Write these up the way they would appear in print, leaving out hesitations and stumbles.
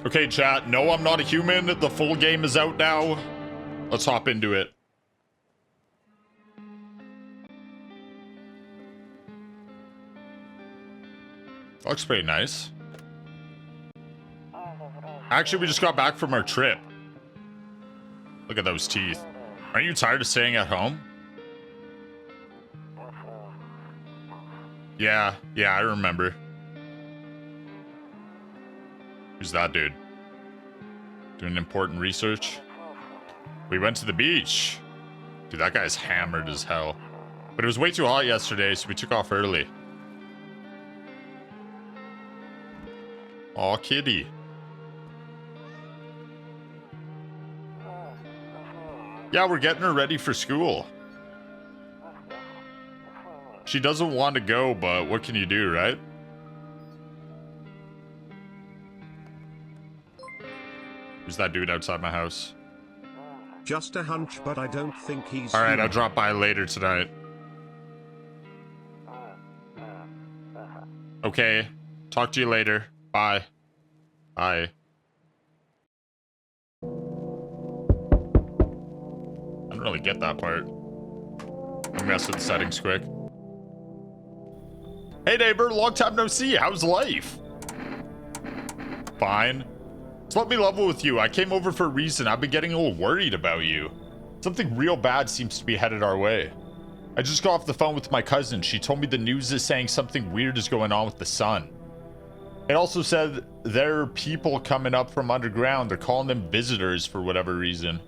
Okay, chat. No, I'm not a human. The full game is out now. Let's hop into it. Looks pretty nice. Actually, we just got back from our trip. Look at those teeth. Aren't you tired of staying at home? Yeah, I remember. Who's that dude? Doing important research? We went to the beach. Dude, that guy's hammered as hell. But it was way too hot yesterday, so we took off early. Aw, kitty. Yeah, we're getting her ready for school. She doesn't want to go, but what can you do, right? Who's that dude outside my house? Just a hunch, but I don't think he's... Alright, I'll drop by later tonight. Okay. Talk to you later. Bye. Bye. I don't really get that part. Let me mess with the settings quick. Hey neighbor, long time no see. How's life? Fine. So let me level with you. I came over for a reason. I've been getting a little worried about you. Something real bad seems to be headed our way. I just got off the phone with my cousin. She told me the news is saying something weird is going on with the sun. It also said there are people coming up from underground. They're calling them visitors for whatever reason.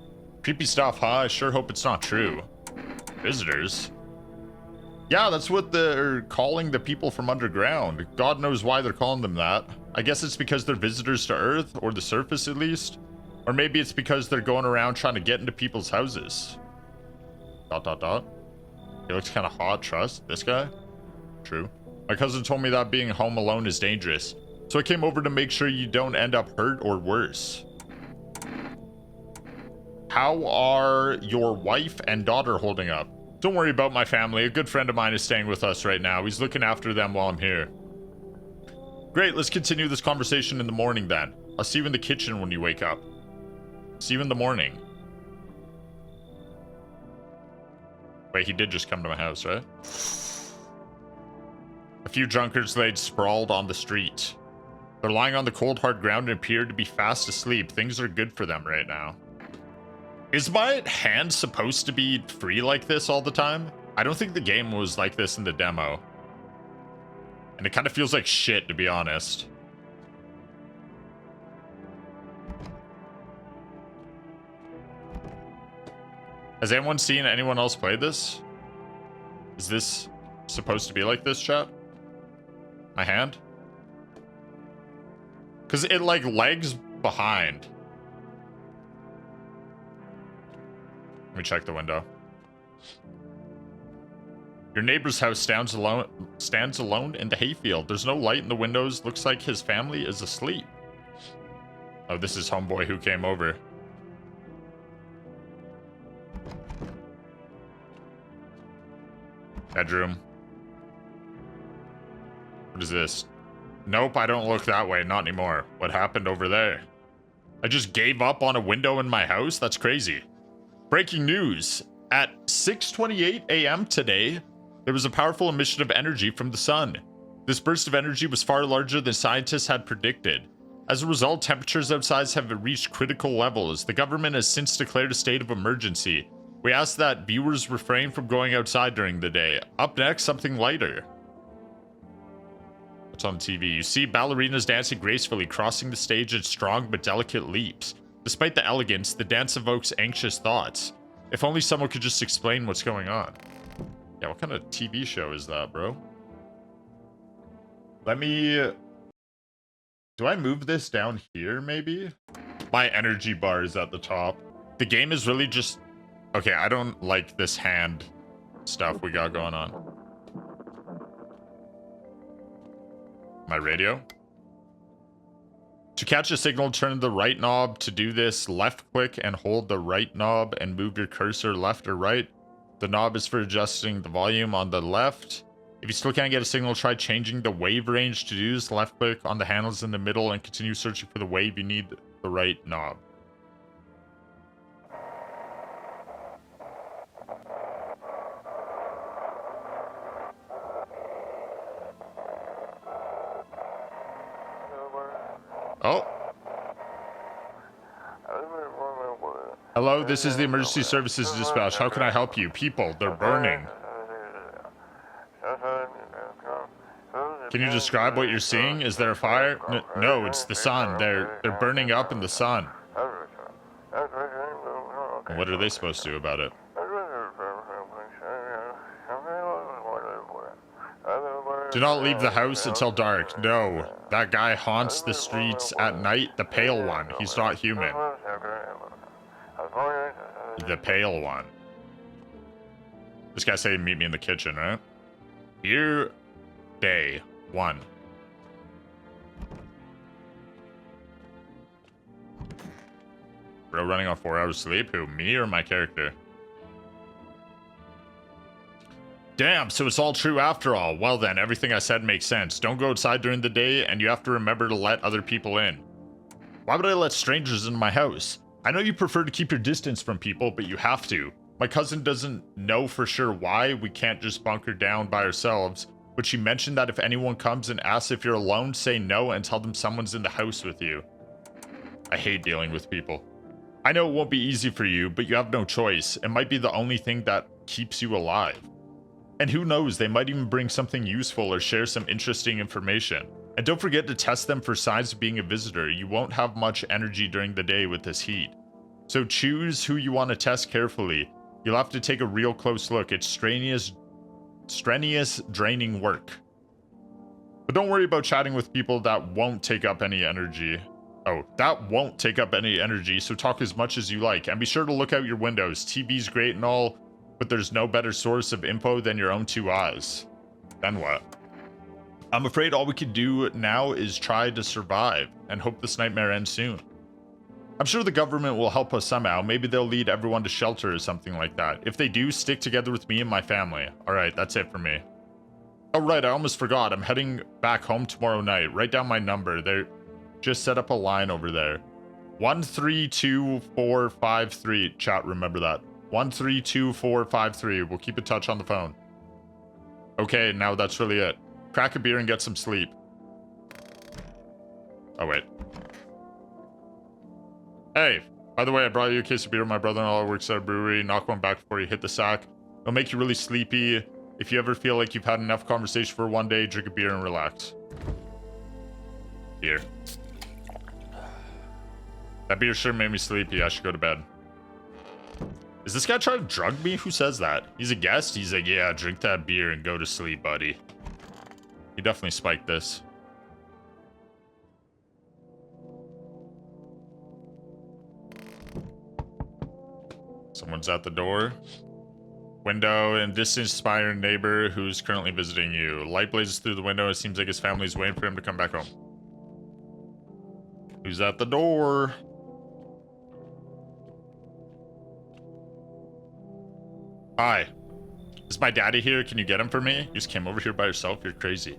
Creepy stuff, huh? I sure hope it's not true. Visitors? Yeah, that's what they're calling the people from underground. God knows why they're calling them that. I guess it's because they're visitors to Earth, or the surface at least. Or maybe it's because they're going around trying to get into people's houses. ... He looks kind of hot, trust? This guy? True. My cousin told me that being home alone is dangerous. So I came over to make sure you don't end up hurt or worse. How are your wife and daughter holding up? Don't worry about my family. A good friend of mine is staying with us right now. He's looking after them while I'm here. Great, let's continue this conversation in the morning then. I'll see you in the kitchen when you wake up. See you in the morning. Wait, he did just come to my house, right? A few drunkards laid sprawled on the street. They're lying on the cold, hard ground and appear to be fast asleep. Things are good for them right now. Is my hand supposed to be free like this all the time? I don't think the game was like this in the demo. And it kind of feels like shit, to be honest. Has anyone seen anyone else play this? Is this supposed to be like this, chat? My hand? Because it, like, lags behind. Let me check the window. Your neighbor's house stands alone in the hayfield. There's no light in the windows. Looks like his family is asleep. Oh, this is homeboy who came over. Bedroom. What is this? Nope, I don't look that way. Not anymore. What happened over there? I just gave up on a window in my house? That's crazy. Breaking news. At 6:28 a.m. today, there was a powerful emission of energy from the sun. This burst of energy was far larger than scientists had predicted. As a result, temperatures outside have reached critical levels. The government has since declared a state of emergency. We ask that viewers refrain from going outside during the day. Up next, something lighter. What's on TV? You see ballerinas dancing gracefully, crossing the stage in strong but delicate leaps. Despite the elegance, the dance evokes anxious thoughts. If only someone could just explain what's going on. Yeah, what kind of TV show is that, bro? Let me... Do I move this down here, maybe? My energy bar is at the top. The game is really just... Okay, I don't like this hand stuff we got going on. My radio? To catch a signal, turn the right knob. To do this, left click and hold the right knob and move your cursor left or right. The knob is for adjusting the volume on the left. If you still can't get a signal, try changing the wave range to do this. Left click on the handles in the middle and continue searching for the wave. You need the right knob. Oh. Hello, this is the emergency services dispatch. How can I help you? People, they're burning. Can you describe what you're seeing? Is there a fire? No, it's the sun. They're burning up in the sun. What are they supposed to do about it? Do not leave the house until dark. No, that guy haunts the streets at night. The pale one. He's not human. The pale one. This guy said meet me in the kitchen, right? Here, day 1. Bro running on 4 hours sleep? Who, me or my character? Damn, so it's all true after all. Well then, everything I said makes sense. Don't go outside during the day, and you have to remember to let other people in. Why would I let strangers into my house? I know you prefer to keep your distance from people, but you have to. My cousin doesn't know for sure why we can't just bunker down by ourselves, but she mentioned that if anyone comes and asks if you're alone, say no and tell them someone's in the house with you. I hate dealing with people. I know it won't be easy for you, but you have no choice. It might be the only thing that keeps you alive. And who knows, they might even bring something useful or share some interesting information. And don't forget to test them for signs of being a visitor. You won't have much energy during the day with this heat. So choose who you want to test carefully. You'll have to take a real close look. It's strenuous, draining work. But don't worry about chatting with people that won't take up any energy. So talk as much as you like. And be sure to look out your windows. TV's great and all, but there's no better source of info than your own 2 eyes. Then what? I'm afraid all we can do now is try to survive and hope this nightmare ends soon. I'm sure the government will help us somehow. Maybe they'll lead everyone to shelter or something like that. If they do, stick together with me and my family. Alright, that's it for me. Oh right, I almost forgot. I'm heading back home tomorrow night. Write down my number. They just set up a line over there. 132453. Chat, remember that. 132453. We'll keep in touch on the phone. Okay, now that's really it. Crack a beer and get some sleep. Oh, wait. Hey, by the way, I brought you a case of beer. My brother-in-law works at a brewery. Knock one back before you hit the sack. It'll make you really sleepy. If you ever feel like you've had enough conversation for one day, drink a beer and relax. Here. That beer sure made me sleepy. I should go to bed. Is this guy trying to drug me? Who says that? He's a guest? He's like, yeah, drink that beer and go to sleep, buddy. He definitely spiked this. Someone's at the door. Window and distant inspired neighbor who's currently visiting you. Light blazes through the window. It seems like his family's waiting for him to come back home. Who's at the door? Hi. Is my daddy here? Can you get him for me? You just came over here by yourself? You're crazy.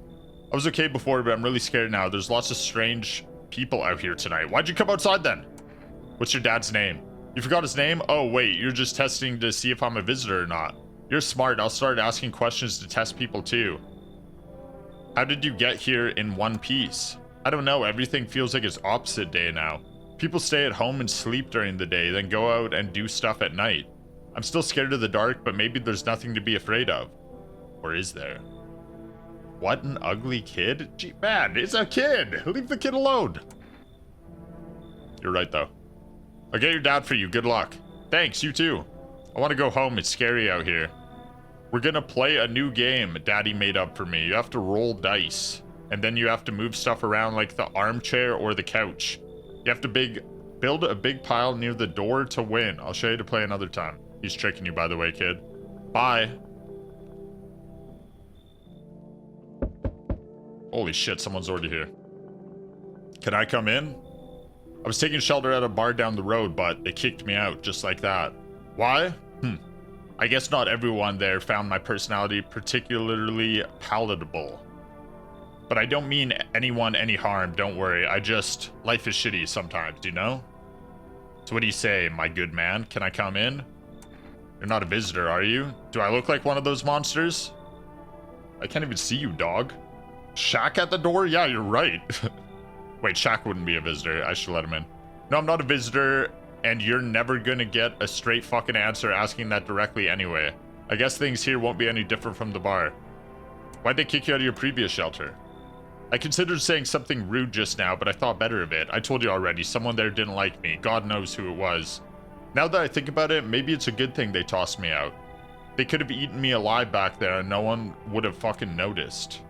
I was okay before, but I'm really scared now. There's lots of strange people out here tonight. Why'd you come outside then? What's your dad's name? You forgot his name? Oh, wait, you're just testing to see if I'm a visitor or not. You're smart. I'll start asking questions to test people too. How did you get here in one piece? I don't know. Everything feels like it's opposite day now. People stay at home and sleep during the day, then go out and do stuff at night. I'm still scared of the dark, but maybe there's nothing to be afraid of. Or is there? What an ugly kid? Gee, man, it's a kid! Leave the kid alone! You're right, though. I'll get your dad for you. Good luck. Thanks, you too. I want to go home. It's scary out here. We're gonna play a new game Daddy made up for me. You have to roll dice. And then you have to move stuff around like the armchair or the couch. You have to build a big pile near the door to win. I'll show you to play another time. He's tricking you, by the way, kid. Bye. Holy shit, someone's already here. Can I come in? I was taking shelter at a bar down the road, but they kicked me out just like that. Why? I guess not everyone there found my personality particularly palatable. But I don't mean anyone any harm, don't worry. Life is shitty sometimes, you know? So what do you say, my good man? Can I come in? You're not a visitor, are you? Do I look like one of those monsters? I can't even see you, dog. Shaq at the door? Yeah, you're right. Wait, Shaq wouldn't be a visitor. I should let him in. No, I'm not a visitor, and you're never gonna get a straight fucking answer asking that directly anyway. I guess things here won't be any different from the bar. Why'd they kick you out of your previous shelter? I considered saying something rude just now, but I thought better of it. I told you already, someone there didn't like me. God knows who it was. Now that I think about it, maybe it's a good thing they tossed me out. They could have eaten me alive back there and no one would have fucking noticed.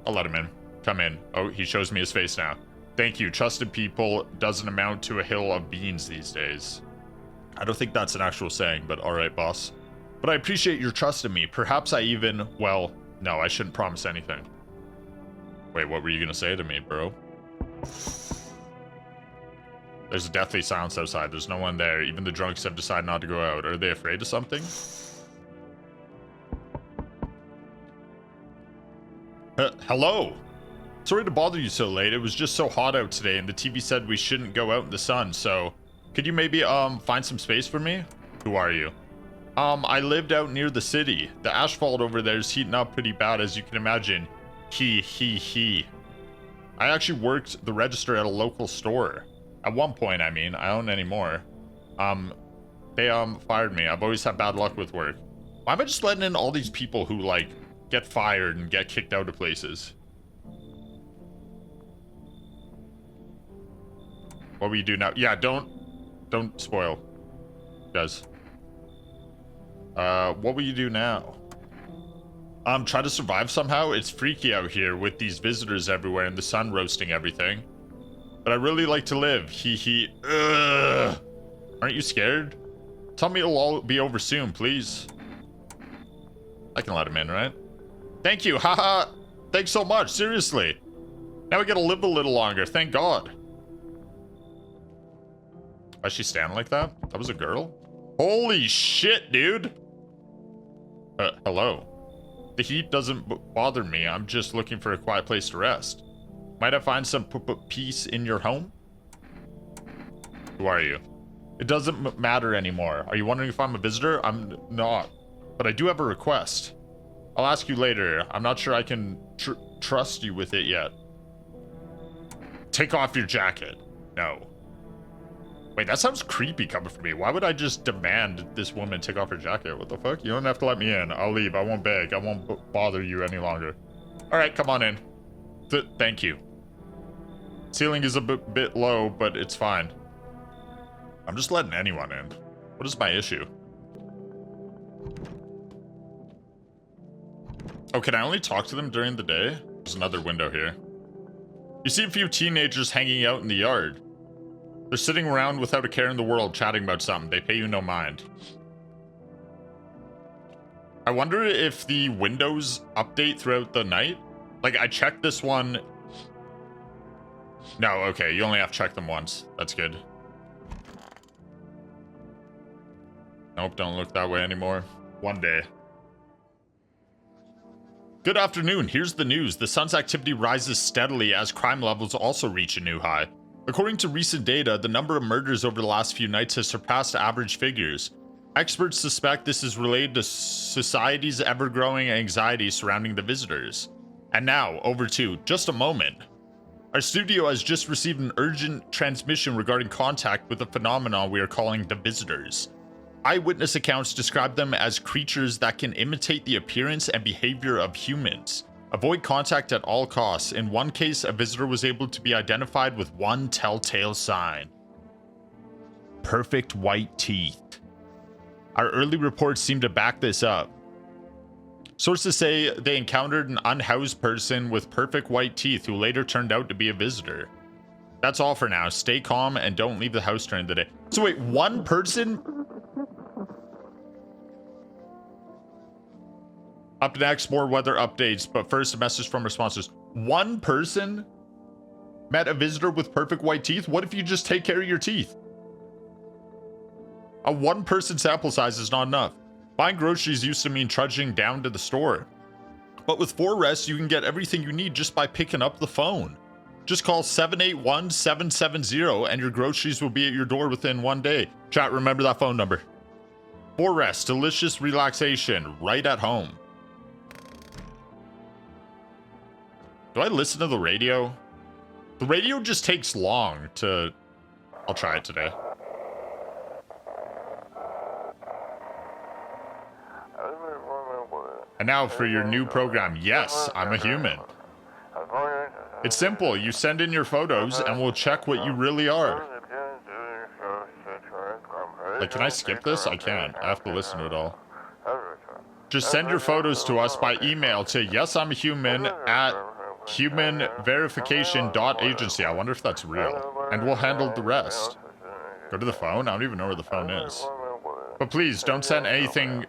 I'll let him in. Come in. Oh, he shows me his face now. Thank you. Trusted people doesn't amount to a hill of beans these days. I don't think that's an actual saying, but alright, boss. But I appreciate your trust in me. Perhaps I even... Well, no, I shouldn't promise anything. Wait, what were you gonna say to me, bro? There's a deathly silence outside. There's no one there. Even the drunks have decided not to go out. Are they afraid of something? Hello? Sorry to bother you so late. It was just so hot out today and the TV said we shouldn't go out in the sun, so... Could you maybe, find some space for me? Who are you? I lived out near the city. The asphalt over there is heating up pretty bad, as you can imagine. He. I actually worked the register at a local store. At one point, I mean. I don't anymore. They, fired me. I've always had bad luck with work. Why am I just letting in all these people who, like, get fired and get kicked out of places? What will you do now? Yeah, don't spoil. Guys. What will you do now? Try to survive somehow? It's freaky out here with these visitors everywhere and the sun roasting everything. But I really like to live. Ugh. Aren't you scared? Tell me it'll all be over soon, please. I can let him in, right? Thank you, haha. Thanks so much, seriously. Now we gotta live a little longer, thank God. Why's she standing like that? That was a girl? Holy shit, dude. Hello. The heat doesn't bother me. I'm just looking for a quiet place to rest. Might I find some peace in your home? Who are you? It doesn't matter anymore. Are you wondering if I'm a visitor? I'm not. But I do have a request. I'll ask you later. I'm not sure I can trust you with it yet. Take off your jacket. No. Wait, that sounds creepy coming from me. Why would I just demand this woman take off her jacket? What the fuck? You don't have to let me in. I'll leave. I won't beg. I won't bother you any longer. Alright, come on in. Thank you. Ceiling is a bit low, but it's fine. I'm just letting anyone in. What is my issue? Oh, can I only talk to them during the day? There's another window here. You see a few teenagers hanging out in the yard. They're sitting around without a care in the world chatting about something. They pay you no mind. I wonder if the windows update throughout the night. Like, I checked this one. No, okay, you only have to check them once. That's good. Nope, don't look that way anymore. One day. Good afternoon, here's the news. The sun's activity rises steadily as crime levels also reach a new high. According to recent data, the number of murders over the last few nights has surpassed average figures. Experts suspect this is related to society's ever-growing anxiety surrounding the visitors. And now, over to just a moment. Our studio has just received an urgent transmission regarding contact with a phenomenon we are calling the visitors. Eyewitness accounts describe them as creatures that can imitate the appearance and behavior of humans. Avoid contact at all costs. In one case, a visitor was able to be identified with one telltale sign. Perfect white teeth. Our early reports seem to back this up. Sources say they encountered an unhoused person with perfect white teeth who later turned out to be a visitor. That's all for now. Stay calm and don't leave the house during the day. So wait, one person? Up next, more weather updates, but first a message from our sponsors. One person met a visitor with perfect white teeth? What if you just take care of your teeth? A one-person sample size is not enough. Buying groceries used to mean trudging down to the store. But with 4Rest, you can get everything you need just by picking up the phone. Just call 781-770 and your groceries will be at your door within 1 day. Chat, remember that phone number. 4Rest, delicious relaxation right at home. Do I listen to the radio? The radio just takes long to... I'll try it today. And now for your new program. Yes, I'm a human. It's simple. You send in your photos and we'll check what you really are. Like, can I skip this? I can't. I have to listen to it all. Just send your photos to us by email to yesimhuman@humanverification.agency. I wonder if that's real. And we'll handle the rest. Go to the phone? I don't even know where the phone is. But please, don't send anything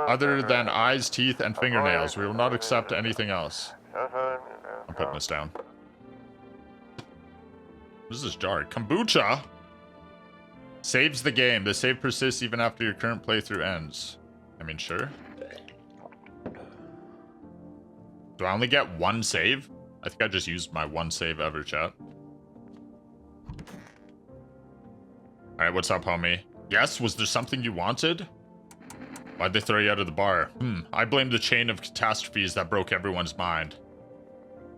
other than eyes, teeth, and fingernails. We will not accept anything else. I'm putting this down. What is this jar? Kombucha? Saves the game. The save persists even after your current playthrough ends. I mean, sure. Do I only get one save? I think I just used my one save ever, chat. Alright, what's up, homie? Yes, was there something you wanted? Why'd they throw you out of the bar? I blame the chain of catastrophes that broke everyone's mind.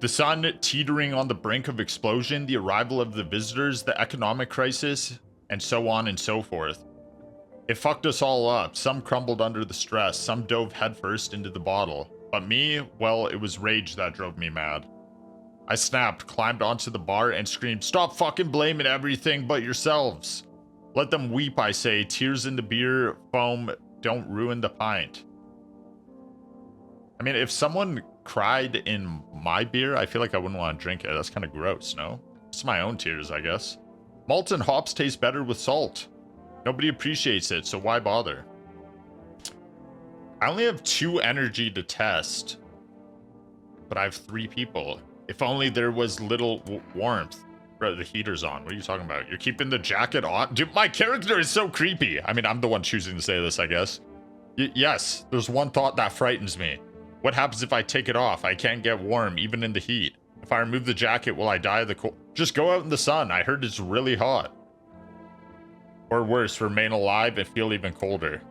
The sun teetering on the brink of explosion, the arrival of the visitors, the economic crisis, and so on and so forth. It fucked us all up. Some crumbled under the stress, some dove headfirst into the bottle. But me, well, it was rage that drove me mad. I snapped, climbed onto the bar, and screamed, "Stop fucking blaming everything but yourselves! Let them weep, I say. Tears in the beer, foam, don't ruin the pint." I mean, if someone cried in my beer, I feel like I wouldn't want to drink it. That's kind of gross, no? It's my own tears, I guess. Malt and hops taste better with salt. Nobody appreciates it, so why bother? I only have 2 energy to test, but I have 3 people. If only there was little warmth. Bro, the heater's on. What are you talking about? You're keeping the jacket on? Dude, my character is so creepy. I mean, I'm the one choosing to say this, I guess. Yes, there's one thought that frightens me. What happens if I take it off? I can't get warm, even in the heat. If I remove the jacket, will I die of the cold? Just go out in the sun. I heard it's really hot. Or worse, remain alive and feel even colder.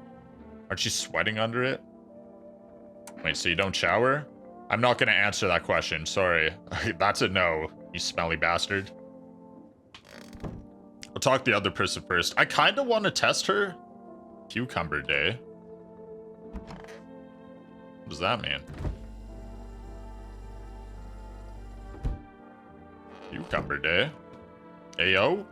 Aren't you sweating under it? Wait, so you don't shower? I'm not gonna answer that question, sorry. That's a no, you smelly bastard. I'll talk to the other person first. I kinda wanna test her. Cucumber day. What does that mean? Cucumber day. Ayo.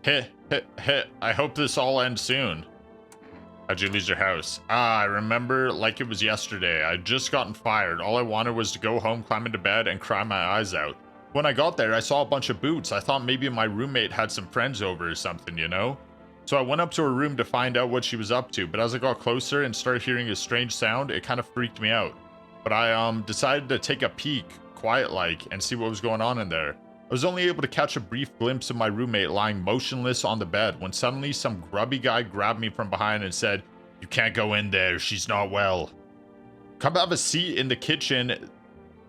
Heh, heh, heh. I hope this all ends soon. How'd you lose your house? I remember like it was yesterday. I'd just gotten fired. All I wanted was to go home, climb into bed, and cry my eyes out. When I got there, I saw a bunch of boots. I thought maybe my roommate had some friends over or something, you know? So I went up to her room to find out what she was up to, but as I got closer and started hearing a strange sound, it kind of freaked me out. But I decided to take a peek, quiet-like, and see what was going on in there. I was only able to catch a brief glimpse of my roommate lying motionless on the bed when suddenly some grubby guy grabbed me from behind and said, "You can't go in there, she's not well. Come have a seat in the kitchen."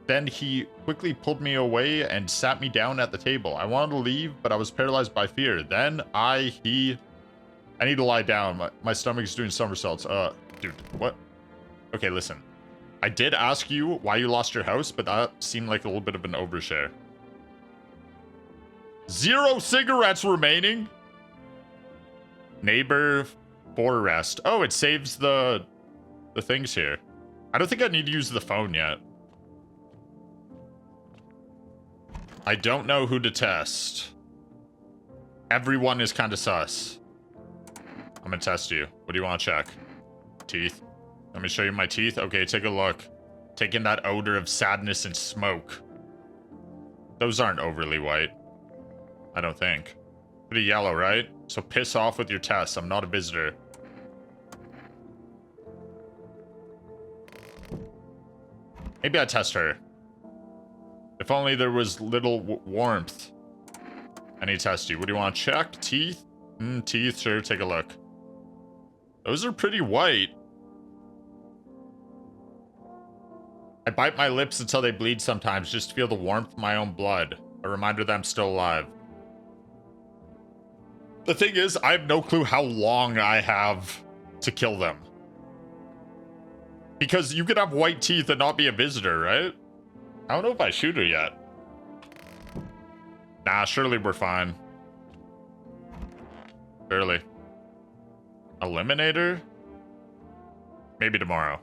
Then he quickly pulled me away and sat me down at the table. I wanted to leave, but I was paralyzed by fear. Then I need to lie down. My stomach is doing somersaults. Dude, what? Okay, listen. I did ask you why you lost your house, but that seemed like a little bit of an overshare. 0 cigarettes remaining? Neighbor 4Rest. Oh, it saves the things here. I don't think I need to use the phone yet. I don't know who to test. Everyone is kind of sus. I'm gonna test you. What do you want to check? Teeth. Let me show you my teeth. Okay, take a look. Taking that odor of sadness and smoke. Those aren't overly white. I don't think. Pretty yellow, right? So piss off with your tests. I'm not a visitor. Maybe I test her. If only there was little warmth. I need to test you. What do you want to check? Teeth? Teeth, sure, take a look. Those are pretty white. I bite my lips until they bleed sometimes, just to feel the warmth of my own blood. A reminder that I'm still alive. The thing is, I have no clue how long I have to kill them. Because you could have white teeth and not be a visitor, right? I don't know if I shoot her yet. Nah, surely we're fine. Surely. Eliminator? Maybe tomorrow.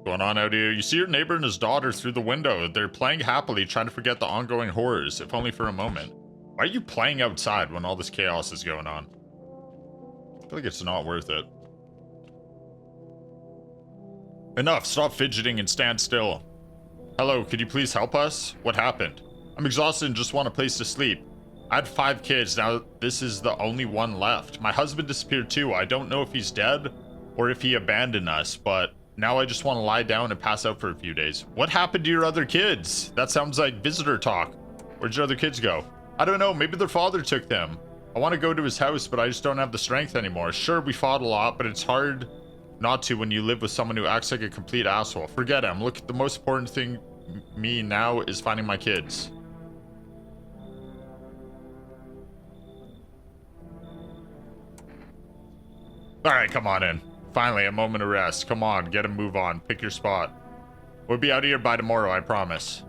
Going on out here? You see your neighbor and his daughter through the window. They're playing happily, trying to forget the ongoing horrors, if only for a moment. Why are you playing outside when all this chaos is going on? I feel like it's not worth it. Enough, stop fidgeting and stand still. Hello, could you please help us? What happened? I'm exhausted and just want a place to sleep. I had 5 kids, now this is the only one left. My husband disappeared too. I don't know if he's dead or if he abandoned us, but now I just want to lie down and pass out for a few days. What happened to your other kids? That sounds like visitor talk. Where'd your other kids go? I don't know, maybe their father took them. I want to go to his house, but I just don't have the strength anymore. Sure, we fought a lot, but it's hard not to when you live with someone who acts like a complete asshole. Forget him. Look, the most important thing me now is finding my kids. Alright, come on in. Finally, a moment of rest. Come on, get a move on. Pick your spot. We'll be out of here by tomorrow, I promise.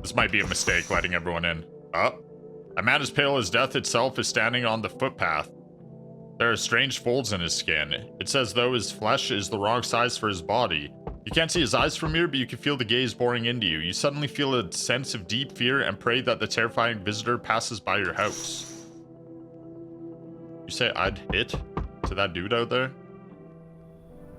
This might be a mistake, letting everyone in. A man as pale as death itself is standing on the footpath. There are strange folds in his skin. It's as though his flesh is the wrong size for his body. You can't see his eyes from here, but you can feel the gaze boring into you. You suddenly feel a sense of deep fear and pray that the terrifying visitor passes by your house. You say I'd hit to that dude out there?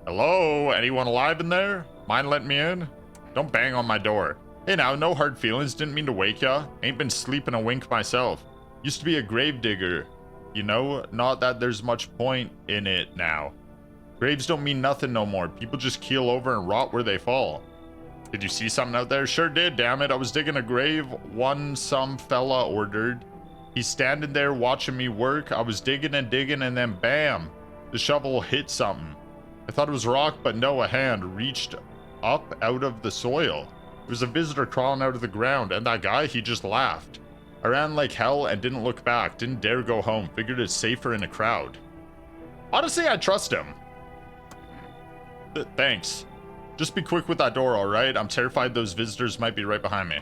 Hello? Anyone alive in there? Mind letting me in? Don't bang on my door. Hey now, no hard feelings. Didn't mean to wake ya. Ain't been sleeping a wink myself. Used to be a grave digger. You know, not that there's much point in it now. Graves don't mean nothing no more. People just keel over and rot where they fall. Did you see something out there? Sure did, damn it. I was digging a grave one some fella ordered. He's standing there watching me work. I was digging and digging and then bam, the shovel hit something. I thought it was rock, but no, a hand reached up out of the soil. There was a visitor crawling out of the ground, and that guy, he just laughed. I ran like hell and didn't look back, didn't dare go home, figured it's safer in a crowd. Honestly, I trust him. Thanks. Just be quick with that door, alright? I'm terrified those visitors might be right behind me.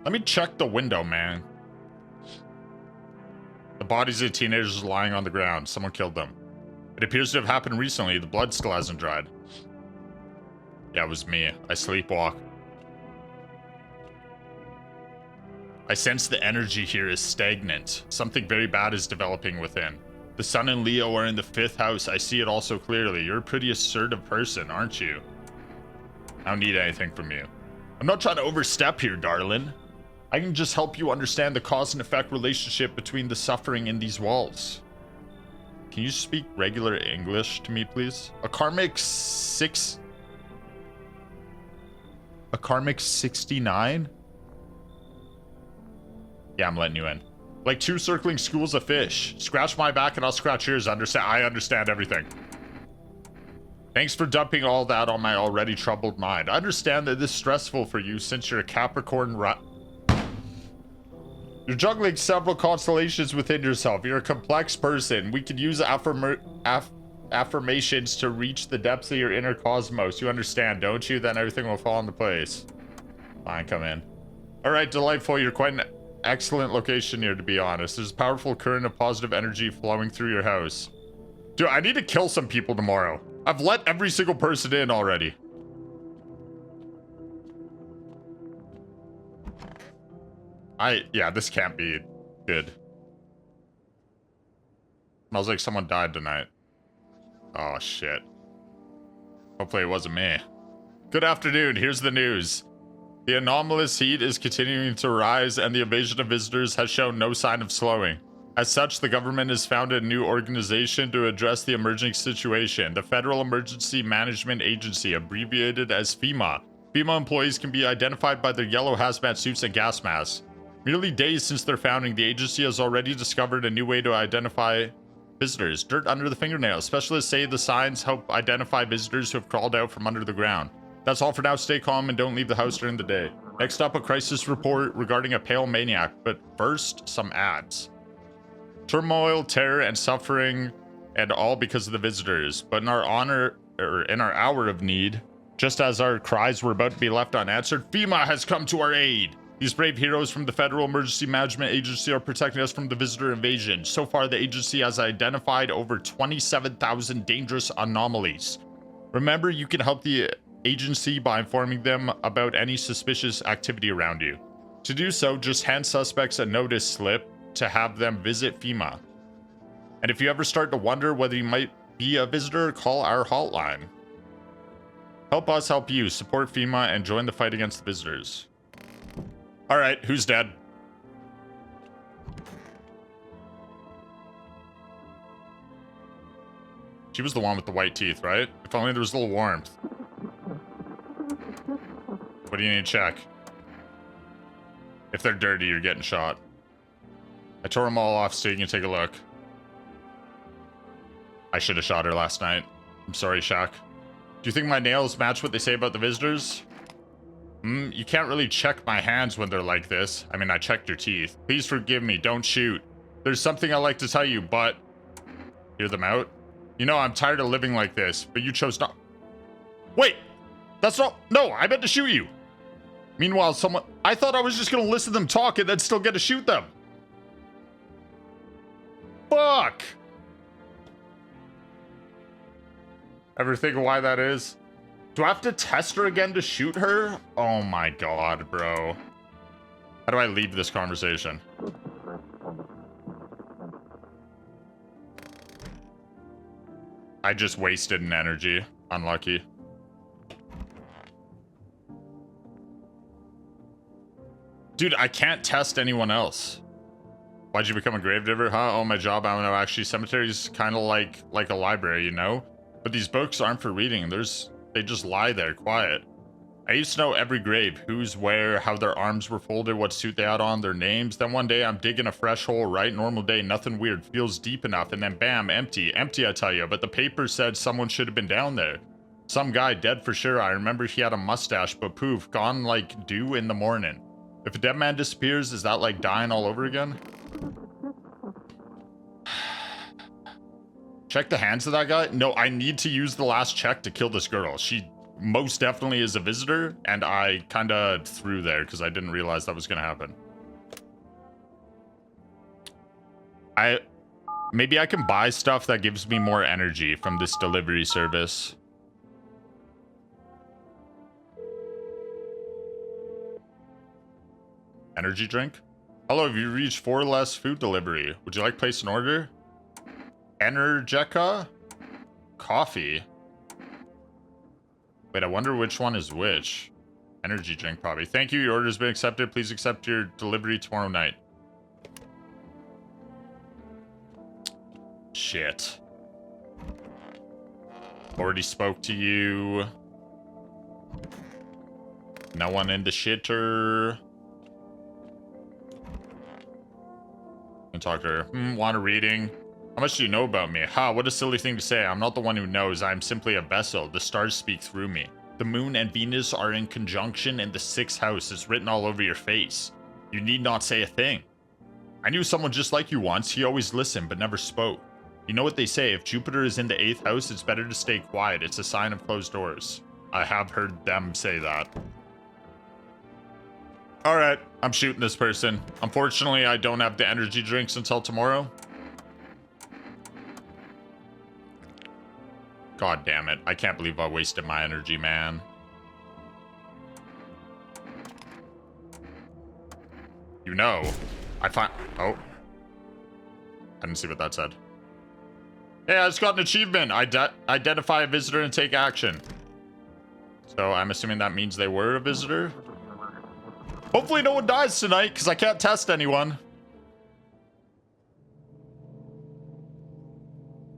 Let me check the window, man. The bodies of teenagers lying on the ground. Someone killed them. It appears to have happened recently. The blood still hasn't dried. Yeah, it was me. I sleepwalk. I sense the energy here is stagnant. Something very bad is developing within. The sun and Leo are in the 5th house. I see it all so clearly. You're a pretty assertive person, aren't you? I don't need anything from you. I'm not trying to overstep here, darling. I can just help you understand the cause and effect relationship between the suffering in these walls. Can you speak regular English to me, please? A karmic 69? Yeah, I'm letting you in. Like 2 circling schools of fish. Scratch my back and I'll scratch yours. I understand everything. Thanks for dumping all that on my already troubled mind. I understand that this is stressful for you since you're a Capricorn You're juggling several constellations within yourself. You're a complex person. We could use affirmations to reach the depths of your inner cosmos. You understand, don't you? Then everything will fall into place. Fine, come in. Alright, delightful. You're quite an excellent location here, to be honest. There's a powerful current of positive energy flowing through your house. Dude, I need to kill some people tomorrow. I've let every single person in already. Yeah, this can't be good. Smells like someone died tonight. Oh, shit. Hopefully it wasn't me. Good afternoon, here's the news. The anomalous heat is continuing to rise and the invasion of visitors has shown no sign of slowing. As such, the government has founded a new organization to address the emerging situation, the Federal Emergency Management Agency, abbreviated as FEMA. FEMA employees can be identified by their yellow hazmat suits and gas masks. Merely days since their founding, the agency has already discovered a new way to identify visitors. Dirt under the fingernails. Specialists say the signs help identify visitors who have crawled out from under the ground. That's all for now. Stay calm and don't leave the house during the day. Next up, a crisis report regarding a pale maniac, but first, some ads. Turmoil, terror, and suffering, and all because of the visitors. But in our hour of need, just as our cries were about to be left unanswered, FEMA has come to our aid. These brave heroes from the Federal Emergency Management Agency are protecting us from the visitor invasion. So far, the agency has identified over 27,000 dangerous anomalies. Remember, you can help the agency by informing them about any suspicious activity around you. To do so, just hand suspects a notice slip to have them visit FEMA. And if you ever start to wonder whether you might be a visitor, call our hotline. Help us help you. Support FEMA and join the fight against the visitors. All right, who's dead? She was the one with the white teeth, right? If only there was a little warmth. What do you need to check? If they're dirty, you're getting shot. I tore them all off so you can take a look. I should have shot her last night. I'm sorry, Shaq. Do you think my nails match what they say about the visitors? You can't really check my hands when they're like this. I mean, I checked your teeth. Please forgive me. Don't shoot. There's something I'd like to tell you, but... Hear them out? You know, I'm tired of living like this, but you chose not... Wait! That's not... No, I meant to shoot you! Meanwhile, someone... I thought I was just gonna listen to them talk and then still get to shoot them. Fuck! Ever think of why that is? Do I have to test her again to shoot her? Oh my god, bro. How do I leave this conversation? I just wasted an energy. Unlucky. Dude, I can't test anyone else. Why'd you become a gravedigger? Huh? Oh, my job. I don't know. Actually, cemetery's kind of like a library, you know? But these books aren't for reading. They just lie there, quiet. I used to know every grave, who's where, how their arms were folded, what suit they had on, their names. Then one day I'm digging a fresh hole, right? Normal day, nothing weird, feels deep enough, and then bam, empty. Empty, I tell you. But the paper said someone should have been down there. Some guy, dead for sure. I remember he had a mustache, but poof, gone like dew in the morning. If a dead man disappears, is that like dying all over again? Check the hands of that guy? No, I need to use the last check to kill this girl. She most definitely is a visitor, and I kind of threw there because I didn't realize that was going to happen. Maybe I can buy stuff that gives me more energy from this delivery service. Energy drink? Hello, have you reached 4 less food delivery? Would you like to place an order? Energeca? Coffee? Wait, I wonder which one is which. Energy drink, probably. Thank you, your order's been accepted. Please accept your delivery tomorrow night. Shit. Already spoke to you. No one in the shitter. Can talk to her. Want a reading? How much do you know about me? Ha, what a silly thing to say. I'm not the one who knows. I'm simply a vessel. The stars speak through me. The moon and Venus are in conjunction in the 6th house. It's written all over your face. You need not say a thing. I knew someone just like you once. He always listened, but never spoke. You know what they say. If Jupiter is in the 8th house, it's better to stay quiet. It's a sign of closed doors. I have heard them say that. Alright, I'm shooting this person. Unfortunately, I don't have the energy drinks until tomorrow. God damn it. I can't believe I wasted my energy, man. You know, I find... Oh. I didn't see what that said. Hey, I just got an achievement. Identify a visitor and take action. So I'm assuming that means they were a visitor. Hopefully no one dies tonight, because I can't test anyone.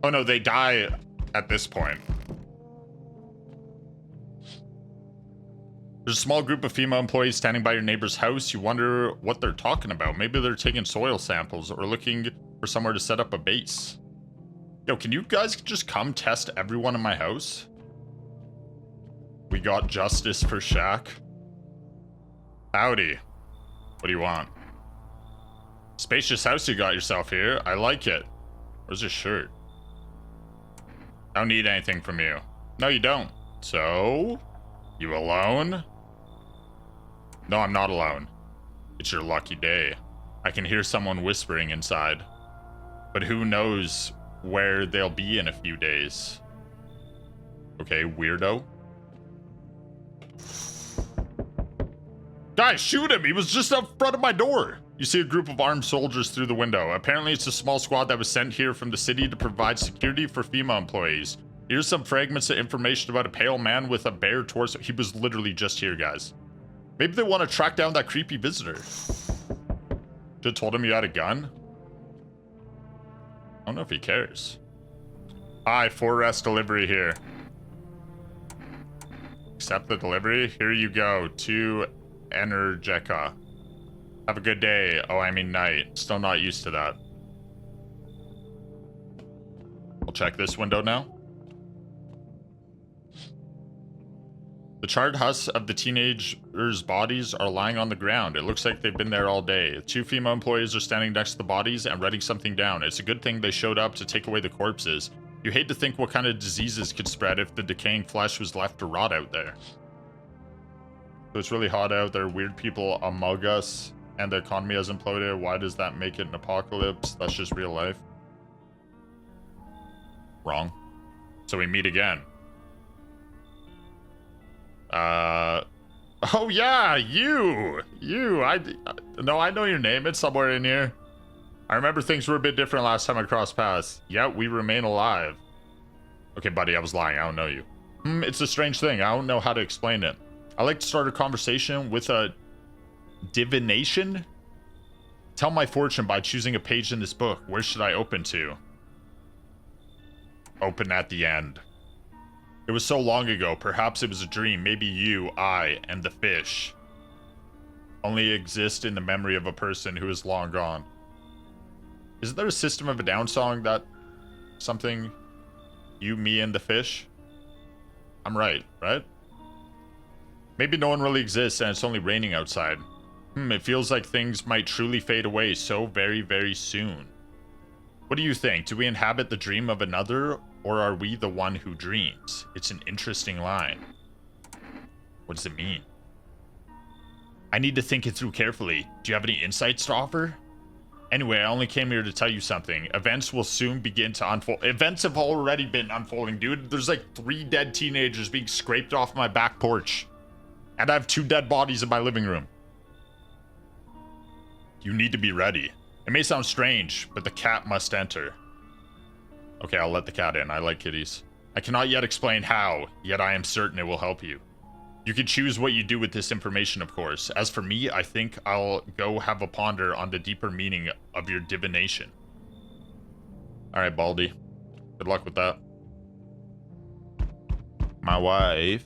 Oh no, they die at this point. There's a small group of FEMA employees standing by your neighbor's house. You wonder what they're talking about. Maybe they're taking soil samples or looking for somewhere to set up a base. Yo, can you guys just come test everyone in my house? We got justice for Shaq. Howdy. What do you want? Spacious house you got yourself here. I like it. Where's your shirt? I don't need anything from you. No, you don't. So? You alone? No, I'm not alone. It's your lucky day. I can hear someone whispering inside. But who knows where they'll be in a few days. Okay, weirdo. Guys, shoot him! He was just out front of my door! You see a group of armed soldiers through the window. Apparently it's a small squad that was sent here from the city to provide security for FEMA employees. Here's some fragments of information about a pale man with a bare torso. He was literally just here, guys. Maybe they want to track down that creepy visitor. Should've told him you had a gun. I don't know if he cares. Hi, 4S delivery here. Accept the delivery. Here you go. To Energeca. Have a good day. Oh, I mean night. Still not used to that. I'll check this window now. The charred husks of the teenagers' bodies are lying on the ground. It looks like they've been there all day. 2 FEMA employees are standing next to the bodies and writing something down. It's a good thing they showed up to take away the corpses. You hate to think what kind of diseases could spread if the decaying flesh was left to rot out there. So it's really hot out. There are weird people among us, and the economy has imploded. Why does that make it an apocalypse? That's just real life. Wrong. So we meet again. Oh yeah, you, no, I know your name. It's somewhere in here. I remember things were a bit different last time I crossed paths. Yeah, we remain alive. Okay, buddy, I was lying. I don't know you. It's a strange thing. I don't know how to explain it. I like to start a conversation with a divination. Tell my fortune by choosing a page in this book. Where should I open to? Open at the end. It was so long ago. Perhaps it was a dream. Maybe you, I, and the fish only exist in the memory of a person who is long gone. Isn't there a System of a Down song that something you, me, and the fish? I'm right? Maybe no one really exists and it's only raining outside. It feels like things might truly fade away so very, very soon. What do you think? Do we inhabit the dream of another, or are we the one who dreams? It's an interesting line. What does it mean? I need to think it through carefully. Do you have any insights to offer? Anyway, I only came here to tell you something. Events will soon begin to unfold. Events have already been unfolding, dude. There's like 3 dead teenagers being scraped off my back porch. And I have 2 dead bodies in my living room. You need to be ready. It may sound strange, but the cat must enter. Okay, I'll let the cat in. I like kitties. I cannot yet explain how, yet I am certain it will help you. You can choose what you do with this information, of course. As for me, I think I'll go have a ponder on the deeper meaning of your divination. Alright, Baldy. Good luck with that. My wife.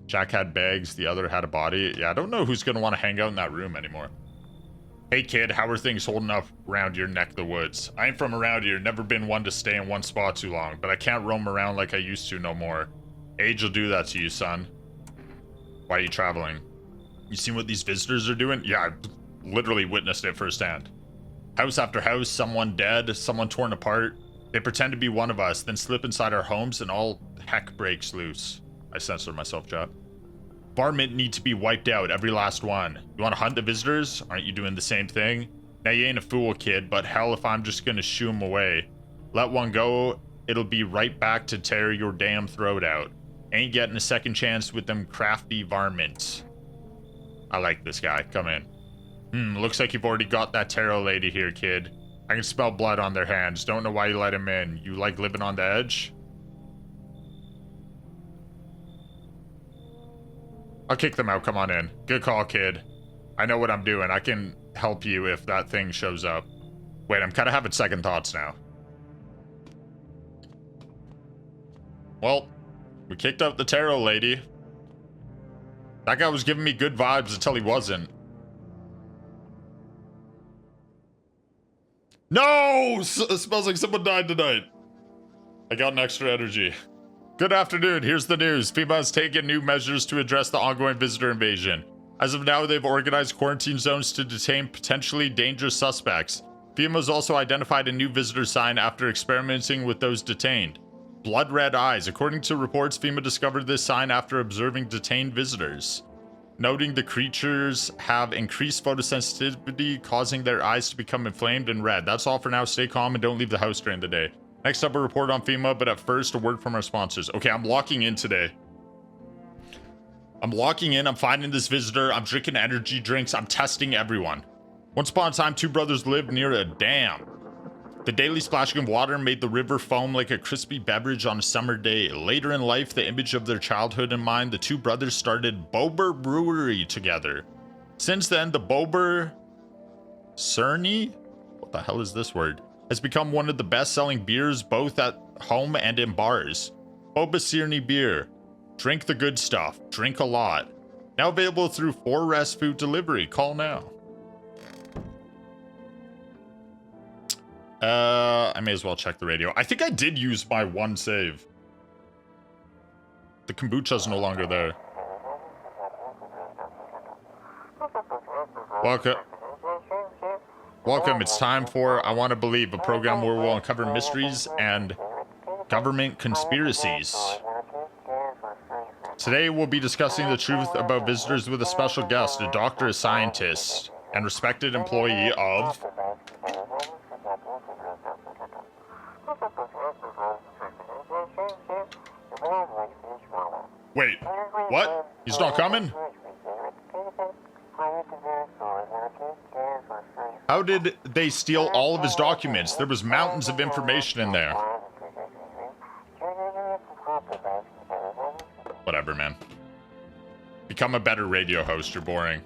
Jack had bags, the other had a body. Yeah, I don't know who's going to want to hang out in that room anymore. Hey kid, how are things holding up around your neck of the woods? I ain't from around here, never been one to stay in one spot too long, but I can't roam around like I used to no more. Age will do that to you, son. Why are you traveling? You seen what these visitors are doing? Yeah, I've literally witnessed it firsthand. House after house, someone dead, someone torn apart. They pretend to be one of us, then slip inside our homes and all heck breaks loose. I censored myself, chat. Varmint need to be wiped out, every last one. You want to hunt the visitors? Aren't you doing the same thing? Now you ain't a fool, kid, but hell if I'm just gonna shoo them away. Let one go, it'll be right back to tear your damn throat out. Ain't getting a second chance with them crafty varmints. I like this guy, come in. Looks like you've already got that tarot lady here, kid. I can smell blood on their hands, don't know why you let him in. You like living on the edge? I'll kick them out, come on in. Good call, kid. I know what I'm doing. I can help you if that thing shows up. Wait, I'm kind of having second thoughts now. Well, we kicked out the tarot lady. That guy was giving me good vibes until he wasn't. No! It smells like someone died tonight. I got an extra energy. Good afternoon. Here's the news. FEMA has taken new measures to address the ongoing visitor invasion. As of now, they've organized quarantine zones to detain potentially dangerous suspects. FEMA has also identified a new visitor sign after experimenting with those detained. Blood red eyes. According to reports, FEMA discovered this sign after observing detained visitors, noting the creatures have increased photosensitivity, causing their eyes to become inflamed and red. That's all for now. Stay calm and don't leave the house during the day. Next up, a report on FEMA, but at first, a word from our sponsors. Okay, I'm locking in today. I'm locking in. I'm finding this visitor. I'm drinking energy drinks. I'm testing everyone. Once upon a time, two brothers lived near a dam. The daily splashing of water made the river foam like a crispy beverage on a summer day. Later in life, the image of their childhood in mind, the two brothers started Bober Brewery together. Since then, the Bober Cerny? What the hell is this word? Has become one of the best-selling beers both at home and in bars. Boba Cerny beer. Drink the good stuff. Drink a lot. Now available through 4Rest Food Delivery. Call now. I may as well check the radio. I think I did use my one save. The kombucha's no longer there. Welcome. It's time for I Want to Believe, a program where we'll uncover mysteries and government conspiracies. Today we'll be discussing the truth about visitors with a special guest, a doctor, a scientist, and respected employee of... Wait, what? He's not coming? How did they steal all of his documents? There was mountains of information in there. Whatever, man. Become a better radio host, you're boring.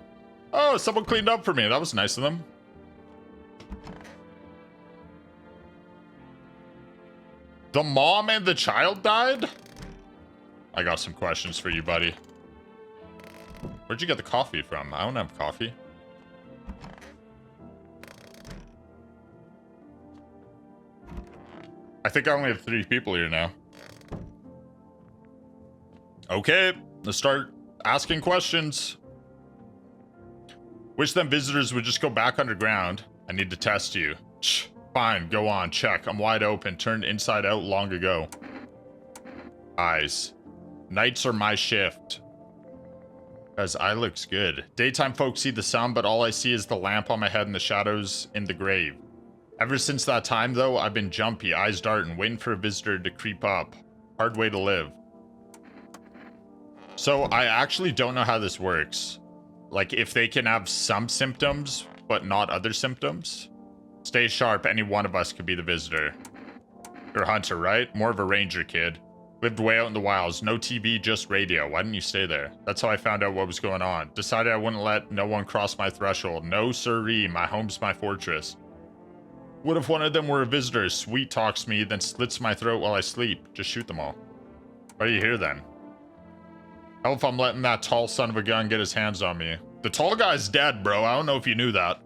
Oh, someone cleaned up for me. That was nice of them. The mom and the child died? I got some questions for you, buddy. Where'd you get the coffee from? I don't have coffee. I think I only have 3 people here now. Okay, let's start asking questions. Wish them visitors would just go back underground. I need to test you. Shh, fine, go on, check. I'm wide open, turned inside out long ago. Eyes. Nights are my shift. Guys, eye looks good. Daytime folks see the sun, but all I see is the lamp on my head and the shadows in the grave. Ever since that time, though, I've been jumpy, eyes darting, waiting for a visitor to creep up. Hard way to live. So, I actually don't know how this works. Like, if they can have some symptoms, but not other symptoms. Stay sharp, any one of us could be the visitor. You're a hunter, right? More of a ranger, kid. Lived way out in the wilds, no TV, just radio. Why didn't you stay there? That's how I found out what was going on. Decided I wouldn't let no one cross my threshold. No siree, my home's my fortress. What if one of them were a visitor, sweet talks me, then slits my throat while I sleep? Just shoot them all. Why are you here then? Hell if I'm letting that tall son of a gun get his hands on me. The tall guy's dead, bro. I don't know if you knew that.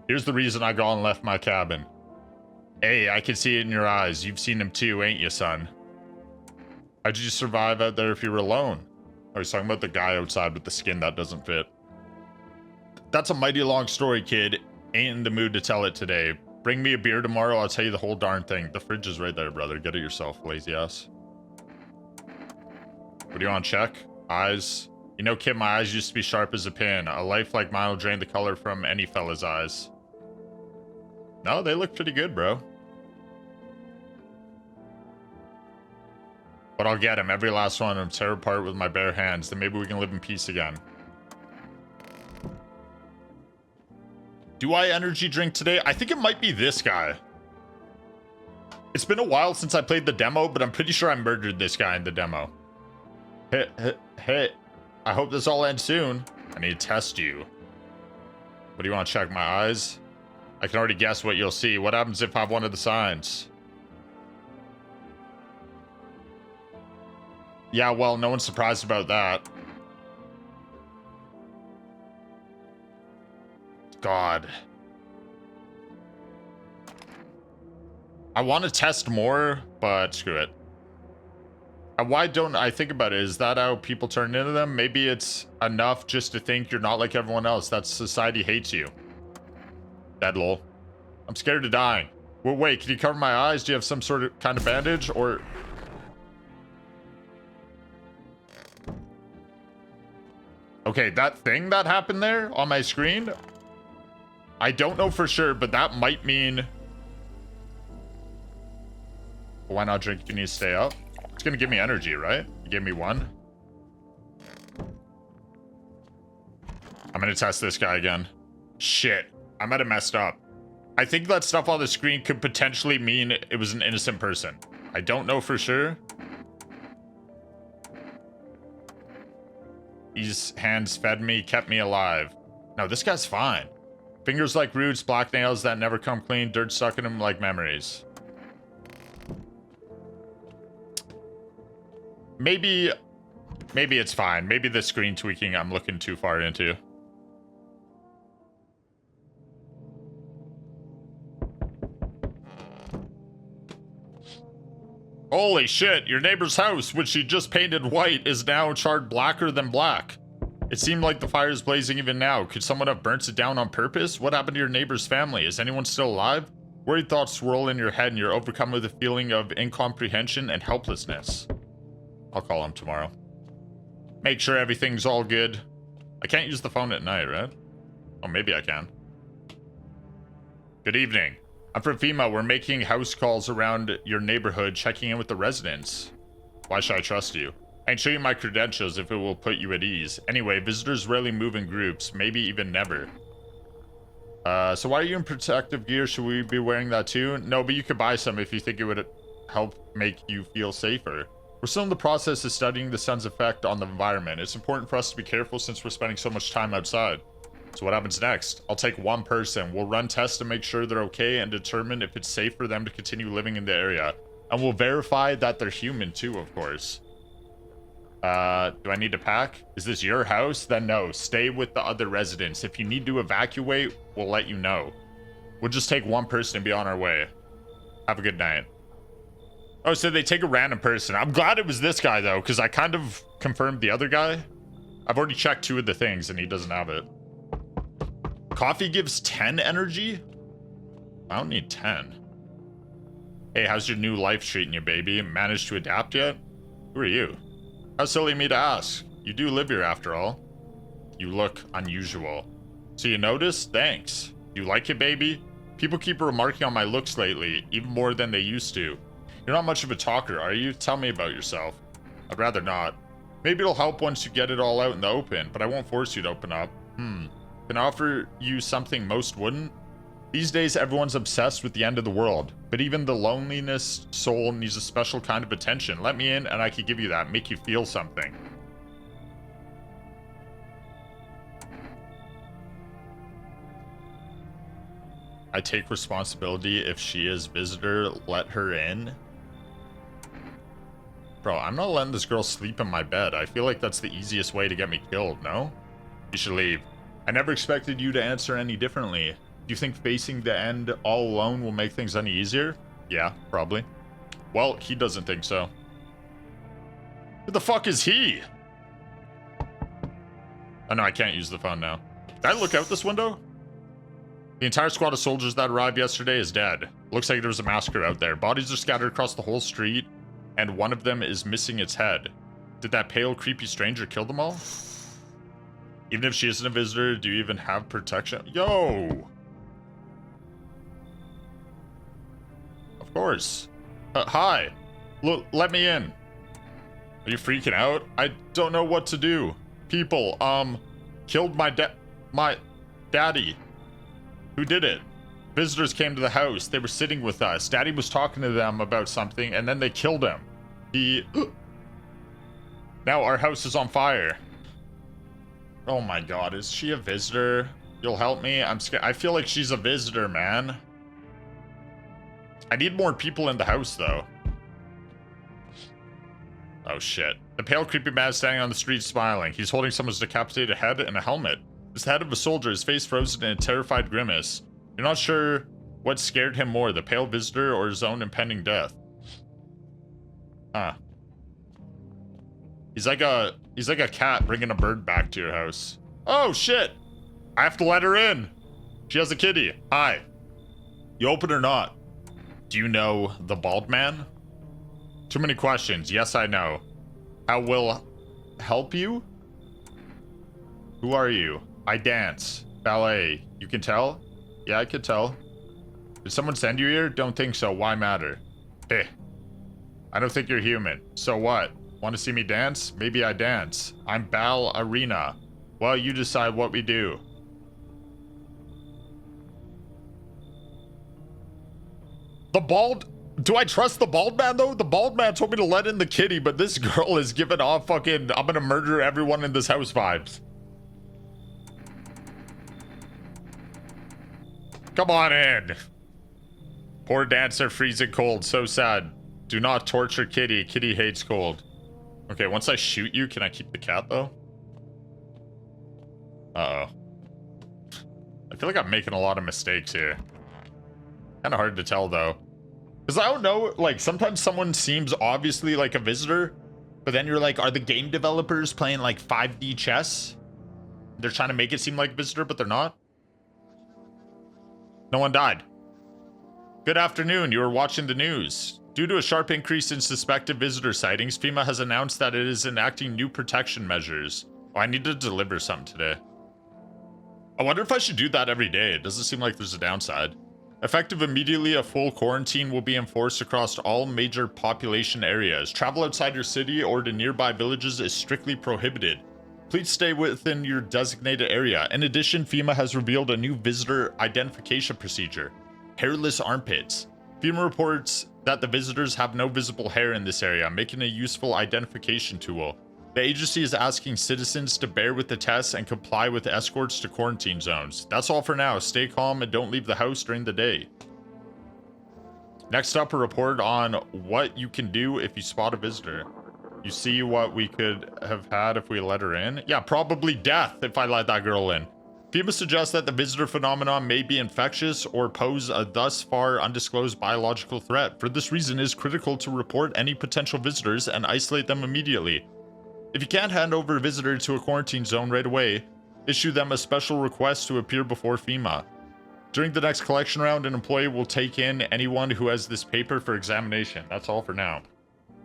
Here's the reason I got and left my cabin. Hey, I can see it in your eyes. You've seen him too, ain't you, son? How'd you survive out there if you were alone? I was talking about the guy outside with the skin that doesn't fit. That's a mighty long story, kid. Ain't in the mood to tell it today. Bring me a beer tomorrow, I'll tell you the whole darn thing. The fridge is right there, brother. Get it yourself, lazy ass. What do you want, check? Eyes. You know, kid, my eyes used to be sharp as a pin. A life like mine will drain the color from any fella's eyes. No, they look pretty good, bro. But I'll get him, every last one of them, tear apart with my bare hands. Then maybe we can live in peace again. Do I energy drink today? I think it might be this guy. It's been a while since I played the demo, but I'm pretty sure I murdered this guy in the demo. Hey, I hope this all ends soon. I need to test you. What do you want to check, my eyes? I can already guess what you'll see. What happens if I have one of the signs? Yeah, well, no one's surprised about that. God. I want to test more, but screw it. Why don't I think about it? Is that how people turn into them? Maybe it's enough just to think you're not like everyone else. That society hates you. Dead lol. I'm scared of dying. Well, wait, can you cover my eyes? Do you have some sort of kind of bandage or... Okay, that thing that happened there on my screen, I don't know for sure, but that might mean... Why not drink if you need to stay up? It's gonna give me energy, right? You gave me one. I'm gonna test this guy again. Shit, I might have messed up. I think that stuff on the screen could potentially mean it was an innocent person. I don't know for sure. These hands fed me, kept me alive. No, this guy's fine. Fingers like roots, black nails that never come clean, dirt stuck in them like memories. Maybe it's fine. Maybe the screen tweaking I'm looking too far into. Holy shit, your neighbor's house, which she just painted white, is now charred blacker than black. It seemed like the fire is blazing even now. Could someone have burnt it down on purpose? What happened to your neighbor's family? Is anyone still alive? Worried thoughts swirl in your head and you're overcome with a feeling of incomprehension and helplessness. I'll call him tomorrow. Make sure everything's all good. I can't use the phone at night, right? Oh, maybe I can. Good evening. I'm from FEMA. We're making house calls around your neighborhood, checking in with the residents. Why should I trust you? I can show you my credentials if it will put you at ease. Anyway, visitors rarely move in groups, maybe even never. So why are you in protective gear? Should we be wearing that too? No, but you could buy some if you think it would help make you feel safer. We're still in the process of studying the sun's effect on the environment. It's important for us to be careful since we're spending so much time outside. So what happens next? I'll take one person. We'll run tests to make sure they're okay and determine if it's safe for them to continue living in the area. And we'll verify that they're human too, of course. Do I need to pack? Is this your house? Then no, stay with the other residents. If you need to evacuate, we'll let you know. We'll just take one person and be on our way. Have a good night. Oh, so they take a random person. I'm glad it was this guy though, because I kind of confirmed the other guy. I've already checked 2 of the things and he doesn't have it. Coffee gives 10 energy? I don't need 10. Hey, how's your new life treating you, baby? Managed to adapt yet? Who are you? How silly of me to ask. You do live here after all. You look unusual. So you noticed? Thanks. You like it, baby? People keep remarking on my looks lately, even more than they used to. You're not much of a talker, are you? Tell me about yourself. I'd rather not. Maybe it'll help once you get it all out in the open, but I won't force you to open up. Can I offer you something most wouldn't? These days, everyone's obsessed with the end of the world, but even the loneliness soul needs a special kind of attention. Let me in and I can give you that, make you feel something. I take responsibility if she is visitor, let her in. Bro, I'm not letting this girl sleep in my bed. I feel like that's the easiest way to get me killed, no? You should leave. I never expected you to answer any differently. Do you think facing the end all alone will make things any easier? Yeah, probably. Well, he doesn't think so. Who the fuck is he? Oh no, I can't use the phone now. Did I look out this window? The entire squad of soldiers that arrived yesterday is dead. Looks like there was a massacre out there. Bodies are scattered across the whole street, and one of them is missing its head. Did that pale, creepy stranger kill them all? Even if she isn't a visitor, do you even have protection? Yo! Of course. Hi. Let me in. Are you freaking out? I don't know what to do. People, killed my daddy. Who did it? Visitors came to the house. They were sitting with us. Daddy was talking to them about something, and then they killed him. Now our house is on fire. Oh my god, is she a visitor? You'll help me? I'm scared. I feel like she's a visitor, man. I need more people in the house, though. Oh shit. The pale, creepy man is standing on the street smiling. He's holding someone's decapitated head and a helmet. It's the head of a soldier, his face frozen in a terrified grimace. You're not sure what scared him more, the pale visitor or his own impending death. Huh. He's like a cat bringing a bird back to your house. Oh shit! I have to let her in. She has a kitty. Hi. You open or not? Do you know the bald man? Too many questions. Yes, I know. How will help you? Who are you? I dance. Ballet. You can tell? Yeah, I can tell. Did someone send you here? Don't think so. Why matter? Eh. I don't think you're human. So what? Want to see me dance? Maybe I dance. I'm Bal Arena. Well, you decide what we do. The bald... Do I trust the bald man, though? The bald man told me to let in the kitty, but this girl is giving off fucking... I'm gonna murder everyone in this house vibes. Come on in. Poor dancer freezing cold. So sad. Do not torture kitty. Kitty hates cold. Okay, once I shoot you, can I keep the cat, though? Uh-oh. I feel like I'm making a lot of mistakes here. Kind of hard to tell, though. Because I don't know, like, sometimes someone seems obviously like a visitor, but then you're like, are the game developers playing, like, 5D chess? They're trying to make it seem like a visitor, but they're not? No one died. Good afternoon, you are watching the news. Due to a sharp increase in suspected visitor sightings, FEMA has announced that it is enacting new protection measures. Oh, I need to deliver something today. I wonder if I should do that every day. It doesn't seem like there's a downside. Effective immediately, a full quarantine will be enforced across all major population areas. Travel outside your city or to nearby villages is strictly prohibited. Please stay within your designated area. In addition, FEMA has revealed a new visitor identification procedure. Hairless armpits. FEMA reports that the visitors have no visible hair in this area, making a useful identification tool. The agency is asking citizens to bear with the tests and comply with escorts to quarantine zones. That's all for now. Stay calm and don't leave the house during the day. Next up, a report on what you can do if you spot a visitor. You see what we could have had if we let her in? Yeah, probably death if I let that girl in. FEMA suggests that the visitor phenomenon may be infectious or pose a thus far undisclosed biological threat. For this reason, it is critical to report any potential visitors and isolate them immediately. If you can't hand over a visitor to a quarantine zone right away, issue them a special request to appear before FEMA. During the next collection round, an employee will take in anyone who has this paper for examination. That's all for now.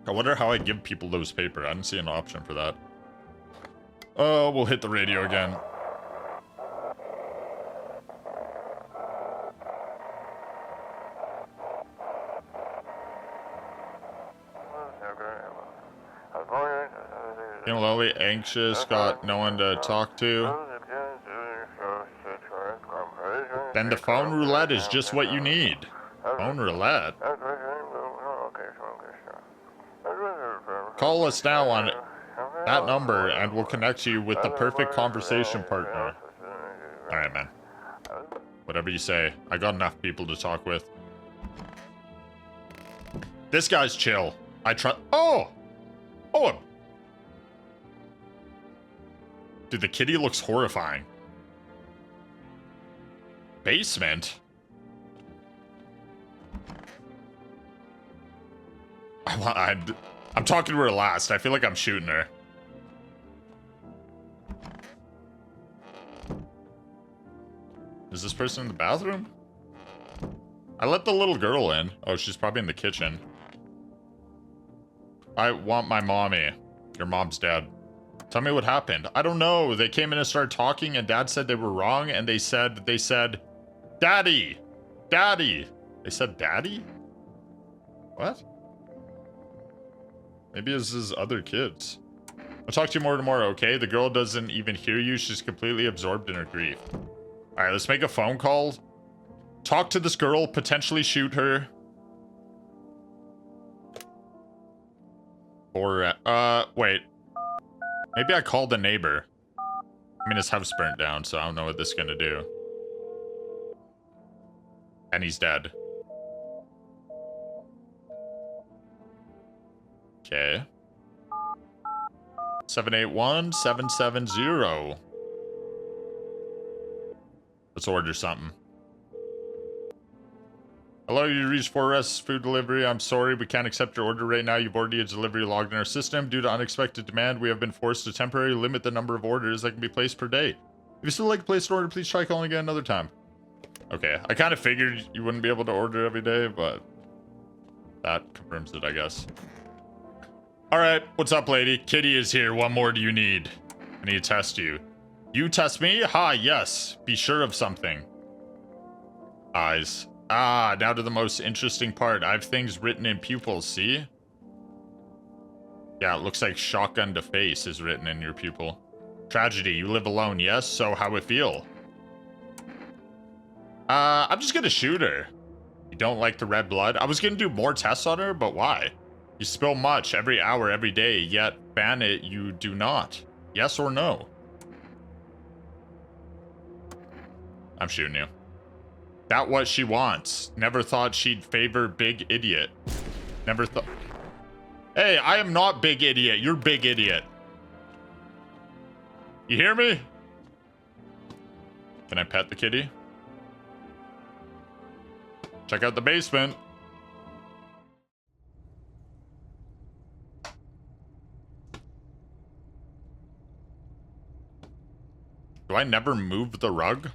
I wonder how I give people those paper. I didn't see an option for that. Oh, we'll hit the radio again. Feeling lonely, anxious, got no one to talk to. Then the phone roulette is just what you need. Phone roulette? Call us now on that number and we'll connect you with the perfect conversation partner. Alright, man. Whatever you say. I got enough people to talk with. This guy's chill. I trust. Oh! Oh! Dude, the kitty looks horrifying. Basement? I'm talking to her last. I feel like I'm shooting her. Is this person in the bathroom? I let the little girl in. Oh, she's probably in the kitchen. I want my mommy. Your mom's dead. Tell me what happened. I don't know. They came in and started talking and Dad said they were wrong and they said, Daddy! Daddy! They said Daddy? What? Maybe it's his other kids. I'll talk to you more tomorrow, okay? The girl doesn't even hear you. She's completely absorbed in her grief. Alright, let's make a phone call. Talk to this girl, potentially shoot her. Or, wait. Maybe I called the neighbor. I mean, his house burnt down, so I don't know what this is gonna do. And he's dead. Okay. 781770. Let's order something. Hello, you reached 4S Food Delivery. I'm sorry, we can't accept your order right now. You've already had delivery logged in our system. Due to unexpected demand, we have been forced to temporarily limit the number of orders that can be placed per day. If you still like to place an order, please try calling again another time. Okay, I kind of figured you wouldn't be able to order every day, but that confirms it, I guess. All right, what's up, lady? Kitty is here. What more do you need? I need to test you. You test me? Ha, yes. Be sure of something. Eyes. Ah, now to the most interesting part. I have things written in pupils, see? Yeah, it looks like shotgun to face is written in your pupil. Tragedy, you live alone, yes? So how it feel? I'm just gonna shoot her. You don't like the red blood? I was gonna do more tests on her, but why? You spill much every hour, every day, yet ban it you do not. Yes or no? I'm shooting you. That what she wants. Never thought she'd favor big idiot. Never thought. Hey, I am not big idiot. You're big idiot. You hear me? Can I pet the kitty? Check out the basement. Do I never move the rug?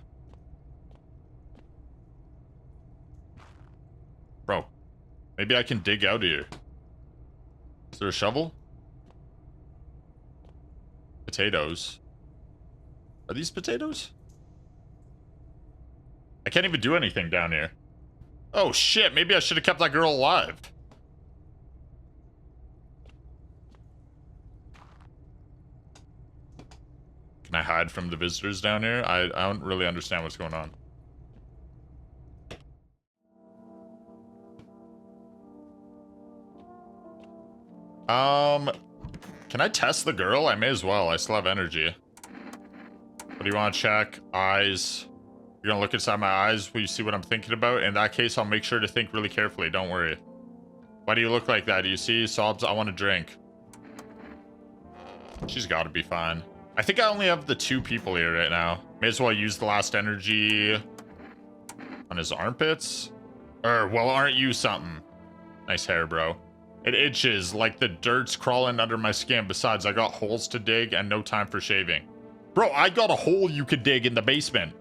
Bro, maybe I can dig out of here. Is there a shovel? Potatoes. Are these potatoes? I can't even do anything down here. Oh shit, maybe I should have kept that girl alive. Can I hide from the visitors down here? I don't really understand what's going on. Can I test the girl? I may as well. I still have energy. What do you want to check? Eyes. You're gonna look inside my eyes. Will you see what I'm thinking about? In that case, I'll make sure to think really carefully. Don't worry. Why do you look like that? Do you see? Sobs, I want a drink. She's got to be fine. I think I only have the 2 people here right now. May as well use the last energy on his armpits. Well, aren't you something? Nice hair, bro. It itches like the dirt's crawling under my skin. Besides, I got holes to dig and no time for shaving. Bro, I got a hole you could dig in the basement.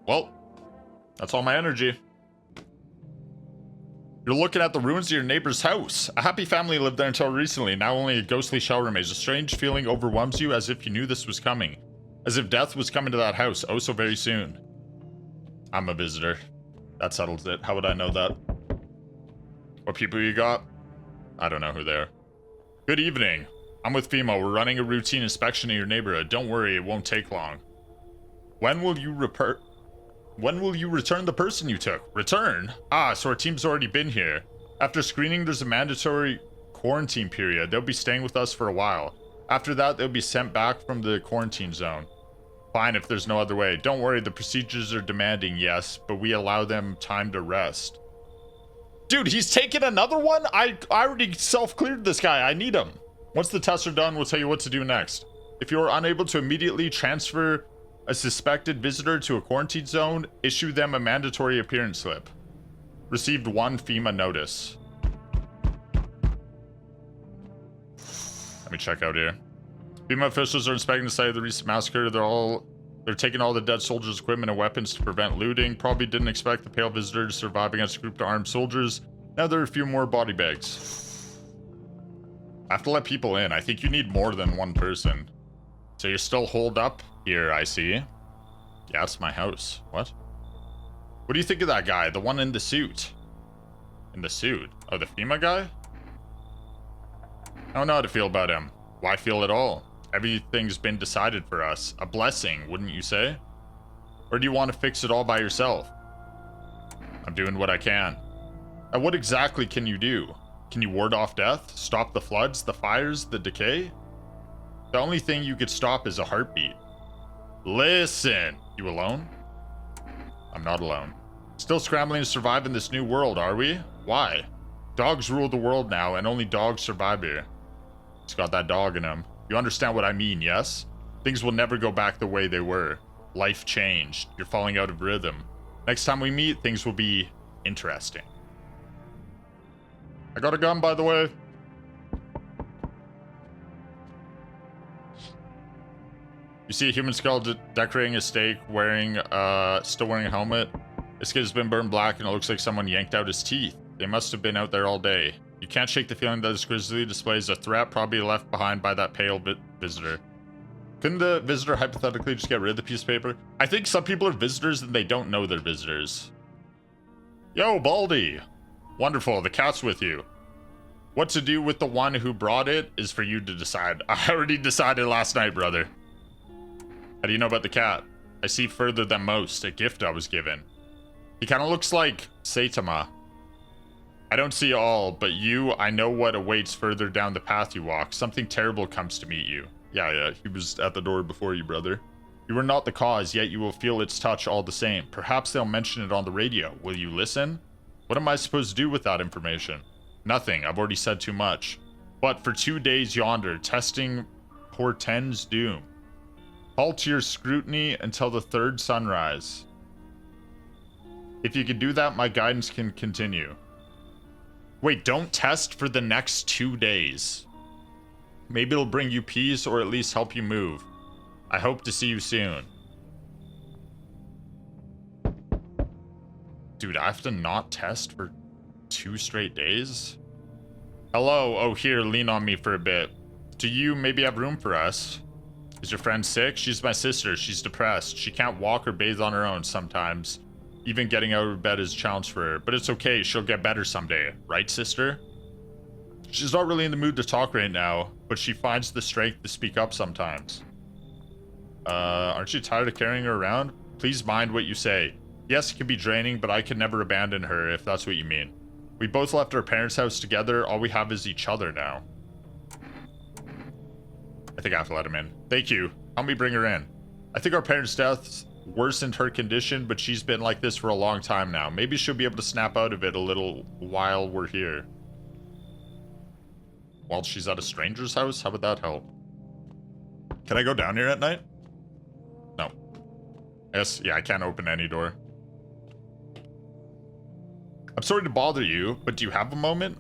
Well, that's all my energy. You're looking at the ruins of your neighbor's house. A happy family lived there until recently. Now only a ghostly shell remains. A strange feeling overwhelms you as if you knew this was coming. As if death was coming to that house oh so very soon. I'm a visitor. That settles it. How would I know that? What people you got? I don't know who they are. Good evening. I'm with FEMA. We're running a routine inspection of your neighborhood. Don't worry, it won't take long. When will you return the person you took? Return? Ah, so our team's already been here. After screening, there's a mandatory quarantine period. They'll be staying with us for a while. After that, they'll be sent back from the quarantine zone. Fine if there's no other way. Don't worry, the procedures are demanding, yes, but we allow them time to rest. Dude, he's taking another one? I already self-cleared this guy. I need him. Once the tests are done, we'll tell you what to do next. If you're unable to immediately transfer a suspected visitor to a quarantine zone, issue them a mandatory appearance slip. Received 1 FEMA notice. Let me check out here. FEMA officials are inspecting the site of the recent massacre. They're taking all the dead soldiers' equipment and weapons to prevent looting. Probably didn't expect the pale visitor to survive against a group of armed soldiers. Now there are a few more body bags. I have to let people in. I think you need more than 1 person. So you're still holed up here, I see. Yeah, it's my house. What? What do you think of that guy? The one in the suit. In the suit? Oh, the FEMA guy? I don't know how to feel about him. Why feel at all? Everything's been decided for us. A blessing, wouldn't you say? Or do you want to fix it all by yourself? I'm doing what I can. And what exactly can you do? Can you ward off death? Stop the floods, the fires, the decay? The only thing you could stop is a heartbeat. Listen! You alone? I'm not alone. Still scrambling to survive in this new world, are we? Why? Dogs rule the world now, and only dogs survive here. He's got that dog in him. You understand what I mean, yes? Things will never go back the way they were. Life changed. You're falling out of rhythm. Next time we meet, things will be interesting. I got a gun, by the way. You see a human skull decorating a stake, still wearing a helmet. This kid has been burned black and it looks like someone yanked out his teeth. They must have been out there all day. You can't shake the feeling that this grisly display is a threat, probably left behind by that pale visitor. Couldn't the visitor hypothetically just get rid of the piece of paper? I think some people are visitors and they don't know they're visitors. Yo, Baldy! Wonderful, the cat's with you. What to do with the one who brought it is for you to decide. I already decided last night, brother. How do you know about the cat? I see further than most, a gift I was given. He kind of looks like Saitama. I don't see all, but I know what awaits further down the path you walk. Something terrible comes to meet you. Yeah, he was at the door before you, brother. You are not the cause, yet you will feel its touch all the same. Perhaps they'll mention it on the radio. Will you listen? What am I supposed to do with that information? Nothing, I've already said too much. But for 2 days yonder, testing portends doom. Halt your scrutiny until the third sunrise. If you can do that, my guidance can continue. Wait, don't test for the next 2 days. Maybe it'll bring you peace or at least help you move. I hope to see you soon. Dude, I have to not test for 2 straight days? Hello, oh here, lean on me for a bit. Do you maybe have room for us? Is your friend sick? She's my sister, she's depressed. She can't walk or bathe on her own sometimes. Even getting out of bed is a challenge for her, but it's okay, she'll get better someday. Right, sister? She's not really in the mood to talk right now, but she finds the strength to speak up sometimes. Aren't you tired of carrying her around? Please mind what you say. Yes, it can be draining, but I can never abandon her, if that's what you mean. We both left our parents' house together, all we have is each other now. I think I have to let him in. Thank you. Help me bring her in. I think our parents' deaths worsened her condition, but she's been like this for a long time now. Maybe she'll be able to snap out of it a little while we're here. While she's at a stranger's house? How would that help? Can I go down here at night? No. Yes, yeah, I can't open any door. I'm sorry to bother you, but do you have a moment?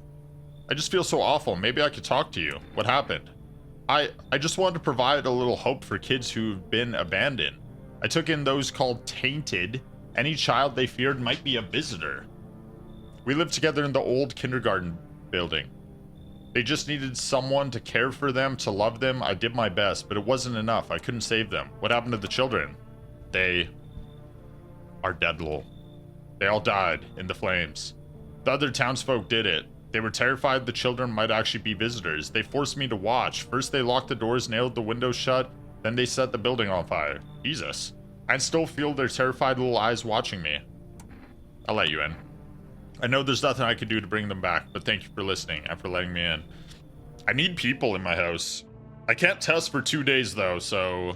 I just feel so awful. Maybe I could talk to you. What happened? I just wanted to provide a little hope for kids who've been abandoned. I took in those called tainted. Any child they feared might be a visitor. We lived together in the old kindergarten building. They just needed someone to care for them, to love them. I did my best, but it wasn't enough. I couldn't save them. What happened to the children? They are dead, lol. They all died in the flames. The other townsfolk did it. They were terrified the children might actually be visitors. They forced me to watch. First they locked the doors, nailed the windows shut, then they set the building on fire. Jesus. I still feel their terrified little eyes watching me. I'll let you in. I know there's nothing I can do to bring them back, but thank you for listening and for letting me in. I need people in my house. I can't test for 2 days though, so...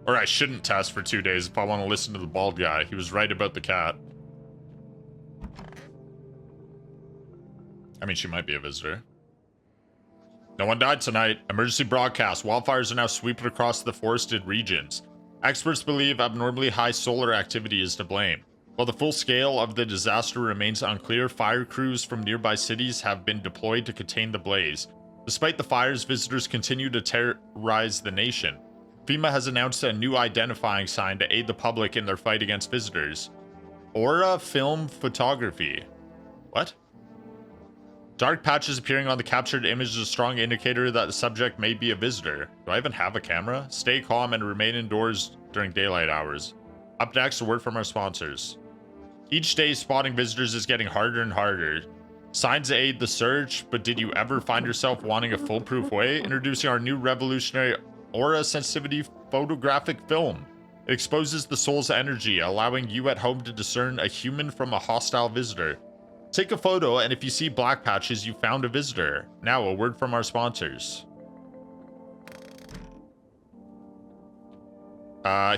Or I shouldn't test for 2 days if I want to listen to the bald guy. He was right about the cat. I mean, she might be a visitor. No one died tonight. Emergency broadcast. Wildfires are now sweeping across the forested regions. Experts believe abnormally high solar activity is to blame. While the full scale of the disaster remains unclear, fire crews from nearby cities have been deployed to contain the blaze. Despite the fires, visitors continue to terrorize the nation. FEMA has announced a new identifying sign to aid the public in their fight against visitors. Aura Film Photography. What? Dark patches appearing on the captured image is a strong indicator that the subject may be a visitor. Do I even have a camera? Stay calm and remain indoors during daylight hours. Up next, a word from our sponsors. Each day, spotting visitors is getting harder and harder. Signs aid the search, but did you ever find yourself wanting a foolproof way? Introducing our new revolutionary Aura Sensitivity Photographic Film. It exposes the soul's energy, allowing you at home to discern a human from a hostile visitor. Take a photo, and if you see black patches, you found a visitor. Now, a word from our sponsors.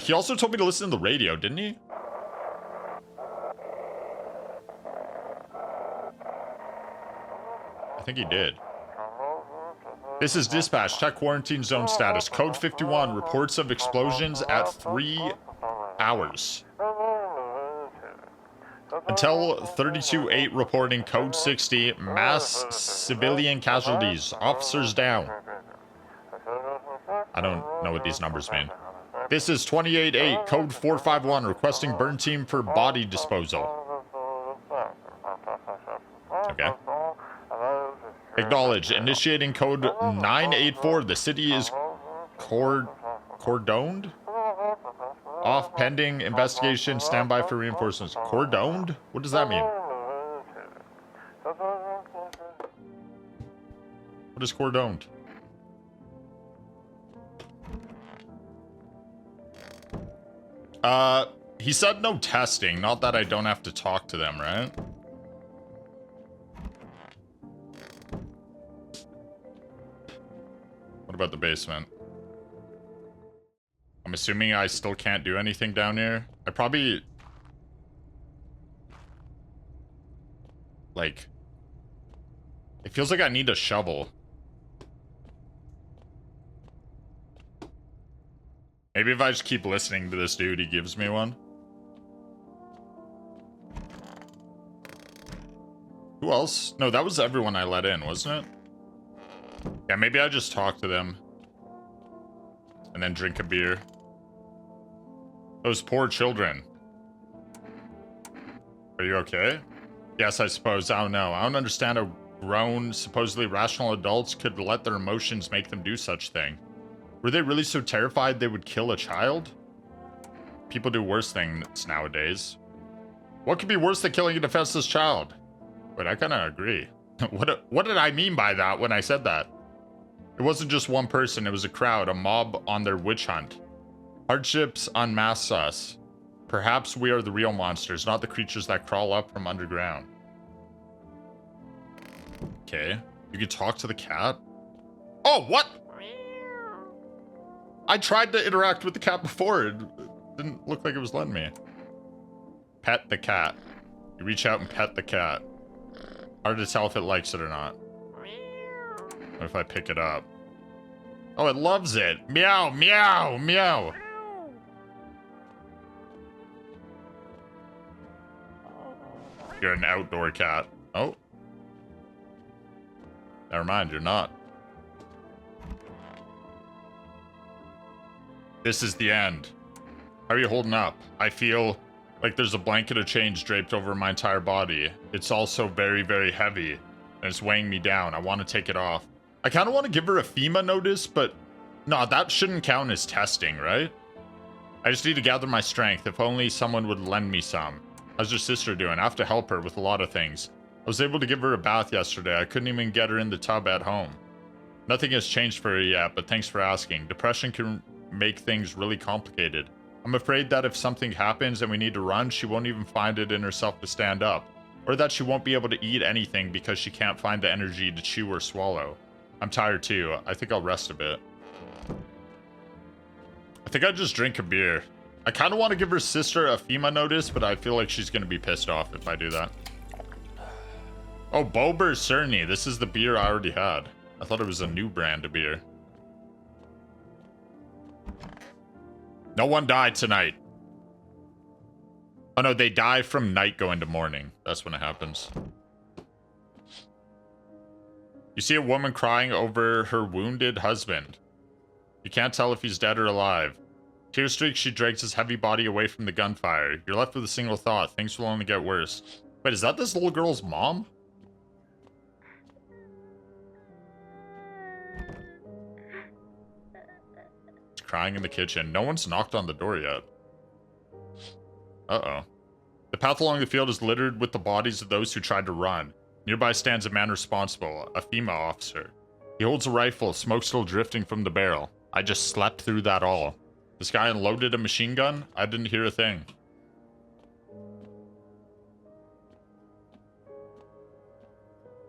He also told me to listen to the radio, didn't he? I think he did. This is dispatch. Check quarantine zone status. Code 51. Reports of explosions at 3 hours. Until 32-8 reporting. Code 60. Mass civilian casualties. Officers down. I don't know what these numbers mean. This is 28-8. Code 451. Requesting burn team for body disposal. Okay. Acknowledge. Initiating code 984. The city is cordoned? Off pending investigation. Standby for reinforcements. Cordoned? What does that mean? What is cordoned? He said no testing. Not that I don't have to talk to them, right? What about the basement? I'm assuming I still can't do anything down here. I probably... Like... It feels like I need a shovel. Maybe if I just keep listening to this dude, he gives me one. Who else? No, that was everyone I let in, wasn't it? Yeah, maybe I just talk to them. And then drink a beer. Those poor children. Are you okay? Yes, I suppose. I don't know. I don't understand how grown, supposedly rational adults could let their emotions make them do such thing. Were they really so terrified they would kill a child? People do worse things nowadays. What could be worse than killing a defenseless child? But I kind of agree. What did I mean by that when I said that? It wasn't just one person, it was a crowd, a mob on their witch hunt. Hardships unmask us. Perhaps we are the real monsters, not the creatures that crawl up from underground. Okay. You can talk to the cat? Oh, what? I tried to interact with the cat before. It didn't look like it was letting me. Pet the cat. You reach out and pet the cat. Hard to tell if it likes it or not. What if I pick it up? Oh, it loves it. Meow, meow, meow. You're an outdoor cat. Oh. Never mind, you're not. This is the end. How are you holding up? I feel like there's a blanket of change draped over my entire body. It's also very, very heavy, and it's weighing me down. I want to take it off. I kind of want to give her a FEMA notice, but no, that shouldn't count as testing, right? I just need to gather my strength. If only someone would lend me some. How's your sister doing? I have to help her with a lot of things. I was able to give her a bath yesterday. I couldn't even get her in the tub at home. Nothing has changed for her yet, but thanks for asking. Depression can make things really complicated. I'm afraid that if something happens and we need to run, she won't even find it in herself to stand up. Or that she won't be able to eat anything because she can't find the energy to chew or swallow. I'm tired too. I think I'll rest a bit. I think I'd just drink a beer. I kind of want to give her sister a FEMA notice, but I feel like she's going to be pissed off if I do that. Oh, Bober Cerny. This is the beer I already had. I thought it was a new brand of beer. No one died tonight. Oh no, they die from night going to morning. That's when it happens. You see a woman crying over her wounded husband. You can't tell if he's dead or alive. Tear streaks, she drags his heavy body away from the gunfire. You're left with a single thought. Things will only get worse. Wait, is that this little girl's mom? It's crying in the kitchen. No one's knocked on the door yet. Uh-oh. The path along the field is littered with the bodies of those who tried to run. Nearby stands a man responsible, a FEMA officer. He holds a rifle, smoke still drifting from the barrel. I just slept through that all. This guy unloaded a machine gun? I didn't hear a thing.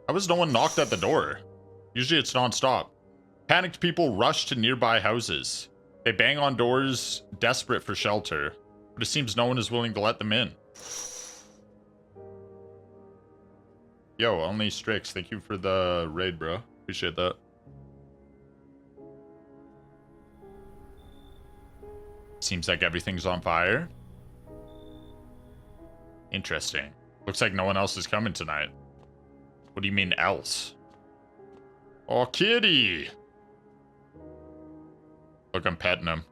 How was no one knocked at the door? Usually it's non-stop. Panicked people rush to nearby houses. They bang on doors, desperate for shelter. But it seems no one is willing to let them in. Yo, only Strix. Thank you for the raid, bro. Appreciate that. Seems like everything's on fire. Interesting. Looks like no one else is coming tonight. What do you mean else? Oh, kitty! Look, I'm petting him.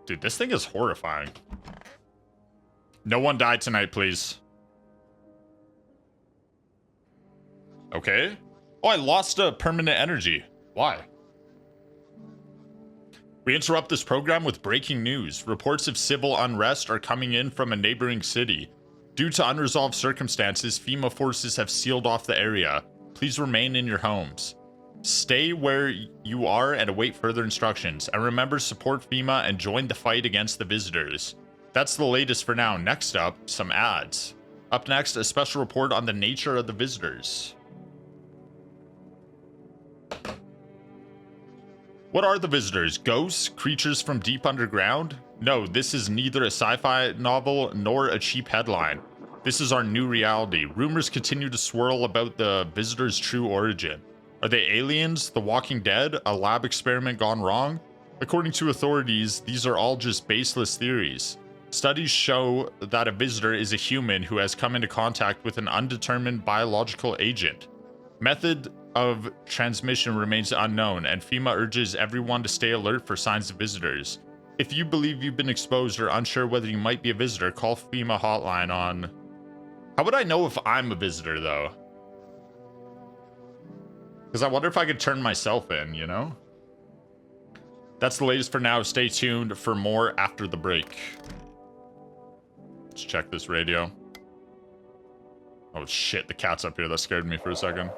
Dude, this thing is horrifying. No one died tonight, please. Okay. Oh, I lost a permanent energy. Why? We interrupt this program with breaking news. Reports of civil unrest are coming in from a neighboring city. Due to unresolved circumstances, FEMA forces have sealed off the area. Please remain in your homes. Stay where you are and await further instructions. And remember, support FEMA and join the fight against the visitors. That's the latest for now. Next up, some ads. Up next, a special report on the nature of the visitors. What are the visitors? Ghosts? Creatures from deep underground? No, this is neither a sci-fi novel nor a cheap headline. This is our new reality. Rumors continue to swirl about the visitors' true origin. Are they aliens? The Walking Dead? A lab experiment gone wrong? According to authorities, these are all just baseless theories. Studies show that a visitor is a human who has come into contact with an undetermined biological agent. Method of transmission remains unknown, and FEMA urges everyone to stay alert for signs of visitors. If you believe you've been exposed or unsure whether you might be a visitor, call FEMA hotline on... How would I know if I'm a visitor, though? Because I wonder if I could turn myself in, you know? That's the latest for now. Stay tuned for more after the break. Let's check this radio. Oh shit, the cat's up here. That scared me for a second.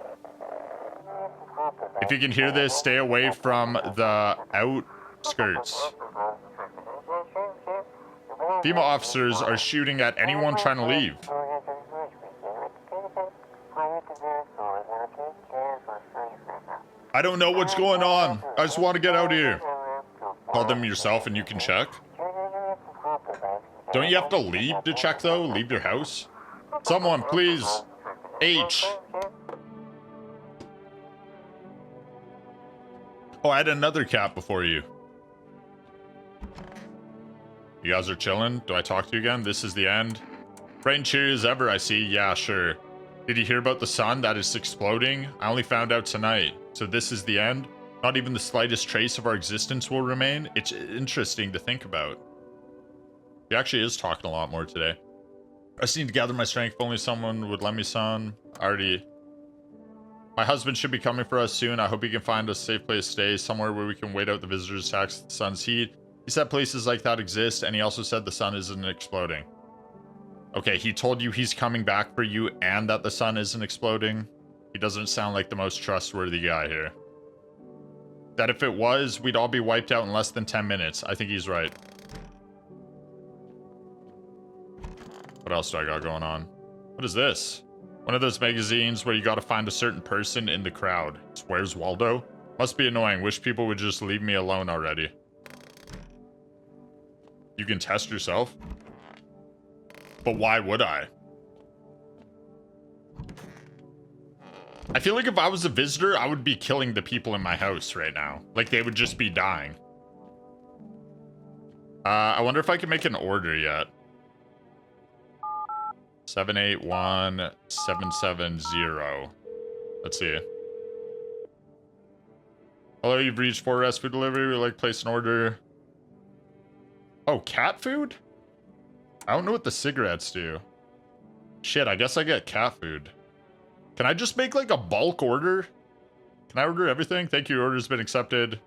If you can hear this, stay away from the outskirts. FEMA officers are shooting at anyone trying to leave. I don't know what's going on. I just want to get out of here. Call them yourself and you can check. Don't you have to leave to check, though? Leave your house? Someone, please. H. Oh, I had another cat before you. You guys are chilling? Do I talk to you again? This is the end. Bright and cheery as ever, I see. Yeah, sure. Did you hear about the sun that is exploding? I only found out tonight. So this is the end? Not even the slightest trace of our existence will remain? It's interesting to think about. He actually is talking a lot more today. I just need to gather my strength. If only someone would let me, son. My husband should be coming for us soon. I hope he can find a safe place to stay, somewhere where we can wait out the visitors' attacks with the sun's heat. He said places like that exist, and he also said the sun isn't exploding. Okay, he told you he's coming back for you and that the sun isn't exploding. He doesn't sound like the most trustworthy guy here. That if it was, we'd all be wiped out in less than 10 minutes. I think he's right. What else do I got going on? What is this? One of those magazines where you gotta find a certain person in the crowd. It's Where's Waldo? Must be annoying. Wish people would just leave me alone already. You can test yourself? But why would I? I feel like if I was a visitor, I would be killing the people in my house right now. Like, they would just be dying. I wonder if I can make an order yet. 781770. Let's see. Hello, you've reached 4S food delivery. We'd like to place an order. Oh, cat food? I don't know what the cigarettes do. Shit, I guess I get cat food. Can I just make like a bulk order? Can I order everything? Thank you, your order's been accepted.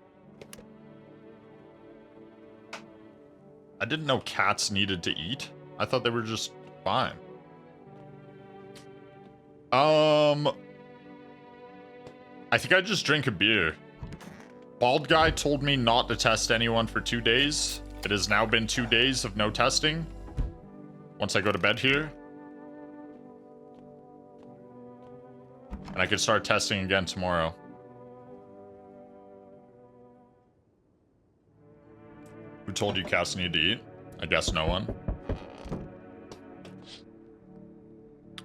I didn't know cats needed to eat. I thought they were just fine. I think I just drink a beer. Bald guy told me not to test anyone for 2 days. It has now been 2 days of no testing. Once I go to bed here. And I can start testing again tomorrow. Who told you cats need to eat? I guess no one.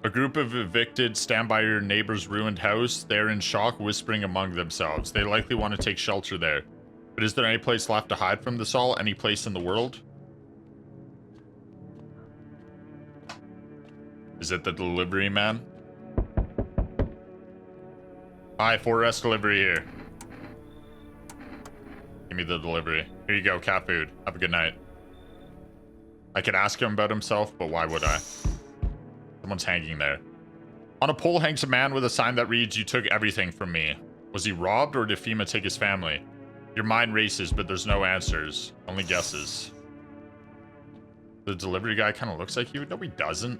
A group of evicted stand by your neighbor's ruined house. They're in shock, whispering among themselves. They likely want to take shelter there. But is there any place left to hide from this all? Any place in the world? Is it the delivery man? Hi, 4S delivery here. Give me the delivery. Here you go, cat food. Have a good night. I could ask him about himself, but why would I? Someone's hanging there. On a pole hangs a man with a sign that reads, "You took everything from me." Was he robbed, or did FEMA take his family? Your mind races, but there's no answers. Only guesses. The delivery guy kind of looks like you. No, he doesn't.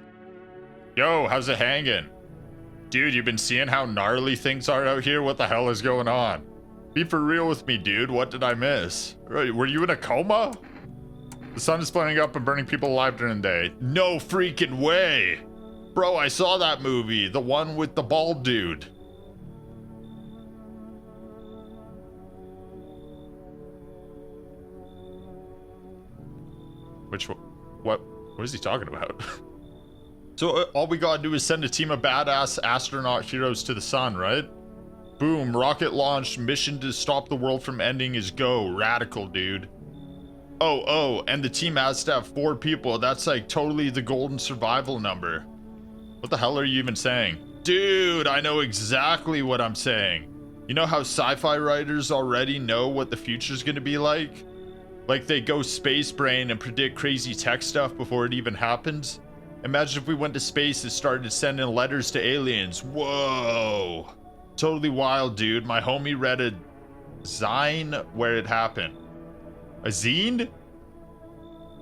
Yo, how's it hanging? Dude, you've been seeing how gnarly things are out here? What the hell is going on? Be for real with me, dude. What did I miss? Were you in a coma? The sun is flaring up and burning people alive during the day. No freaking way! Bro, I saw that movie. The one with the bald dude. Which one? What is he talking about? So all we gotta do is send a team of badass astronaut heroes to the sun, right? Boom, rocket launched, mission to stop the world from ending is go. Radical, dude. Oh, and the team has to have 4 people. That's like totally the golden survival number. What the hell are you even saying? Dude, I know exactly what I'm saying. You know how sci-fi writers already know what the future's gonna be like? Like they go space brain and predict crazy tech stuff before it even happens? Imagine if we went to space and started sending letters to aliens. Whoa. Totally wild, dude. My homie read a zine where it happened. A zine?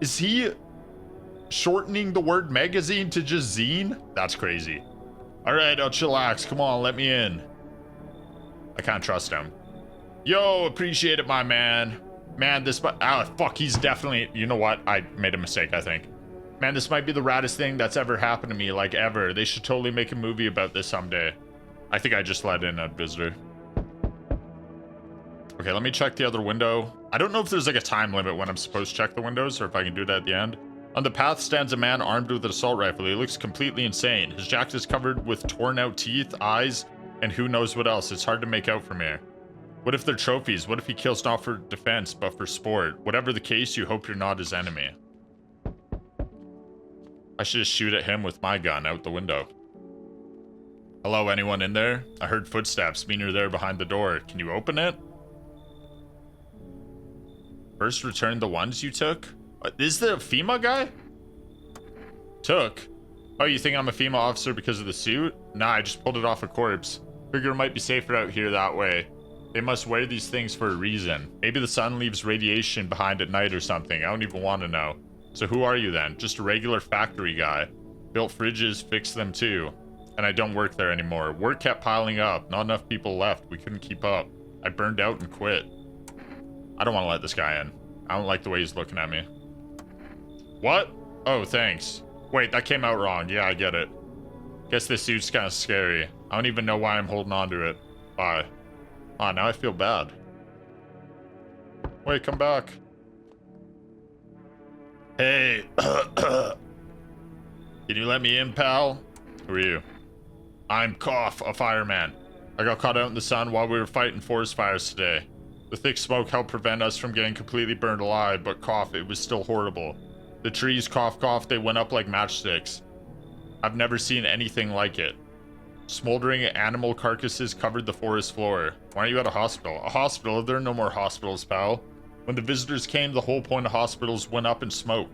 Is he shortening the word magazine to just zine? That's crazy. Alright, I'll chillax. Come on, let me in. I can't trust him. Yo, appreciate it, my man. Man, this might... Ah, fuck, he's definitely... You know what? I made a mistake, I think. Man, this might be the raddest thing that's ever happened to me, like ever. They should totally make a movie about this someday. I think I just let in a visitor. Okay, let me check the other window. I don't know if there's like a time limit when I'm supposed to check the windows or if I can do that at the end. On the path stands a man armed with an assault rifle. He looks completely insane. His jacket is covered with torn out teeth, eyes, and who knows what else. It's hard to make out from here. What if they're trophies? What if he kills not for defense, but for sport? Whatever the case, you hope you're not his enemy. I should just shoot at him with my gun out the window. Hello, anyone in there? I heard footsteps. Mean you're there behind the door. Can you open it? First, return the ones you took? Is the FEMA guy? Took? Oh, you think I'm a FEMA officer because of the suit? Nah, I just pulled it off a corpse. Figure it might be safer out here that way. They must wear these things for a reason. Maybe the sun leaves radiation behind at night or something. I don't even want to know. So who are you then? Just a regular factory guy. Built fridges, fixed them too. And I don't work there anymore. Work kept piling up. Not enough people left. We couldn't keep up. I burned out and quit. I don't want to let this guy in. I don't like the way he's looking at me. What? Oh, thanks. Wait, that came out wrong. Yeah, I get it. Guess this suit's kind of scary. I don't even know why I'm holding on to it. Bye. Ah, now I feel bad. Wait, come back. Hey. Can you let me in, pal? Who are you? I'm Cough, a fireman. I got caught out in the sun while we were fighting forest fires today. The thick smoke helped prevent us from getting completely burned alive, but Cough, it was still horrible. The trees, cough, they went up like matchsticks. I've never seen anything like it. Smoldering animal carcasses covered the forest floor. Why aren't you at a hospital? A hospital? There are no more hospitals, pal. When the visitors came, the whole point of hospitals went up in smoke.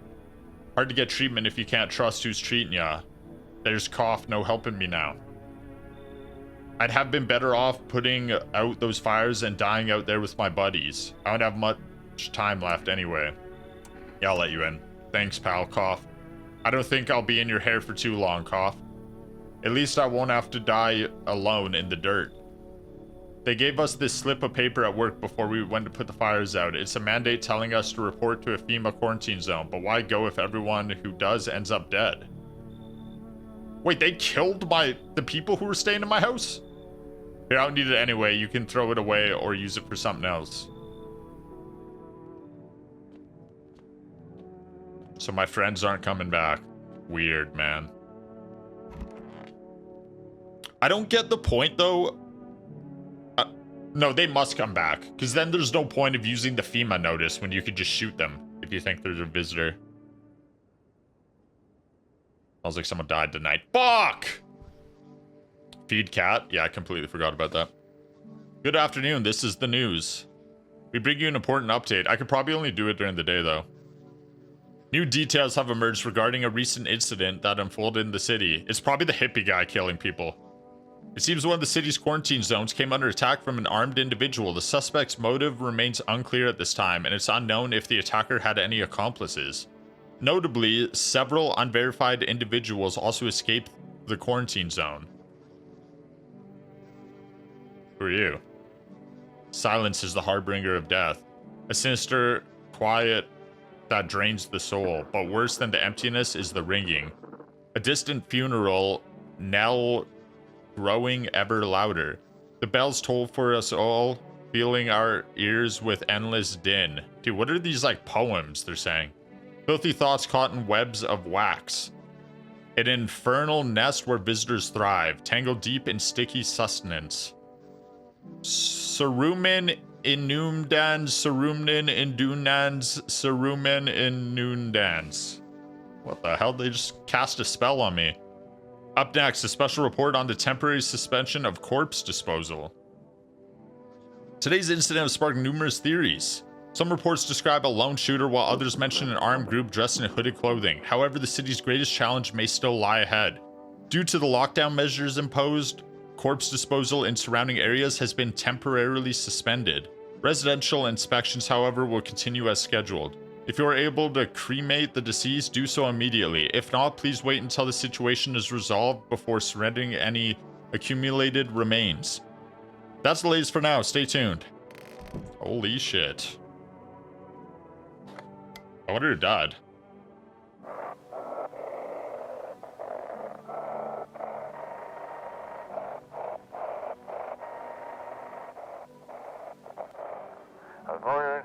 Hard to get treatment if you can't trust who's treating ya. There's Cough, no helping me now. I'd have been better off putting out those fires and dying out there with my buddies. I don't have much time left anyway. Yeah, I'll let you in. Thanks, pal, Cough. I don't think I'll be in your hair for too long, Cough. At least I won't have to die alone in the dirt. They gave us this slip of paper at work before we went to put the fires out. It's a mandate telling us to report to a FEMA quarantine zone, but why go if everyone who does ends up dead? Wait, they killed the people who were staying in my house? Here, I don't need it anyway. You can throw it away or use it for something else. So my friends aren't coming back. Weird, man. I don't get the point, though. No, they must come back, because then there's no point of using the FEMA notice when you could just shoot them if you think there's a visitor. Sounds like someone died tonight. Fuck! Feed cat? Yeah, I completely forgot about that. Good afternoon, this is the news. We bring you an important update. I could probably only do it during the day, though. New details have emerged regarding a recent incident that unfolded in the city. It's probably the hippie guy killing people. It seems one of the city's quarantine zones came under attack from an armed individual. The suspect's motive remains unclear at this time, and it's unknown if the attacker had any accomplices. Notably, several unverified individuals also escaped the quarantine zone. Who are you? Silence is the harbinger of death. A sinister quiet that drains the soul, but worse than the emptiness is the ringing. A distant funeral knell growing ever louder. The bells toll for us all, filling our ears with endless din. Dude, what are these like poems they're saying? Filthy thoughts caught in webs of wax. An infernal nest where visitors thrive, tangled deep in sticky sustenance. Saruman inundans, Sarumnin indunans, Saruman inundans. What the hell? They just cast a spell on me. Up next, a special report on the temporary suspension of corpse disposal. Today's incident has sparked numerous theories. Some reports describe a lone shooter, while others mention an armed group dressed in hooded clothing. However, the city's greatest challenge may still lie ahead. Due to the lockdown measures imposed, corpse disposal in surrounding areas has been temporarily suspended. Residential inspections, however, will continue as scheduled. If you are able to cremate the deceased, do so immediately. If not, please wait until the situation is resolved before surrendering any accumulated remains. That's the latest for now. Stay tuned. Holy shit. I wonder who died.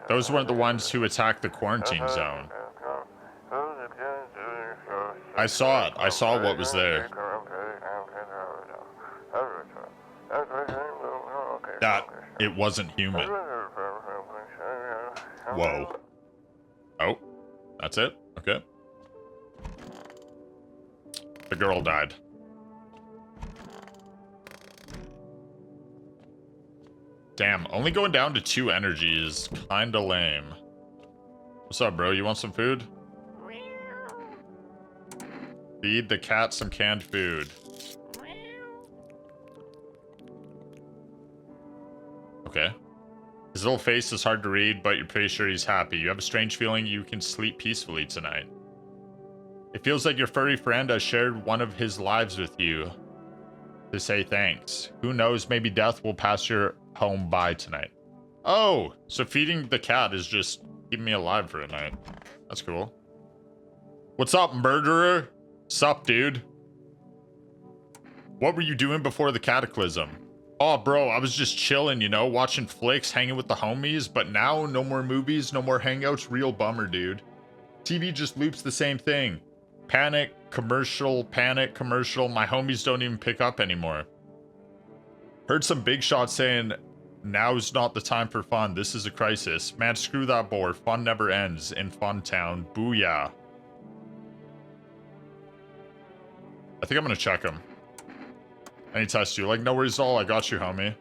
Those weren't the ones who attacked the quarantine zone. I saw it. I saw what was there. That, it wasn't human. Whoa. Oh, that's it? Okay. The girl died. Damn, only going down to 2 energy is kinda lame. What's up, bro? You want some food? Feed the cat some canned food. Okay. His little face is hard to read, but you're pretty sure he's happy. You have a strange feeling you can sleep peacefully tonight. It feels like your furry friend has shared one of his lives with you to say thanks. Who knows, maybe death will pass your home by tonight. Oh, so feeding the cat is just keeping me alive for a night. That's cool. What's up, murderer? Sup, dude? What were you doing before the cataclysm? Oh, bro, I was just chilling, you know, watching flicks, hanging with the homies, but now no more movies, no more hangouts. Real bummer, dude. TV just loops the same thing. Panic, commercial, my homies don't even pick up anymore. Heard some big shots saying, now's not the time for fun, this is a crisis. Man, screw that board, fun never ends in Fun Town, booyah. I think I'm gonna check him. Any test you, like, no worries at all, I got you, homie.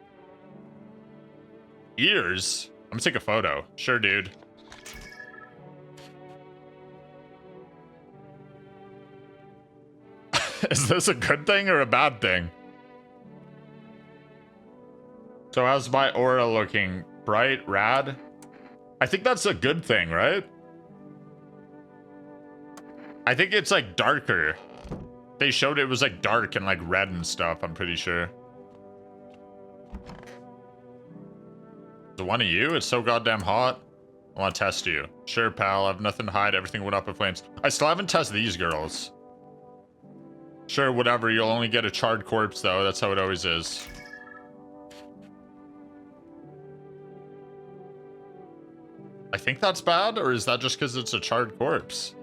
Ears? I'm gonna take a photo. Sure, dude. Is this a good thing or a bad thing? So how's my aura looking? Bright? Rad? I think that's a good thing, right? I think it's like darker. They showed it was like dark and like red and stuff, I'm pretty sure. The one of you? It's so goddamn hot. I want to test you. Sure, pal. I have nothing to hide. Everything went up in flames. I still haven't tested these girls. Sure, whatever. You'll only get a charred corpse, though. That's how it always is. I think that's bad, or is that just because it's a charred corpse?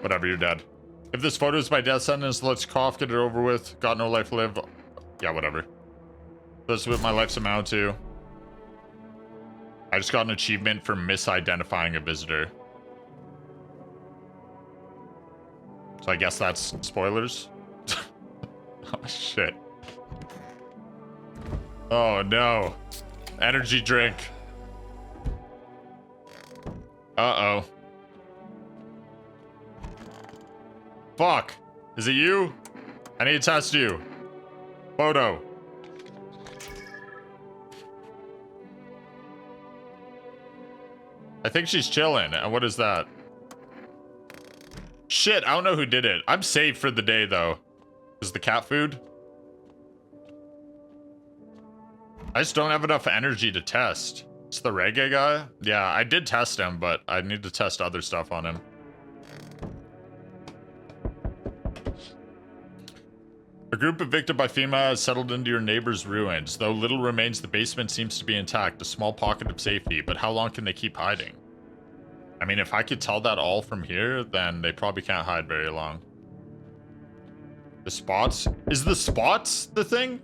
Whatever, you're dead. If this photo is my death sentence, let's cough, get it over with. Got no life to live. Yeah, whatever. That's what my life's amount to. I just got an achievement for misidentifying a visitor. So I guess that's spoilers. Oh, shit. Oh, no. Energy drink. Uh-oh. Fuck. Is it you? I need to test you. Photo. I think she's chilling. And what is that? Shit, I don't know who did it. I'm safe for the day, though. Is the cat food? I just don't have enough energy to test. It's the reggae guy? Yeah, I did test him, but I need to test other stuff on him. A group evicted by FEMA has settled into your neighbor's ruins. Though little remains, the basement seems to be intact, a small pocket of safety, but how long can they keep hiding? I mean, if I could tell that all from here, then they probably can't hide very long. The spots? Is the spots the thing?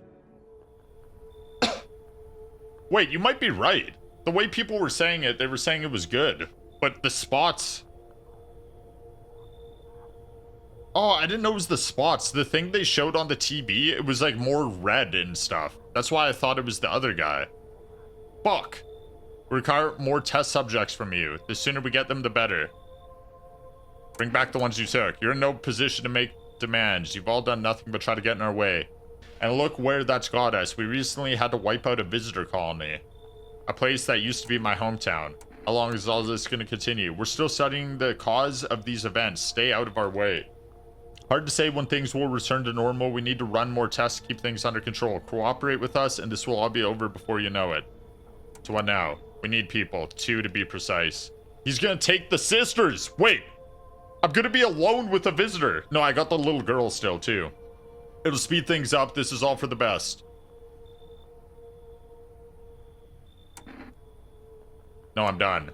Wait, you might be right. The way people were saying it, they were saying it was good. But the spots... Oh, I didn't know it was the spots. The thing they showed on the TV, it was like more red and stuff. That's why I thought it was the other guy. Fuck. We require more test subjects from you. The sooner we get them, the better. Bring back the ones you took. You're in no position to make demands. You've all done nothing but try to get in our way. And look where that's got us. We recently had to wipe out a visitor colony. A place that used to be my hometown. How long is all this going to continue? We're still studying the cause of these events. Stay out of our way. Hard to say when things will return to normal. We need to run more tests to keep things under control. Cooperate with us and this will all be over before you know it. So what now? We need people. 2 to be precise. He's going to take the sisters. Wait. I'm going to be alone with a visitor. No, I got the little girl still too. It'll speed things up. This is all for the best. No, I'm done.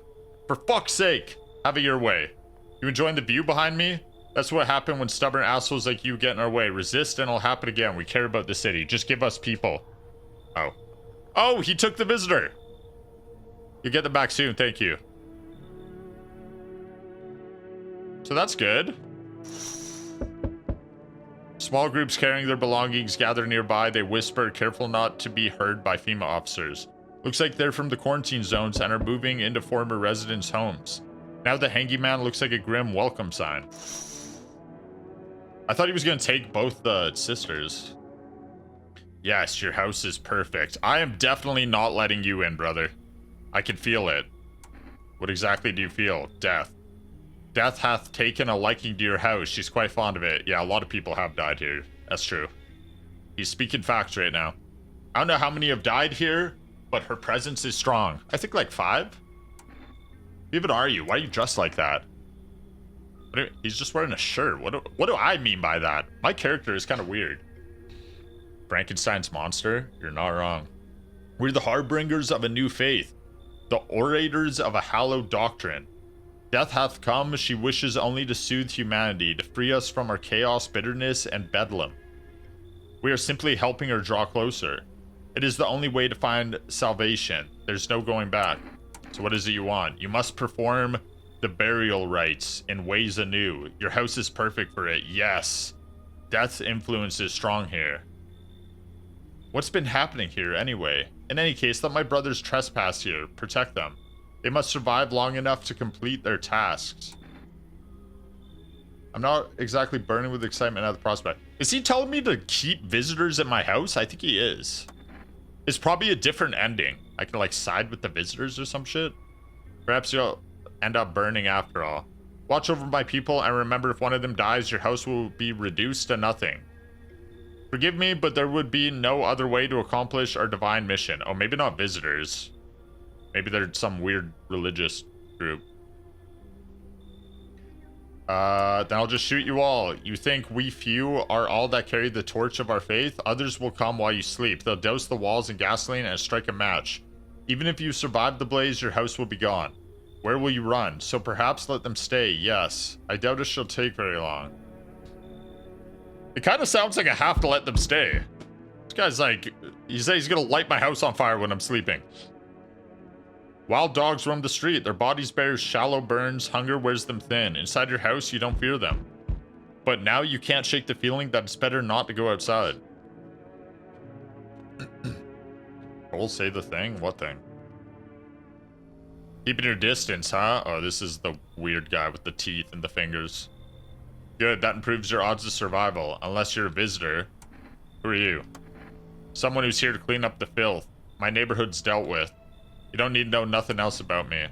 For fuck's sake. Have it your way. You enjoying the view behind me? That's what happened when stubborn assholes like you get in our way. Resist and it'll happen again. We care about the city. Just give us people. Oh. Oh, he took the visitor. You'll get them back soon. Thank you. So that's good. Small groups carrying their belongings gather nearby. They whisper, careful not to be heard by FEMA officers. Looks like they're from the quarantine zones and are moving into former residents' homes. Now the handyman looks like a grim welcome sign. I thought he was going to take both the sisters. Yes, your house is perfect. I am definitely not letting you in, brother. I can feel it. What exactly do you feel? Death. Death hath taken a liking to your house. She's quite fond of it. Yeah, a lot of people have died here. That's true. He's speaking facts right now. I don't know how many have died here, but her presence is strong. I think like 5? Who even are you? Why are you dressed like that? He's just wearing a shirt. What do I mean by that? My character is kind of weird. Frankenstein's monster? You're not wrong. We're the harbingers of a new faith. The orators of a hallowed doctrine. Death hath come. She wishes only to soothe humanity, to free us from our chaos, bitterness, and bedlam. We are simply helping her draw closer. It is the only way to find salvation. There's no going back. So what is it you want? You must perform the burial rites in ways anew. Your house is perfect for it. Yes. Death's influence is strong here. What's been happening here anyway? In any case, let my brothers trespass here. Protect them. They must survive long enough to complete their tasks. I'm not exactly burning with excitement at the prospect. Is he telling me to keep visitors at my house? I think he is. It's probably a different ending. I can like side with the visitors or some shit. Perhaps you'll end up burning after all. Watch over my people and remember if one of them dies, your house will be reduced to nothing. Forgive me, but there would be no other way to accomplish our divine mission. Oh, maybe not visitors. Maybe they're some weird religious group. Then I'll just shoot you all. You think we few are all that carry the torch of our faith? Others will come while you sleep. They'll douse the walls in gasoline and strike a match. Even if you survive the blaze, your house will be gone. Where will you run? So perhaps let them stay, yes. I doubt it shall take very long. It kind of sounds like I have to let them stay. This guy's like, he said he's gonna light my house on fire when I'm sleeping. Wild dogs roam the street. Their bodies bear shallow burns. Hunger wears them thin. Inside your house, you don't fear them. But now you can't shake the feeling that it's better not to go outside. Cole, say the thing? What thing? Keeping your distance, huh? Oh, this is the weird guy with the teeth and the fingers. Good, that improves your odds of survival. Unless you're a visitor. Who are you? Someone who's here to clean up the filth. My neighborhood's dealt with. You don't need to know nothing else about me.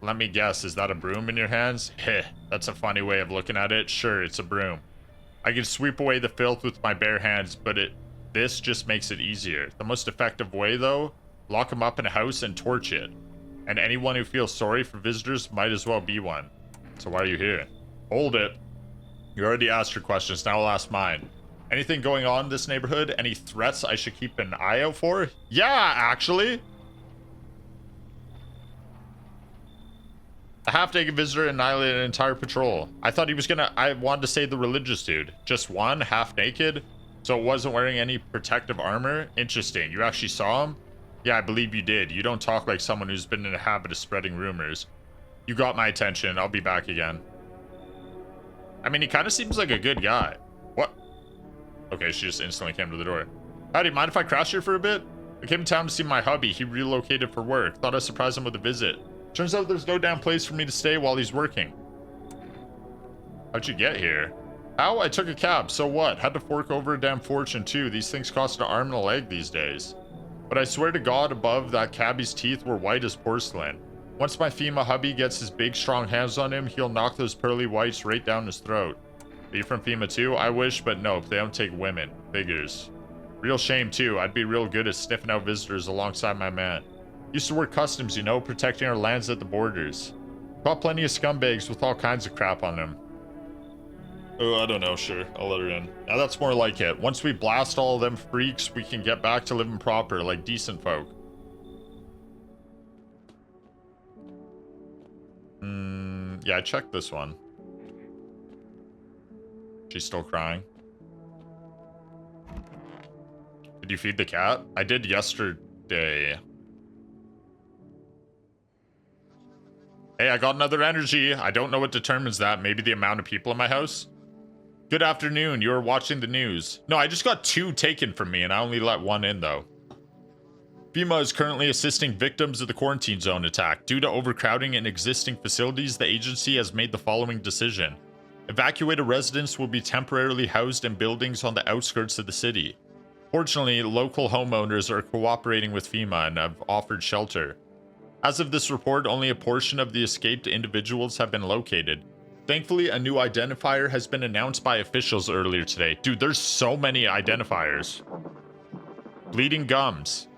Let me guess, is that a broom in your hands? Heh, that's a funny way of looking at it. Sure, it's a broom. I can sweep away the filth with my bare hands, but this just makes it easier. The most effective way, though, lock them up in a house and torch it. And anyone who feels sorry for visitors might as well be one. So why are you here? Hold it. You already asked your questions, now I'll ask mine. Anything going on in this neighborhood? Any threats I should keep an eye out for? Yeah, actually. A half-naked visitor annihilated an entire patrol. I thought he was gonna... I wanted to say the religious dude. Just one, half-naked? So it wasn't wearing any protective armor? Interesting. You actually saw him? Yeah, I believe you did. You don't talk like someone who's been in a habit of spreading rumors. You got my attention. I'll be back again. I mean, he kind of seems like a good guy. What? Okay, she just instantly came to the door. Howdy, mind if I crash here for a bit? I came to town to see my hubby. He relocated for work. Thought I'd surprise him with a visit. Turns out there's no damn place for me to stay while he's working. How'd you get here? How? I took a cab. So what? Had to fork over a damn fortune too. These things cost an arm and a leg these days. But I swear to God above that cabbie's teeth were white as porcelain. Once my FEMA hubby gets his big strong hands on him, he'll knock those pearly whites right down his throat. Are you from FEMA too? I wish, but nope, they don't take women. Figures. Real shame too. I'd be real good at sniffing out visitors alongside my man. Used to work customs, you know, protecting our lands at the borders. Caught plenty of scumbags with all kinds of crap on them. Oh, I don't know, sure. I'll let her in. Now that's more like it. Once we blast all of them freaks, we can get back to living proper, like decent folk. Yeah, I checked this one. She's still crying. Did you feed the cat? I did yesterday. Hey, I got another energy. I don't know what determines that. Maybe the amount of people in my house? Good afternoon. You are watching the news. No, I just got 2 taken from me, and I only let 1 in, though. FEMA is currently assisting victims of the quarantine zone attack. Due to overcrowding in existing facilities, the agency has made the following decision. Evacuated residents will be temporarily housed in buildings on the outskirts of the city. Fortunately, local homeowners are cooperating with FEMA and have offered shelter. As of this report, only a portion of the escaped individuals have been located. Thankfully, a new identifier has been announced by officials earlier today. Dude, there's so many identifiers. Bleeding gums.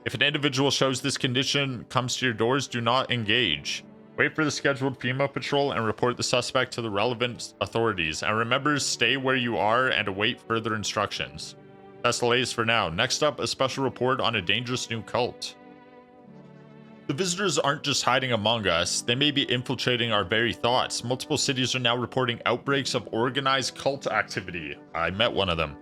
If an individual shows this condition, comes to your doors, do not engage. Wait for the scheduled FEMA patrol and report the suspect to the relevant authorities. And remember, stay where you are and await further instructions. That's the latest for now. Next up, a special report on a dangerous new cult. The visitors aren't just hiding among us, they may be infiltrating our very thoughts. Multiple cities are now reporting outbreaks of organized cult activity. I met one of them.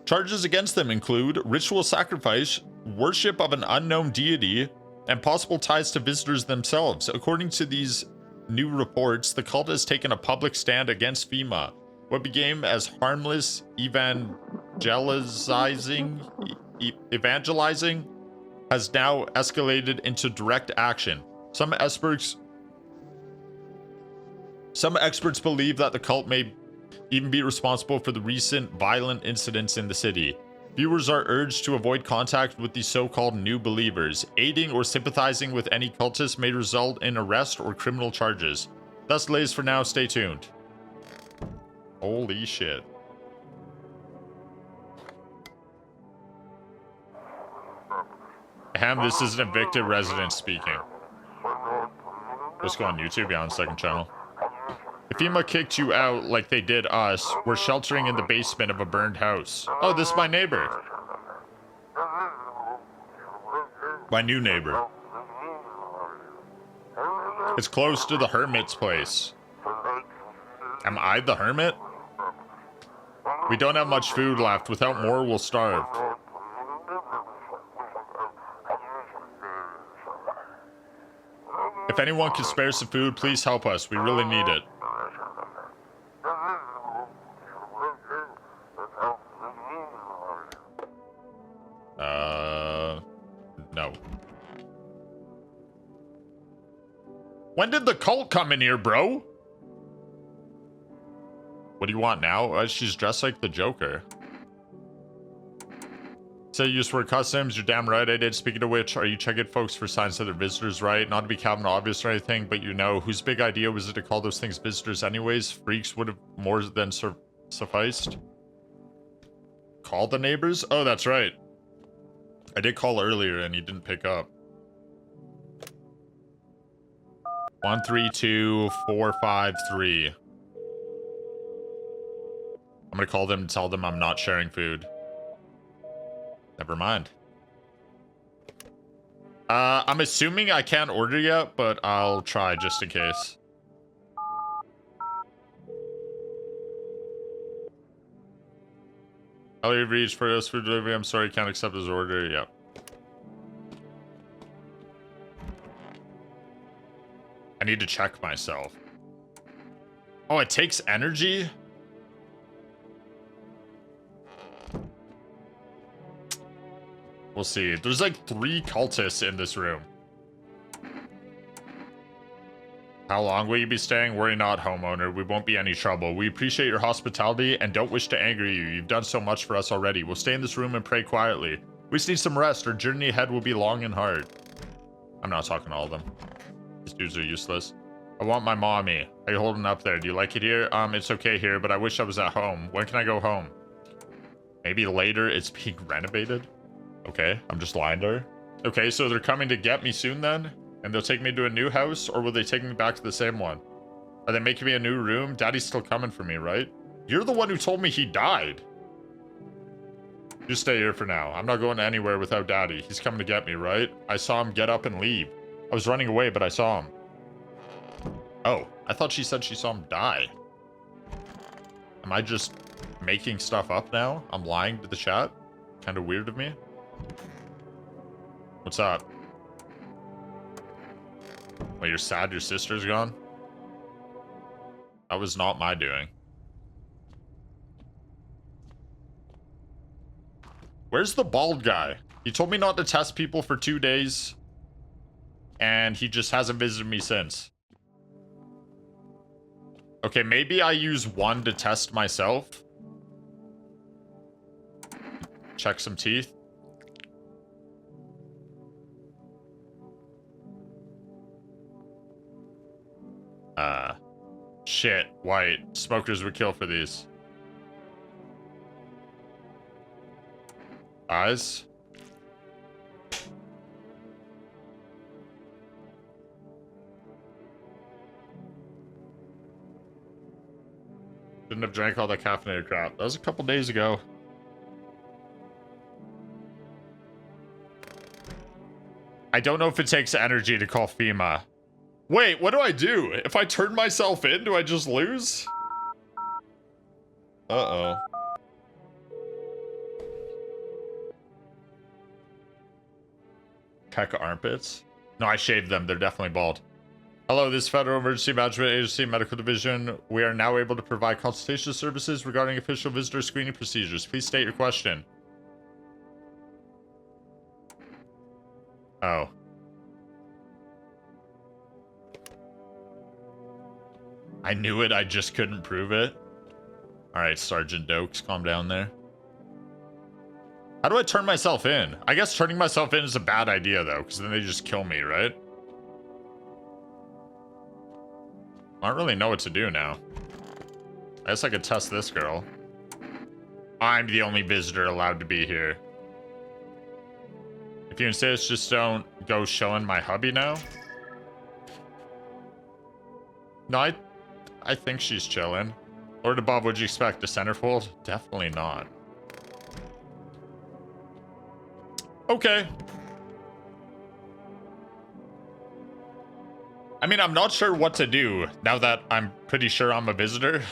Charges against them include ritual sacrifice, worship of an unknown deity, and possible ties to visitors themselves. According to these new reports, the cult has taken a public stand against FEMA. What began as harmless evangelizing has now escalated into direct action. Some experts believe that the cult may even be responsible for the recent violent incidents in the city. Viewers are urged to avoid contact with these so-called new believers. Aiding or sympathizing with any cultist may result in arrest or criminal charges. That's the latest for now. Stay tuned. Holy shit. This is an evicted resident speaking. Let's go on YouTube, yeah, on the second channel. If FEMA kicked you out like they did us, we're sheltering in the basement of a burned house. Oh, this is my neighbor. My new neighbor. It's close to the hermit's place. Am I the hermit? We don't have much food left. Without more, we'll starve. If anyone can spare some food, please help us. We really need it. No. When did the cult come in here, bro? What do you want now? She's dressed like the Joker. Say you just were customs. You're damn right I did. Speaking of which, are you checking folks for signs that they're visitors, right? Not to be Captain Obvious or anything, but you know, whose big idea was it to call those things visitors anyways? Freaks would have more than sufficed. Call the neighbors? Oh, that's right. I did call earlier and he didn't pick up. 132453. I'm gonna call them and tell them I'm not sharing food. Never mind. I'm assuming I can't order yet, but I'll try just in case. Elliot reached for us food delivery. I'm sorry, can't accept his order. Yep. I need to check myself. Oh, it takes energy? We'll see. There's like 3 cultists in this room. How long will you be staying? Worry not, homeowner. We won't be any trouble. We appreciate your hospitality and don't wish to anger you. You've done so much for us already. We'll stay in this room and pray quietly. We just need some rest. Our journey ahead will be long and hard. I'm not talking to all of them. These dudes are useless. I want my mommy. How you holding up there? Do you like it here? It's okay here, but I wish I was at home. When can I go home? Maybe later. It's being renovated. Okay, I'm just lying to her. Okay, so they're coming to get me soon then? And they'll take me to a new house, or will they take me back to the same one? Are they making me a new room? Daddy's still coming for me, right? You're the one who told me he died. Just stay here for now. I'm not going anywhere without Daddy. He's coming to get me, right? I saw him get up and leave. I was running away, but I saw him. Oh, I thought she said she saw him die. Am I just making stuff up now? I'm lying to the chat? Kind of weird of me. What's up? Well, you're sad your sister's gone? That was not my doing. Where's the bald guy? He told me not to test people for 2 days. And he just hasn't visited me since. Okay, maybe I use 1 to test myself. Check some teeth. Shit, white. Smokers would kill for these. Eyes? Shouldn't have drank all that caffeinated crap. That was a couple days ago. I don't know if it takes energy to call FEMA. Wait, what do I do? If I turn myself in, do I just lose? Uh-oh. Peck armpits? No, I shaved them. They're definitely bald. Hello, this is Federal Emergency Management Agency Medical Division. We are now able to provide consultation services regarding official visitor screening procedures. Please state your question. Oh. I knew it, I just couldn't prove it. Alright, Sergeant Dokes, calm down there. How do I turn myself in? I guess turning myself in is a bad idea, though, because then they just kill me, right? I don't really know what to do now. I guess I could test this girl. I'm the only visitor allowed to be here. If you insist, just don't go showing my hubby now. No, I think she's chilling. Lord above, what'd you expect? The centerfold? Definitely not. Okay. I mean, I'm not sure what to do now that I'm pretty sure I'm a visitor.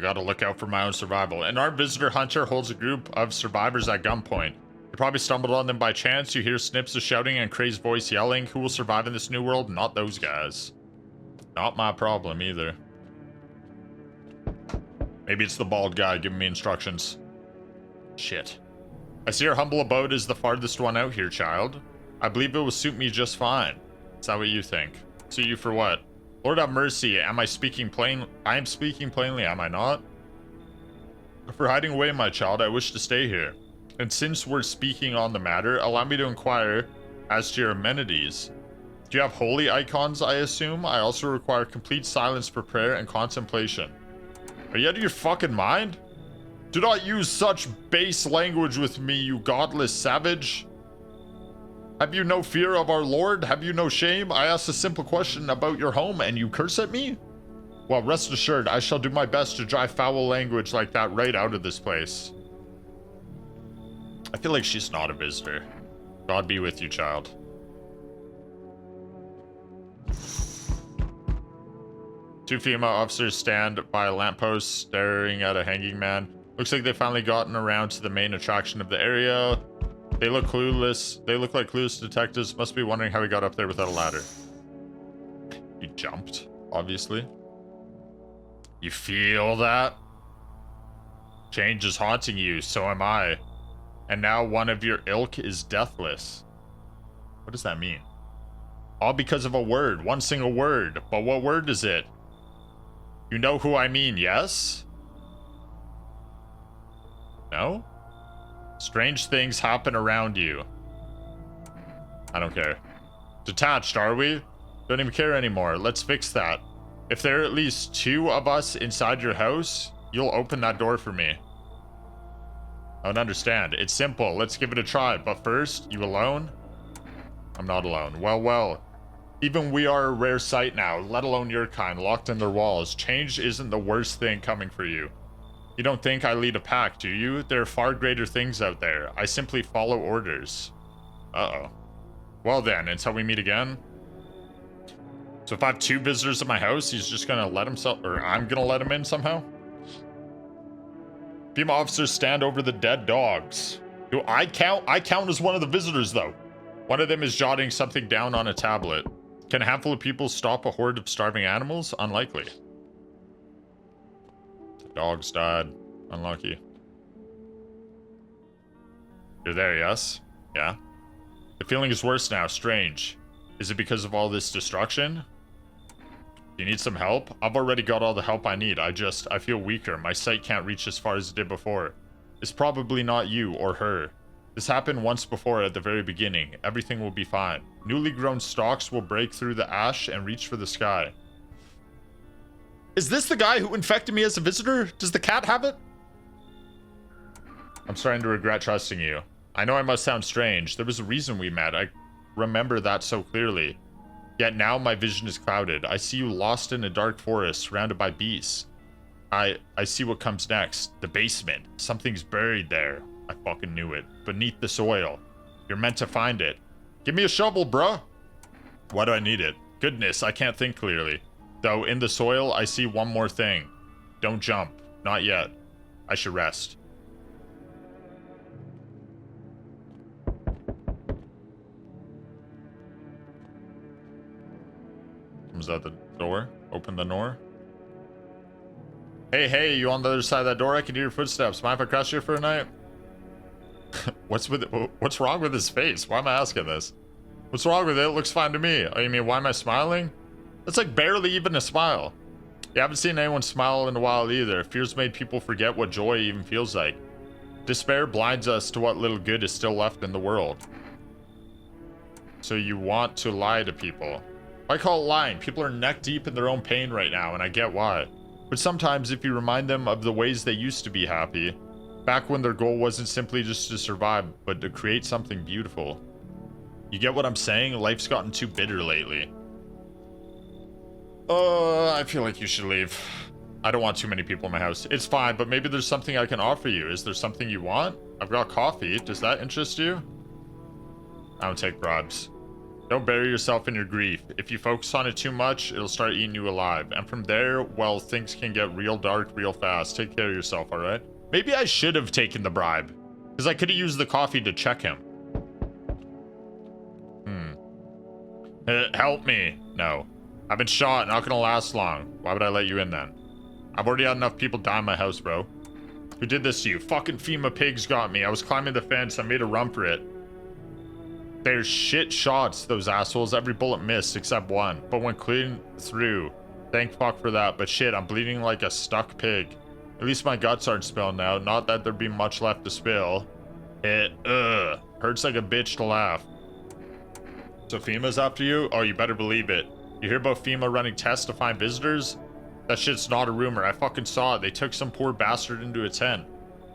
gotta look out for my own survival. And our visitor hunter holds a group of survivors at gunpoint. You probably stumbled on them by chance. You hear snips of shouting and crazed voice yelling. Who will survive in this new world? Not those guys. Not my problem either. Maybe it's the bald guy giving me instructions. Shit. I see your humble abode is the farthest one out here, child. I believe it will suit me just fine. Is that what you think? Suit you for what? Lord have mercy, am I speaking plain? I am speaking plainly, am I not? For hiding away, my child, I wish to stay here. And since we're speaking on the matter, allow me to inquire as to your amenities. Do you have holy icons, I assume? I also require complete silence for prayer and contemplation. Are you out of your fucking mind? Do not use such base language with me, you godless savage. Have you no fear of our Lord? Have you no shame? I asked a simple question about your home and you curse at me? Well, rest assured, I shall do my best to drive foul language like that right out of this place. I feel like she's not a visitor. God be with you, child. Two FEMA officers stand by a lamppost staring at a hanging man. Looks like they've finally gotten around to the main attraction of the area. They look clueless. They look like clueless detectives. Must be wondering how he got up there without a ladder. He jumped, obviously. You feel that? Change is haunting you, so am I. And now one of your ilk is deathless. What does that mean? All because of a word, one single word. But what word is it? You know who I mean, yes? No? Strange things happen around you. I don't care. Detached, are we? Don't even care anymore. Let's fix that. If there are at least two of us inside your house, you'll open that door for me. I don't understand. It's simple. Let's give it a try. But first, you alone? I'm not alone. Well. Even we are a rare sight now, let alone your kind, locked in their walls. Change isn't the worst thing coming for you. You don't think I lead a pack, do you? There are far greater things out there. I simply follow orders. Uh-oh. Well then, until we meet again. So if I have two visitors at my house, he's just gonna let himself, or I'm gonna let him in somehow? FEMA officers stand over the dead dogs. Do I count? I count as one of the visitors, though. One of them is jotting something down on a tablet. Can a handful of people stop a horde of starving animals? Unlikely. The dogs died. Unlucky. You're there, yes? Yeah. The feeling is worse now. Strange. Is it because of all this destruction? Do you need some help? I've already got all the help I need. I feel weaker. My sight can't reach as far as it did before. It's probably not you or her. This happened once before at the very beginning. Everything will be fine. Newly grown stalks will break through the ash and reach for the sky. Is this the guy who infected me as a visitor? Does the cat have it? I'm starting to regret trusting you. I know I must sound strange. There was a reason we met. I remember that so clearly. Yet now my vision is clouded. I see you lost in a dark forest surrounded by beasts. I see what comes next. The basement. Something's buried there. I fucking knew it. Beneath the soil. You're meant to find it. Give me a shovel, bruh. Why do I need it? Goodness, I can't think clearly. Though in the soil, I see one more thing. Don't jump. Not yet. I should rest. Comes out the door. Open the door. Hey, you on the other side of that door? I can hear your footsteps. Mind if I crash here for a night? What's wrong with his face? Why am I asking this? What's wrong with it? It looks fine to me. Oh, you mean, why am I smiling? That's like barely even a smile. You haven't seen anyone smile in a while either. Fears made people forget what joy even feels like. Despair blinds us to what little good is still left in the world. So you want to lie to people. I call it lying. People are neck deep in their own pain right now, and I get why. But sometimes if you remind them of the ways they used to be happy, back when their goal wasn't simply just to survive, but to create something beautiful. You get what I'm saying? Life's gotten too bitter lately. I feel like you should leave. I don't want too many people in my house. It's fine, but maybe there's something I can offer you. Is there something you want? I've got coffee. Does that interest you? I don't take bribes. Don't bury yourself in your grief. If you focus on it too much, it'll start eating you alive. And from there, well, things can get real dark real fast. Take care of yourself, alright? Maybe I should have taken the bribe. Because I could have used the coffee to check him. Help me. No. I've been shot, not gonna last long. Why would I let you in then? I've already had enough people die in my house, bro. Who did this to you? Fucking FEMA pigs got me. I was climbing the fence. I made a run for it. They're shit shots, those assholes. Every bullet missed except one. But went clean through. Thank fuck for that. But shit, I'm bleeding like a stuck pig. At least my guts aren't spilled now. Not that there'd be much left to spill. It, hurts like a bitch to laugh. So FEMA's after you? Oh, you better believe it. You hear about FEMA running tests to find visitors? That shit's not a rumor. I fucking saw it. They took some poor bastard into a tent.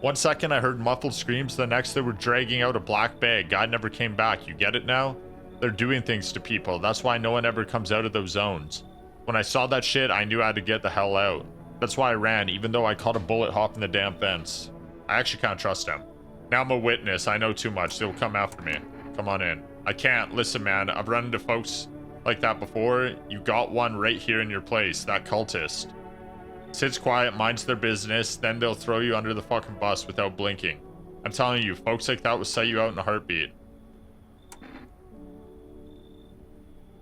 1 second I heard muffled screams, the next they were dragging out a black bag. Guy never came back. You get it now? They're doing things to people. That's why no one ever comes out of those zones. When I saw that shit, I knew I had to get the hell out. That's why I ran, even though I caught a bullet hopping the damn fence. I actually can't trust them. Now I'm a witness. I know too much. They'll come after me. Come on in. I can't. Listen, man. I've run into folks like that before. You got one right here in your place. That cultist. Sits quiet, minds their business, then they'll throw you under the fucking bus without blinking. I'm telling you, folks like that will set you out in a heartbeat.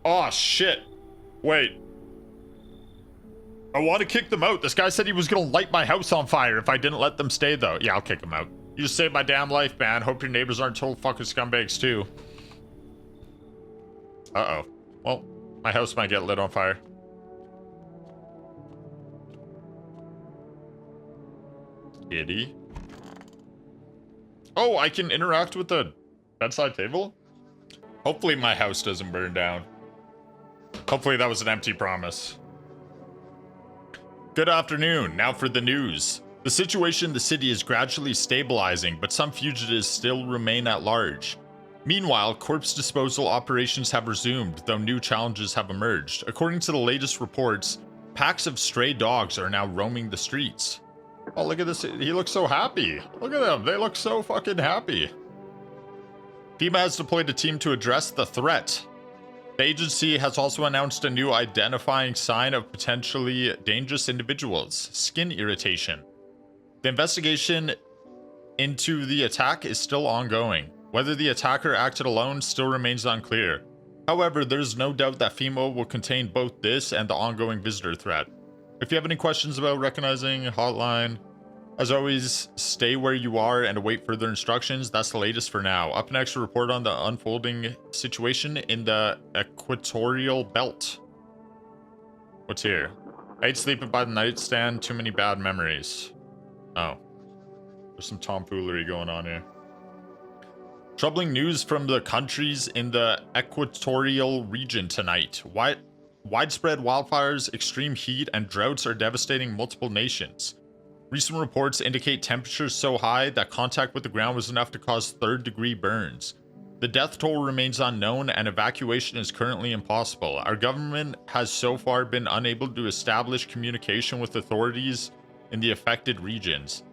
Oh, shit. Wait. I want to kick them out. This guy said he was going to light my house on fire if I didn't let them stay, though. Yeah, I'll kick them out. You just saved my damn life, man. Hope your neighbors aren't total fucking scumbags, too. Uh-oh. Well, my house might get lit on fire. Kitty. Oh, I can interact with the bedside table? Hopefully my house doesn't burn down. Hopefully that was an empty promise. Good afternoon. Now for the news. The situation in the city is gradually stabilizing, but some fugitives still remain at large. Meanwhile, corpse disposal operations have resumed, though new challenges have emerged. According to the latest reports, packs of stray dogs are now roaming the streets. Oh, look at this. He looks so happy. Look at them. They look so fucking happy. FEMA has deployed a team to address the threat. The agency has also announced a new identifying sign of potentially dangerous individuals: skin irritation. The investigation into the attack is still ongoing. Whether the attacker acted alone still remains unclear. However, there's no doubt that FEMA will contain both this and the ongoing visitor threat. If you have any questions about recognizing hotline, as always, stay where you are and await further instructions. That's the latest for now. Up next, a report on the unfolding situation in the equatorial belt. What's here? I hate sleeping by the nightstand. Too many bad memories. Oh. There's some tomfoolery going on here. Troubling news from the countries in the equatorial region tonight. Widespread wildfires, extreme heat, and droughts are devastating multiple nations. Recent reports indicate temperatures so high that contact with the ground was enough to cause third-degree burns. The death toll remains unknown and evacuation is currently impossible. Our government has so far been unable to establish communication with authorities in the affected regions.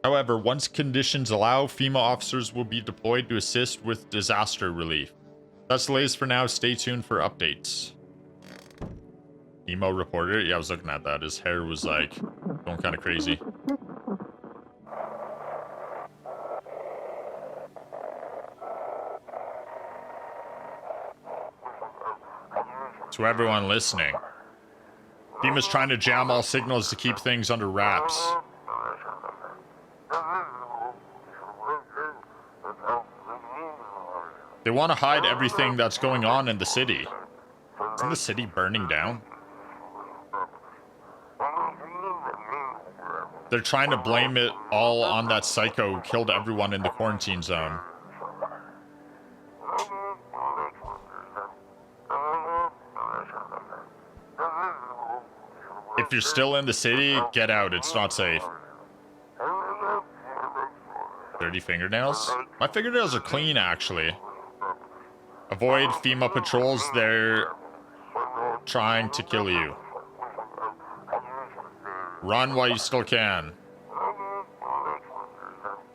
However, once conditions allow, FEMA officers will be deployed to assist with disaster relief. That's the latest for now. Stay tuned for updates. Emo reporter? Yeah, I was looking at that. His hair was like going kind of crazy. To everyone listening, FEMA's trying to jam all signals to keep things under wraps. They want to hide everything that's going on in the city. Isn't the city burning down? They're trying to blame it all on that psycho who killed everyone in the quarantine zone. If you're still in the city, get out. It's not safe. Dirty fingernails? My fingernails are clean, actually. Avoid FEMA patrols. They're trying to kill you. Run while you still can.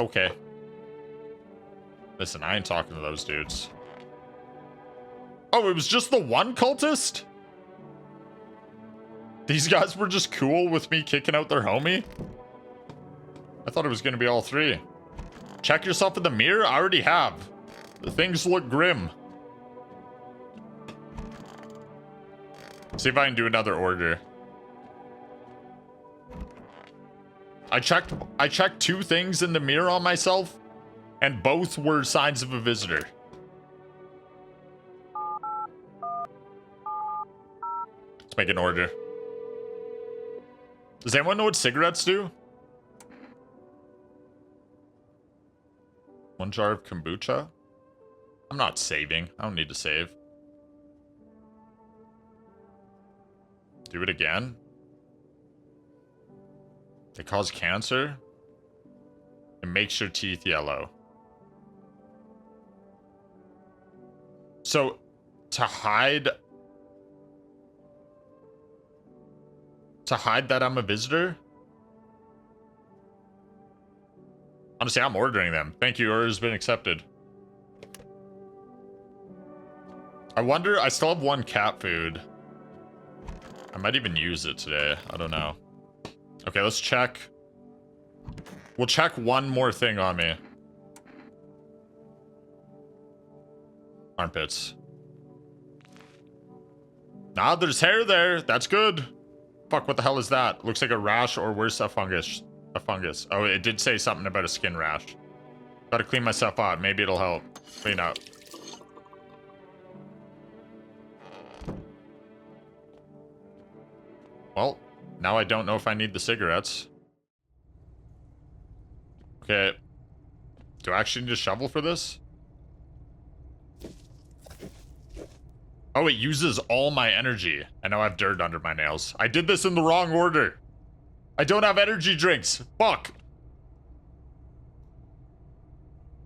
Okay. Listen, I ain't talking to those dudes. Oh, it was just the one cultist? These guys were just cool with me kicking out their homie? I thought it was going to be all three. Check yourself in the mirror? I already have. The things look grim. See if I can do another order. I checked 2 things in the mirror on myself, and both were signs of a visitor. Let's make an order. Does anyone know what cigarettes do? 1 jar of kombucha? I'm not saving. I don't need to save. Do it again. They cause cancer. It makes your teeth yellow. So, to hide that I'm a visitor? Honestly, I'm ordering them. Thank you, order has been accepted. I wonder, I still have 1 cat food. I might even use it today. I don't know. Okay, let's check. We'll check 1 more thing on me. Armpits. Nah, there's hair there. That's good. Fuck, what the hell is that? Looks like a rash or worse, a fungus. A fungus. Oh, it did say something about a skin rash. Gotta clean myself out. Maybe it'll help. Clean up. Well, now I don't know if I need the cigarettes. Okay. Do I actually need a shovel for this? Oh, it uses all my energy. I know I have dirt under my nails. I did this in the wrong order. I don't have energy drinks. Fuck.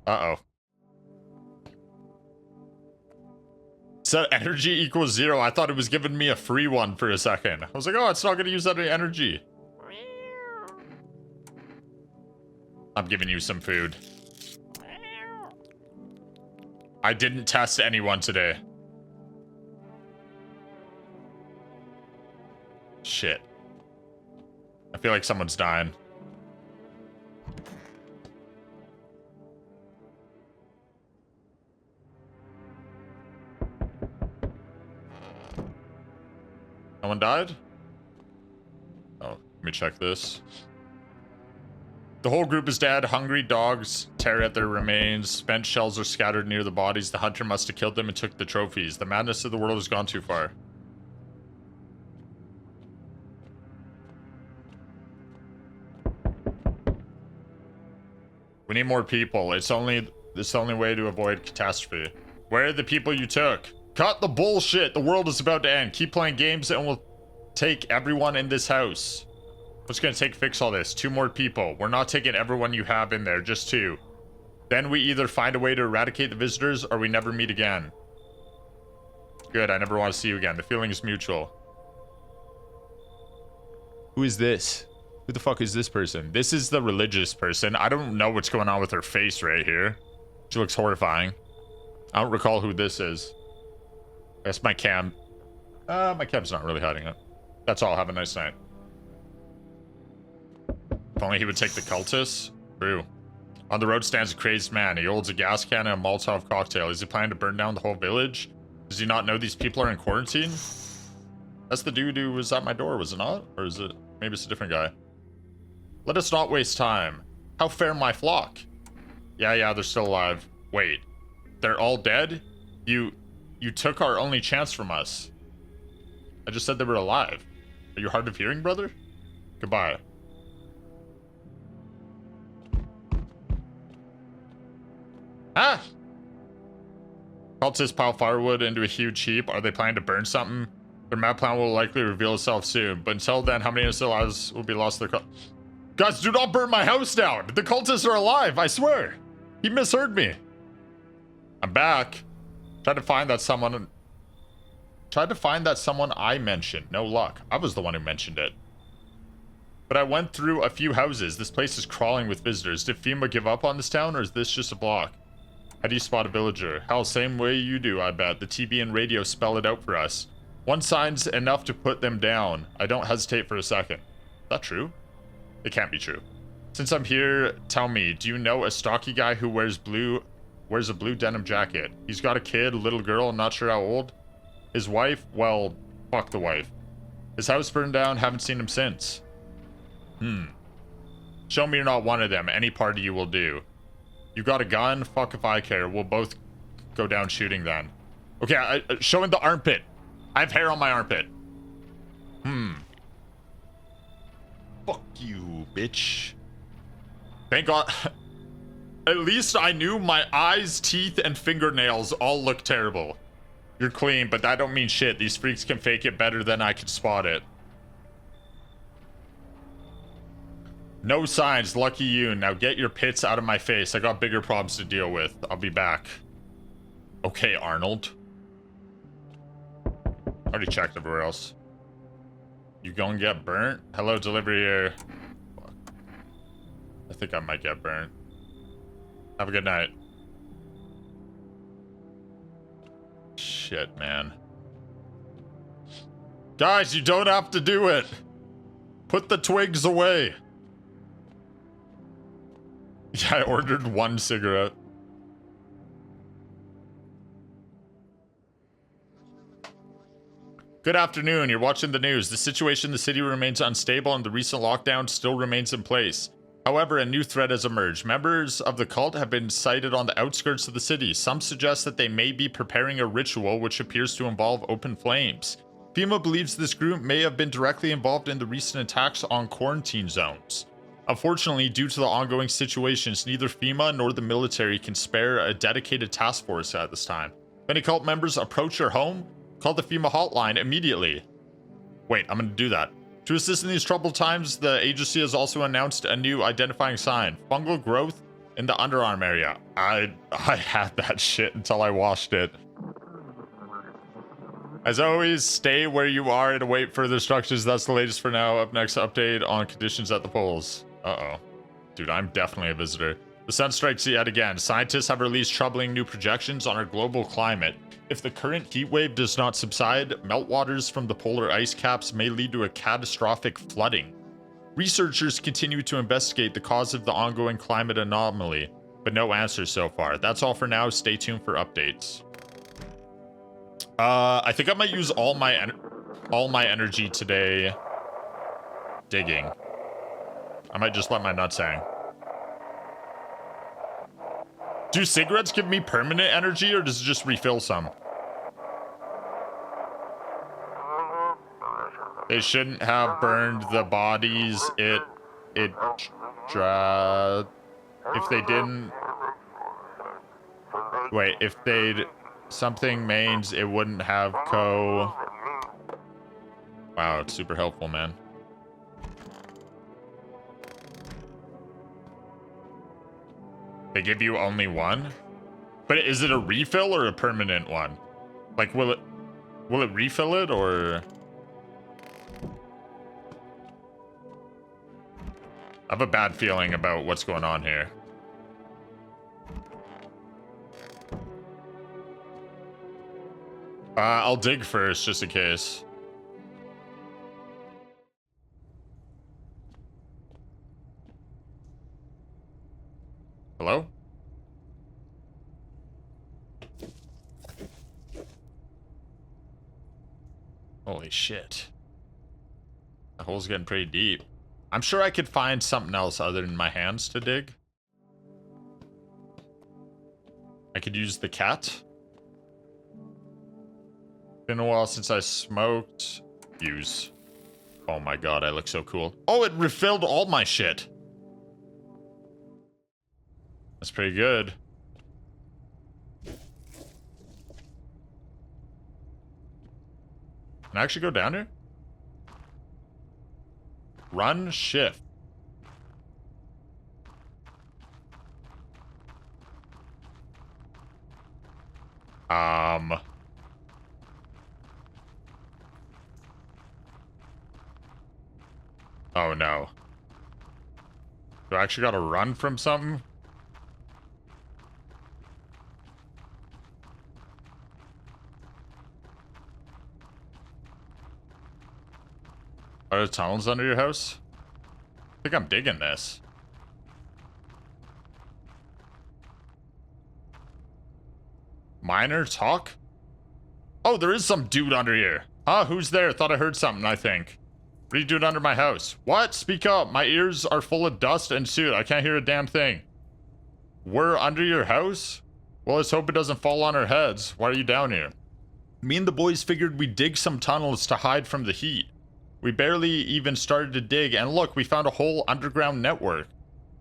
Uh-oh. Set energy equals 0. I thought it was giving me a free one for a second. I was like, oh, it's not going to use any energy. I'm giving you some food. I didn't test anyone today. Shit. I feel like someone's dying. No one died? Oh, let me check this. The whole group is dead. Hungry dogs tear at their remains. Spent shells are scattered near the bodies. The hunter must have killed them and took the trophies. The madness of the world has gone too far. We need more people. This is the only way to avoid catastrophe. Where are the people you took? Cut the bullshit. The world is about to end. Keep playing games and we'll take everyone in this house. What's gonna take to fix all this? 2 more people. We're not taking everyone you have in there, just 2. Then we either find a way to eradicate the visitors or we never meet again. Good, I never want to see you again. The feeling is mutual. Who is this? Who the fuck is this person? This is the religious person. I don't know what's going on with her face right here. She looks horrifying. I don't recall who this is. That's my cam. My cam's not really hiding it. That's all. Have a nice night. If only he would take the cultists. True. On the road stands a crazed man. He holds a gas can and a Molotov cocktail. Is he planning to burn down the whole village? Does he not know these people are in quarantine? That's the dude who was at my door, was it not? Or is it? Maybe it's a different guy. Let us not waste time. How fare my flock? Yeah, they're still alive. Wait. They're all dead? You took our only chance from us. I just said they were alive. Are you hard of hearing, brother? Goodbye. Ah! Cultists pile firewood into a huge heap. Are they planning to burn something? Their mad plan will likely reveal itself soon. But until then, how many innocent lives will be lost to their Guys, do not burn my house down! The cultists are alive, I swear! He misheard me. I'm back. Tried to find that someone I mentioned. No luck. I was the one who mentioned it. But I went through a few houses. This place is crawling with visitors. Did FEMA give up on this town, or is this just a block? How do you spot a villager? Hell, same way you do, I bet. The TV and radio spell it out for us. One sign's enough to put them down. I don't hesitate for a second. Is that true? It can't be true. Since I'm here, tell me, do you know a stocky guy who wears a blue denim jacket? He's got a kid, a little girl, not sure how old. His wife, well, fuck the wife. His house burned down, haven't seen him since. Show me you're not one of them. Any party you will do. You got a gun? Fuck if I care. We'll both go down shooting then. Okay, showing the armpit. I have hair on my armpit. Fuck you, bitch. Thank God. At least I knew my eyes, teeth, and fingernails all look terrible. You're clean, but that don't mean shit. These freaks can fake it better than I can spot it. No signs, lucky you. Now get your pits out of my face. I got bigger problems to deal with. I'll be back. Okay, Arnold. Already checked everywhere else. You gonna get burnt? Hello, delivery here. Fuck. I think I might get burnt. Have a good night. Shit, man. Guys, you don't have to do it. Put the twigs away. Yeah, I ordered one cigarette. Good afternoon. You're watching the news. The situation in the city remains unstable and the recent lockdown still remains in place. However, a new threat has emerged. Members of the cult have been sighted on the outskirts of the city. Some suggest that they may be preparing a ritual which appears to involve open flames. FEMA believes this group may have been directly involved in the recent attacks on quarantine zones. Unfortunately, due to the ongoing situations, neither FEMA nor the military can spare a dedicated task force at this time. If any cult members approach your home, call the FEMA hotline immediately. Wait, I'm gonna do that. To assist in these troubled times, the agency has also announced a new identifying sign. Fungal growth in the underarm area. I had that shit until I washed it. As always, stay where you are and await further instructions. That's the latest for now. Up next, update on conditions at the polls. Uh-oh. Dude, I'm definitely a visitor. The sun strikes yet again. Scientists have released troubling new projections on our global climate. If the current heat wave does not subside, meltwaters from the polar ice caps may lead to a catastrophic flooding. Researchers continue to investigate the cause of the ongoing climate anomaly, but no answers so far. That's all for now. Stay tuned for updates. I think I might use all my energy today digging. I might just let my nuts hang. Do cigarettes give me permanent energy, or does it just refill some? They shouldn't have burned the bodies. If they didn't... Wait, if they'd... Something means it wouldn't have Wow, it's super helpful, man. They give you only one? But is it a refill or a permanent one? Like, will it refill it, or... I have a bad feeling about what's going on here. I'll dig first, just in case. Hello? Holy shit. The hole's getting pretty deep. I'm sure I could find something else other than my hands to dig. I could use the cat. Been a while since I smoked. Use. Oh my god, I look so cool. Oh, it refilled all my shit. That's pretty good. Can I actually go down here? Run shift. Oh no. Do I actually gotta run from something? Are there tunnels under your house? I think I'm digging this. Miner talk? Oh, there is some dude under here. Huh? Who's there? Thought I heard something, I think. What are you doing under my house? What? Speak up. My ears are full of dust and soot. I can't hear a damn thing. We're under your house? Well, let's hope it doesn't fall on our heads. Why are you down here? Me and the boys figured we'd dig some tunnels to hide from the heat. We barely even started to dig, and look, we found a whole underground network.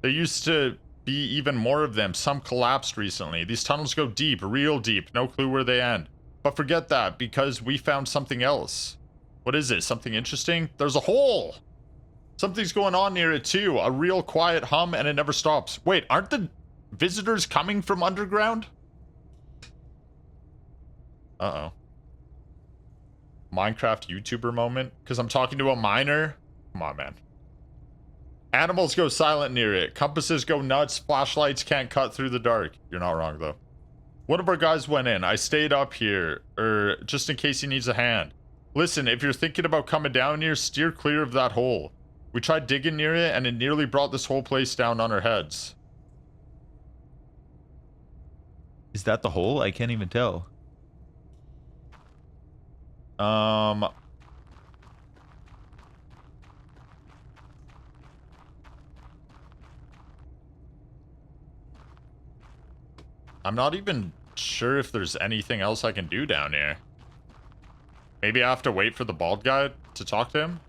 There used to be even more of them. Some collapsed recently. These tunnels go deep, real deep. No clue where they end. But forget that, because we found something else. What is it? Something interesting? There's a hole! Something's going on near it too. A real quiet hum, and it never stops. Wait, aren't the visitors coming from underground? Uh-oh. Minecraft YouTuber moment? Because I'm talking to a miner? Come on, man. Animals go silent near it. Compasses go nuts. Flashlights can't cut through the dark. You're not wrong, though. One of our guys went in. I stayed up here, just in case he needs a hand. Listen, if you're thinking about coming down here, steer clear of that hole. We tried digging near it, and it nearly brought this whole place down on our heads. Is that the hole? I can't even tell. I'm not even sure if there's anything else I can do down here. Maybe I have to wait for the bald guy to talk to him?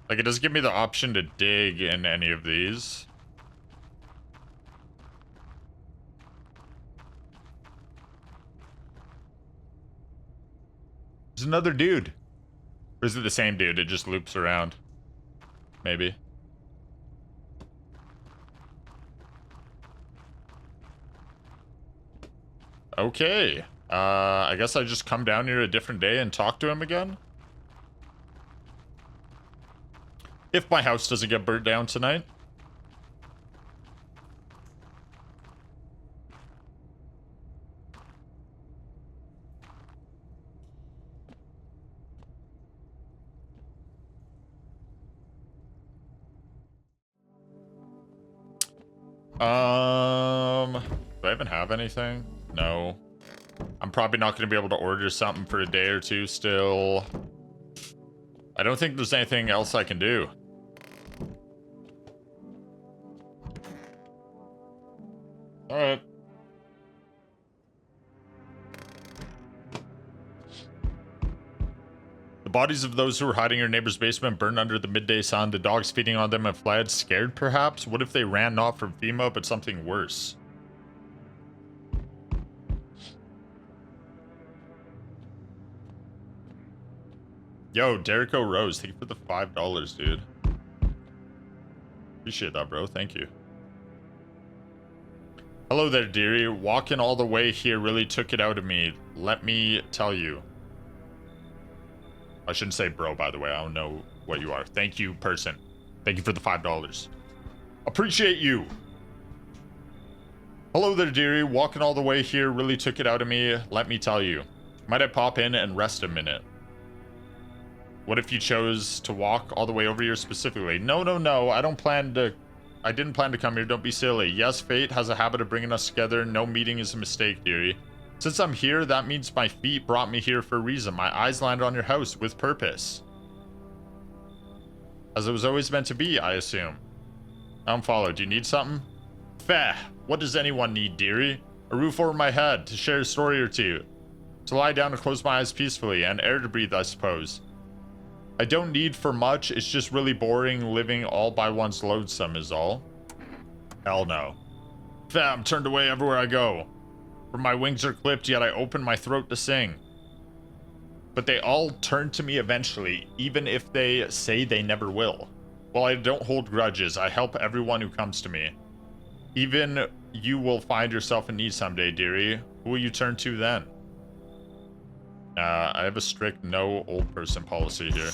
Like, it doesn't give me the option to dig in any of these. There's another dude. Or is it the same dude? It just loops around. Maybe. Okay. I guess I just come down here a different day and talk to him again? If my house doesn't get burnt down tonight. Do I even have anything? No. I'm probably not going to be able to order something for a day or two still. I don't think there's anything else I can do. Alright. The bodies of those who were hiding in your neighbor's basement burned under the midday sun. The dogs feeding on them have fled. Scared, perhaps? What if they ran not from FEMA, but something worse? Yo, Derico Rose, thank you for the $5, dude. Appreciate that, bro. Thank you. Hello there, dearie. Walking all the way here really took it out of me. Let me tell you. I shouldn't say bro, by the way. I don't know what you are. Thank you, person. Thank you for the $5. Appreciate you. Hello there, dearie. Walking all the way here really took it out of me. Let me tell you. Might I pop in and rest a minute? What if you chose to walk all the way over here specifically? No, no, no. I didn't plan to come here. Don't be silly. Yes, fate has a habit of bringing us together. No meeting is a mistake, dearie. Since I'm here, that means my feet brought me here for a reason. My eyes landed on your house with purpose. As it was always meant to be, I assume. I don't follow. Do you need something? Feh. What does anyone need, dearie? A roof over my head, to share a story or two. To lie down and close my eyes peacefully, and air to breathe, I suppose. I don't need for much. It's just really boring living all by one's lonesome is all. Hell no. Feh, I'm turned away everywhere I go. For my wings are clipped, yet I open my throat to sing. But they all turn to me eventually, even if they say they never will. Well, I don't hold grudges. I help everyone who comes to me. Even you will find yourself in need someday, dearie. Who will you turn to then? I have a strict no old person policy here.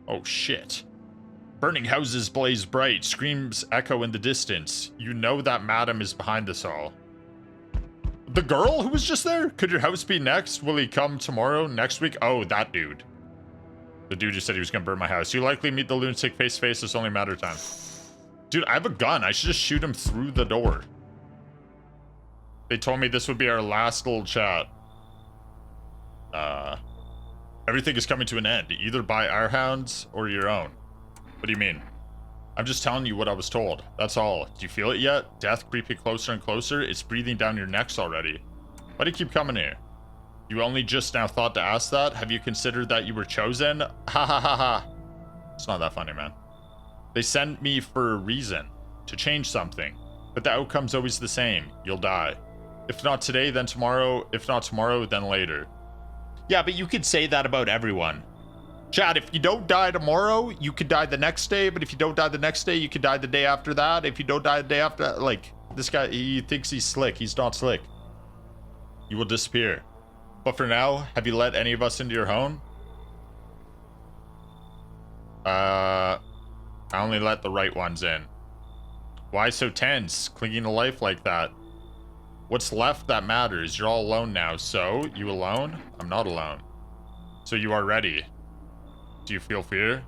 Oh, shit. Burning houses blaze bright. Screams echo in the distance. You know that madam is behind this all. What The girl who was just there? Could your house be next? Will he come tomorrow? Next week? Oh, that dude. The dude who said he was gonna burn my house. You likely meet the lunatic face to face. It's only a matter of time. Dude, I have a gun. I should just shoot him through the door. They told me this would be our last little chat. Everything is coming to an end, either by our hands or your own. What do you mean? I'm just telling you what I was told. That's all. Do you feel it yet? Death creeping closer and closer? It's breathing down your necks already. Why do you keep coming here? You only just now thought to ask that? Have you considered that you were chosen? Ha ha ha ha. It's not that funny, man. They sent me for a reason. To change something. But the outcome's always the same. You'll die. If not today, then tomorrow. If not tomorrow, then later. Yeah, but you could say that about everyone. Chad, if you don't die tomorrow, you could die the next day. But if you don't die the next day, you could die the day after that. If you don't die the day after that, like, this guy, he thinks he's slick. He's not slick. You will disappear. But for now, have you let any of us into your home? I only let the right ones in. Why so tense? Clinging to life like that? What's left that matters? You're all alone now, so? You alone? I'm not alone. So you are ready. Do you feel fear?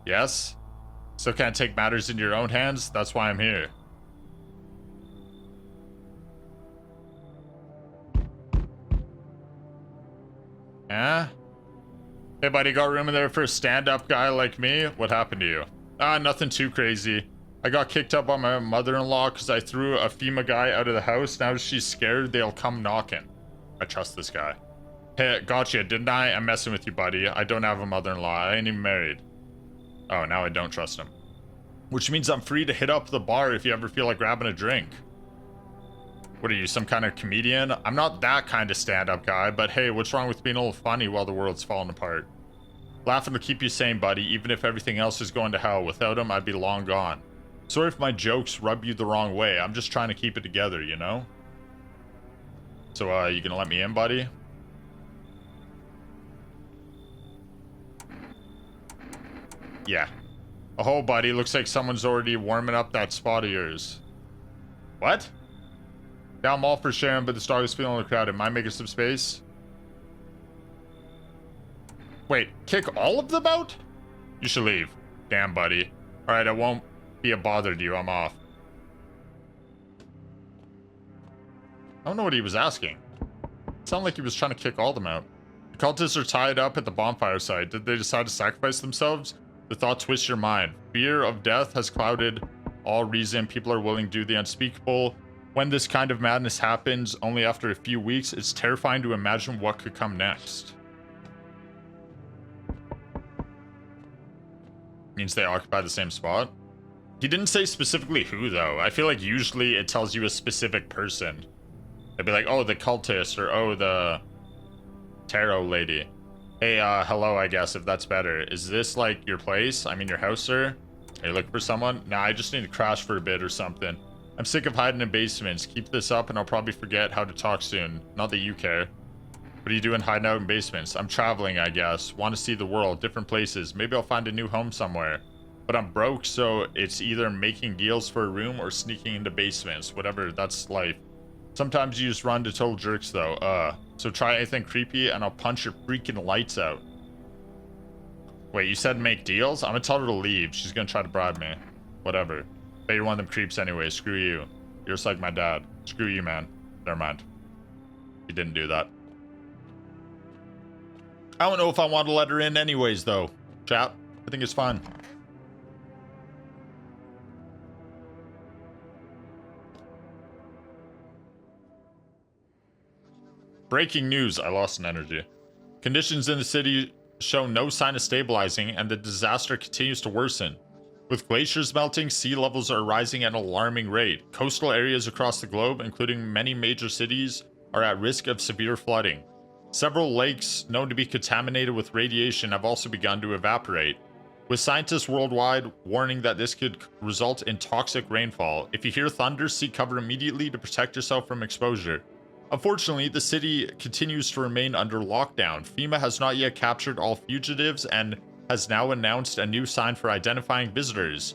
Yes? So can't take matters into your own hands? That's why I'm here. Yeah? Hey buddy, got room in there for a stand-up guy like me? What happened to you? Nothing too crazy. I got kicked up by my mother-in-law because I threw a FEMA guy out of the house. Now she's scared they'll come knocking. I trust this guy. Hey, gotcha, didn't I? I'm messing with you, buddy. I don't have a mother-in-law. I ain't even married. Oh, now I don't trust him. Which means I'm free to hit up the bar if you ever feel like grabbing a drink. What are you, some kind of comedian? I'm not that kind of stand-up guy, but hey, what's wrong with being a little funny while the world's falling apart? Laughing will keep you sane, buddy, even if everything else is going to hell. Without him, I'd be long gone. Sorry if my jokes rub you the wrong way. I'm just trying to keep it together, you know? So, you gonna let me in, buddy? Yeah. Oh, buddy, looks like someone's already warming up that spot of yours. What? Yeah, I'm all for sharing, but this dog is feeling crowded. Mind making some space? Wait, kick all of them out? You should leave. Damn, buddy. Alright, I won't be a bother to you. I'm off. I don't know what he was asking. It sounded like he was trying to kick all of them out. The cultists are tied up at the bonfire site. Did they decide to sacrifice themselves? The thought twists your mind. Fear of death has clouded all reason. People are willing to do the unspeakable. When this kind of madness happens, only after a few weeks, it's terrifying to imagine what could come next. Means they occupy the same spot? He didn't say specifically who, though. I feel like usually it tells you a specific person. They'd be like, oh, the cultist, or oh, the tarot lady. Hey, hello, I guess, if that's better. Is this, like, your place? I mean, your house, sir? Are you looking for someone? Nah, I just need to crash for a bit or something. I'm sick of hiding in basements. Keep this up and I'll probably forget how to talk soon. Not that you care. What are you doing hiding out in basements? I'm traveling, I guess. Want to see the world, different places. Maybe I'll find a new home somewhere. But I'm broke, so it's either making deals for a room or sneaking into basements. Whatever, that's life. Sometimes you just run to total jerks, though. So try anything creepy and I'll punch your freaking lights out. Wait, you said make deals? I'm gonna tell her to leave. She's gonna try to bribe me. Whatever. Bet you're one of them creeps anyway. Screw you. You're just like my dad. Screw you, man. Never mind. He didn't do that. I don't know if I want to let her in anyways, though. Chat. I think it's fine. Breaking news. I lost an energy. Conditions in the city show no sign of stabilizing, and the disaster continues to worsen. With glaciers melting, sea levels are rising at an alarming rate. Coastal areas across the globe, including many major cities, are at risk of severe flooding. Several lakes known to be contaminated with radiation have also begun to evaporate, with scientists worldwide warning that this could result in toxic rainfall. If you hear thunder, seek cover immediately to protect yourself from exposure. Unfortunately, the city continues to remain under lockdown. FEMA has not yet captured all fugitives and has now announced a new sign for identifying visitors.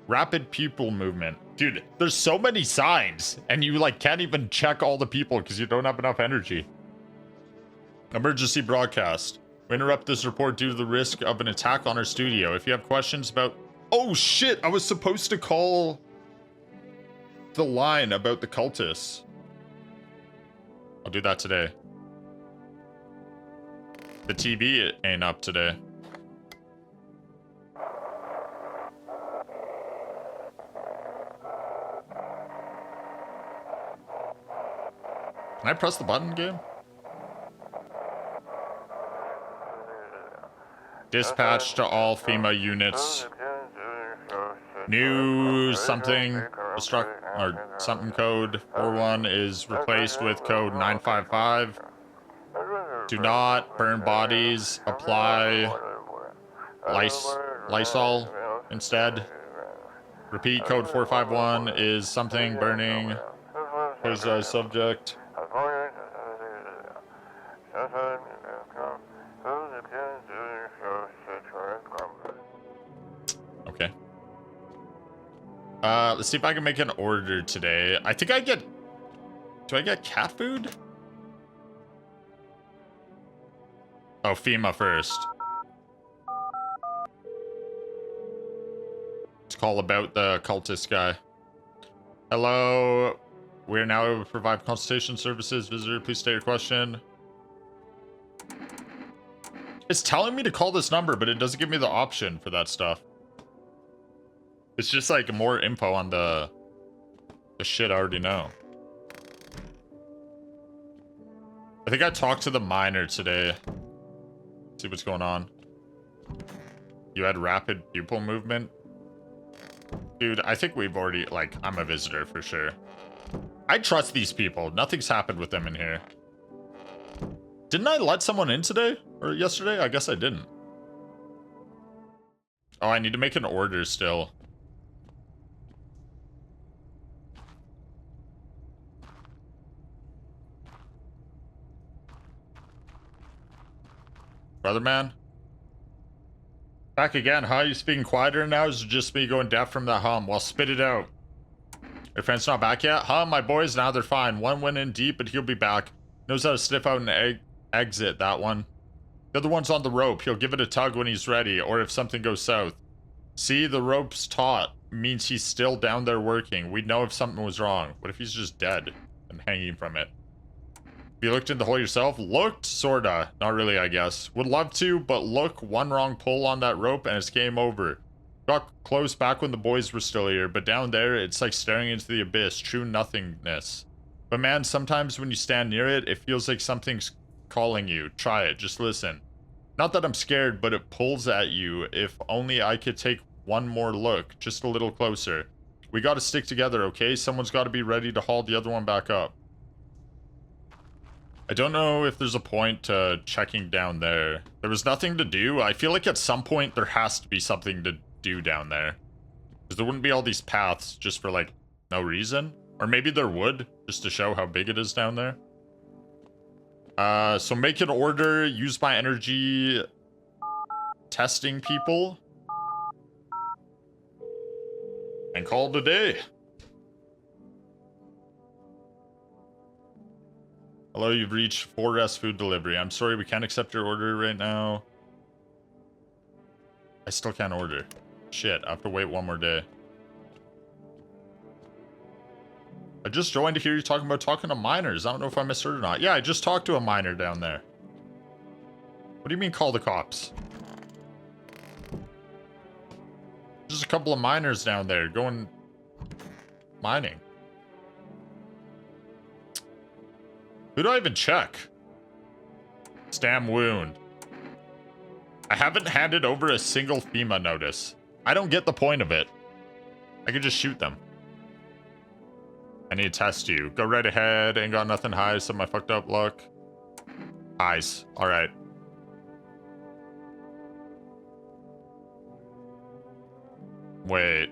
Rapid pupil movement. Dude, there's so many signs, and you like can't even check all the people because you don't have enough energy. Emergency broadcast. We interrupt this report due to the risk of an attack on our studio. If you have questions about... Oh shit, I was supposed to call the line about the cultists. I'll do that today. The TV ain't up today. Can I press the button, game? Dispatch to all FEMA units. New something or something code 41 is replaced with code 955. Do not burn bodies. Apply Lysol instead. Repeat, code 451 is something burning. Who's our subject? Okay. Let's see if I can make an order today. I think I get... Do I get cat food? Oh, FEMA first. Let's call about the cultist guy. Hello. We are now able to provide consultation services. Visitor, please state your question. It's telling me to call this number, but it doesn't give me the option for that stuff. It's just like more info on the shit I already know. I think I talked to the miner today. See what's going on. You had rapid pupil movement? Dude, I think we've already, like, I'm a visitor for sure. I trust these people. Nothing's happened with them in here. Didn't I let someone in today? Or yesterday? I guess I didn't. Oh, I need to make an order still. Brother man? Back again, huh? You speaking quieter now? Is it just me going deaf from that hum? Well, spit it out. Your friend's not back yet? Huh? My boys, now they're fine. One went in deep, but he'll be back. Knows how to sniff out and exit, that one. The other one's on the rope. He'll give it a tug when he's ready, or if something goes south. See, the rope's taut. Means he's still down there working. We'd know if something was wrong. What if he's just dead and hanging from it? You looked in the hole yourself? Looked? Sorta. Not really, I guess. Would love to, but look, one wrong pull on that rope and it's game over. Got close back when the boys were still here, but down there, it's like staring into the abyss. True nothingness. But man, sometimes when you stand near it, it feels like something's calling you. Try it. Just listen. Not that I'm scared, but it pulls at you. If only I could take one more look. Just a little closer. We gotta stick together, okay? Someone's gotta be ready to haul the other one back up. I don't know if there's a point to checking down there. There was nothing to do. I feel like at some point there has to be something to do down there. Because there wouldn't be all these paths just for, like, no reason. Or maybe there would, just to show how big it is down there. So make an order, use my energy testing people. And call it a day. Hello, you've reached 4S food delivery. I'm sorry, we can't accept your order right now. I still can't order. Shit, I have to wait one more day. I just joined to hear you talking to miners. I don't know if I misheard or not. Yeah, I just talked to a miner down there. What do you mean call the cops? Just a couple of miners down there going mining. Who do I even check? Stam wound. I haven't handed over a single FEMA notice. I don't get the point of it. I could just shoot them. I need to test you. Go right ahead. Ain't got nothing high, so my fucked up luck. Eyes. Alright. Wait.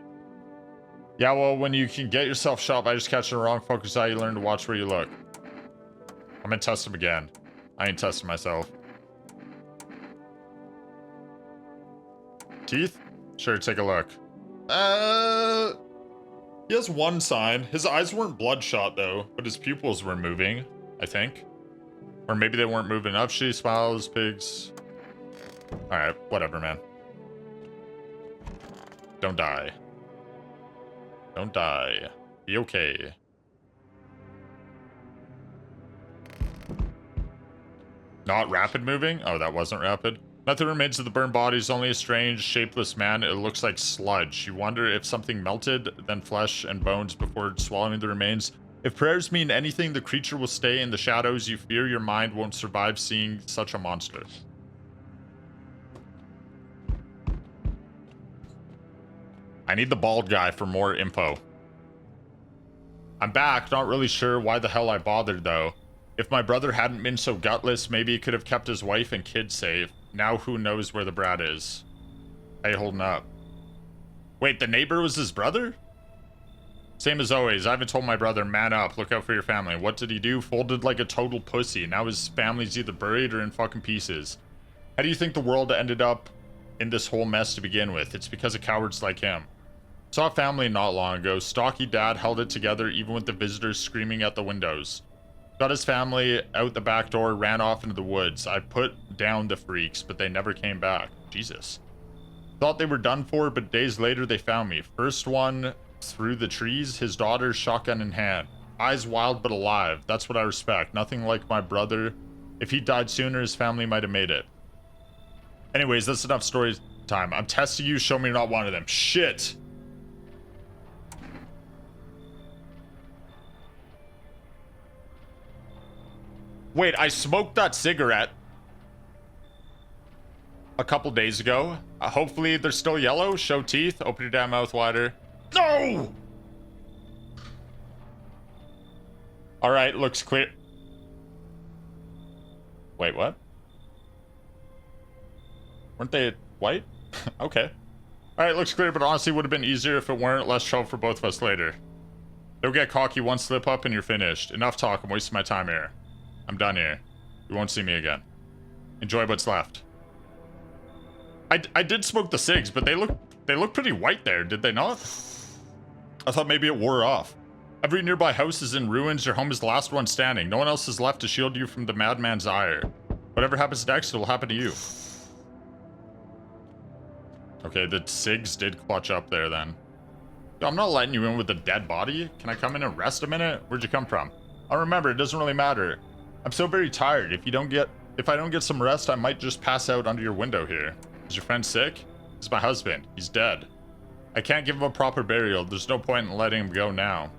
Yeah, well, when you can get yourself shot by just catching the wrong focus eye, you learn to watch where you look. I'm gonna test him again. I ain't testing myself. Teeth? Sure, take a look. He has one sign. His eyes weren't bloodshot though, but his pupils were moving, I think. Or maybe they weren't moving up. She smiles, pigs. Alright, whatever, man. Don't die. Don't die. Be okay. Not rapid moving? Oh, that wasn't rapid. Nothing remains of the burned bodies, only a strange, shapeless man. It looks like sludge. You wonder if something melted, then flesh and bones before swallowing the remains. If prayers mean anything, the creature will stay in the shadows. You fear your mind won't survive seeing such a monster. I need the bald guy for more info. I'm back, not really sure why the hell I bothered though. If my brother hadn't been so gutless, maybe he could have kept his wife and kids safe. Now who knows where the brat is. How you holding up? Wait, the neighbor was his brother? Same as always, I haven't told my brother, man up, look out for your family. What did he do? Folded like a total pussy. Now his family's either buried or in fucking pieces. How do you think the world ended up in this whole mess to begin with? It's because of cowards like him. Saw a family not long ago. Stocky dad held it together even with the visitors screaming at the windows. Got his family out the back door, ran off into the woods. I put down the freaks, but they never came back. Jesus. Thought they were done for, but days later they found me. First one through the trees, his daughter, shotgun in hand. Eyes wild but alive. That's what I respect. Nothing like my brother. If he died sooner, his family might have made it. Anyways, that's enough story time. I'm testing you. Show me you're not one of them. Shit. Wait, I smoked that cigarette a couple days ago. Hopefully they're still yellow. Show teeth. Open your damn mouth wider. No! Alright, looks clear. Wait, what? Weren't they white? Okay. Alright, looks clear, but honestly would have been easier if it weren't. Less trouble for both of us later. Don't get cocky, one slip up and you're finished. Enough talk, I'm wasting my time here. I'm done here. You won't see me again. Enjoy what's left. I did smoke the cigs, but they look pretty white there, did they not? I thought maybe it wore off. Every nearby house is in ruins. Your home is the last one standing. No one else is left to shield you from the madman's ire. Whatever happens next, it'll happen to you. Okay, the cigs did clutch up there then. Yo, I'm not letting you in with a dead body. Can I come in and rest a minute? Where'd you come from? I remember, it doesn't really matter. I'm so very tired. If I don't get some rest, I might just pass out under your window here. Is your friend sick? He's my husband. He's dead. I can't give him a proper burial. There's no point in letting him go now.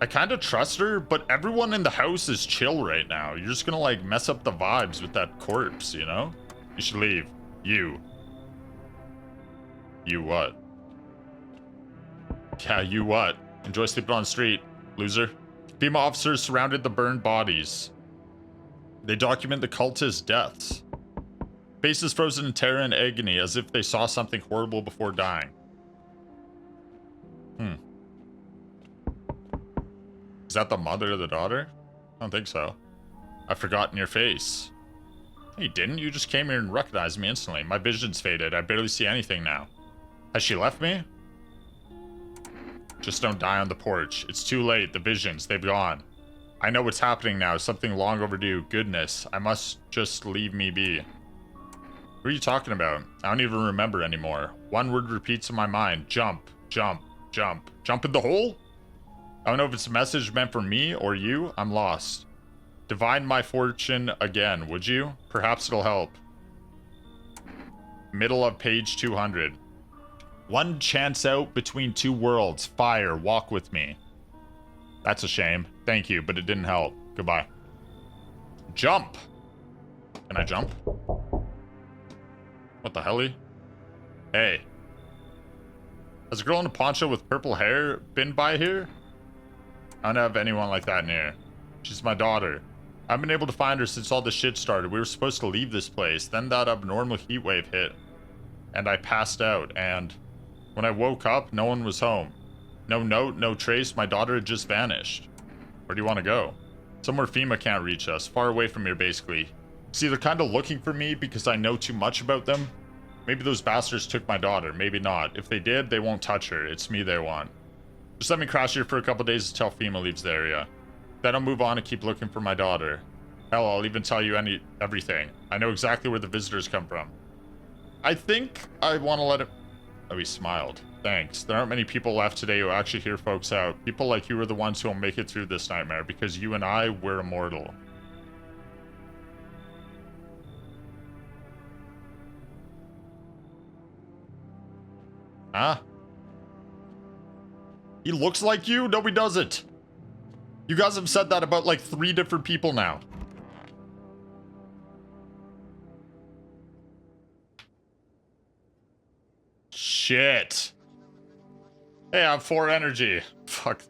I kind of trust her, but everyone in the house is chill right now. You're just gonna like mess up the vibes with that corpse, you know? You should leave. You. You what? Yeah, you what? Enjoy sleeping on the street, loser. FEMA officers surrounded the burned bodies. They document the cultist deaths. Faces frozen in terror and agony as if they saw something horrible before dying. Is that the mother of the daughter? I don't think so. I've forgotten your face. You didn't? You just came here and recognized me instantly. My vision's faded. I barely see anything now. Has she left me? Just don't die on the porch. It's too late. The visions, they've gone. I know what's happening now. Something long overdue. Goodness. I must just leave me be. What are you talking about? I don't even remember anymore. One word repeats in my mind. Jump, jump, jump. Jump in the hole? I don't know if it's a message meant for me or you. I'm lost. Divine my fortune again, would you? Perhaps it'll help. Middle of page 200. One chance out between two worlds. Fire, walk with me. That's a shame. Thank you, but it didn't help. Goodbye. Jump! Can I jump? What the helly? Hey. Has a girl in a poncho with purple hair been by here? I don't have anyone like that near. She's my daughter. I haven't been able to find her since all this shit started. We were supposed to leave this place. Then that abnormal heat wave hit. And I passed out. And when I woke up, no one was home. No note, no trace. My daughter had just vanished. Where do you want to go? Somewhere FEMA can't reach us. Far away from here, basically. See, they're kind of looking for me because I know too much about them. Maybe those bastards took my daughter. Maybe not. If they did, they won't touch her. It's me they want. Just let me crash here for a couple days until FEMA leaves the area. Then I'll move on and keep looking for my daughter. Hell, I'll even tell you everything. I know exactly where the visitors come from. I think I want to let him... Oh, he smiled. Thanks. There aren't many people left today who actually hear folks out. People like you are the ones who will make it through this nightmare, because you and I, we're immortal. Huh? He looks like you? No, he doesn't. You guys have said that about like 3 different people now. Shit. Hey, I have 4 energy. Fuck.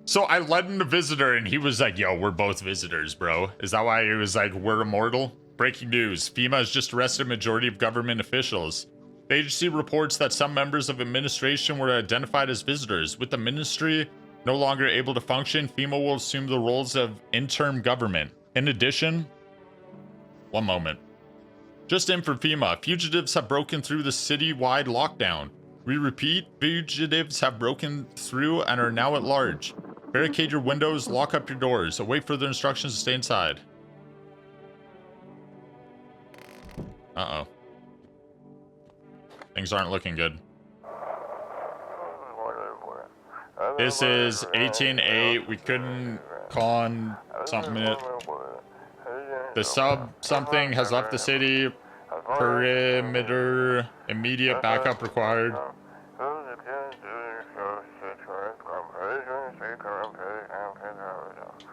So I led in a visitor and he was like, yo, we're both visitors, bro. Is that why he was like, we're immortal? Breaking news. FEMA has just arrested a majority of government officials. The agency reports that some members of administration were identified as visitors. With the ministry no longer able to function, FEMA will assume the roles of interim government. In addition, one moment. Just in for FEMA, fugitives have broken through the city-wide lockdown. We repeat, fugitives have broken through and are now at large. Barricade your windows, lock up your doors. Await further instructions to stay inside. Uh-oh. Things aren't looking good. This is 18-8. We couldn't con something. The sub something has left the city. Perimeter. Immediate backup required.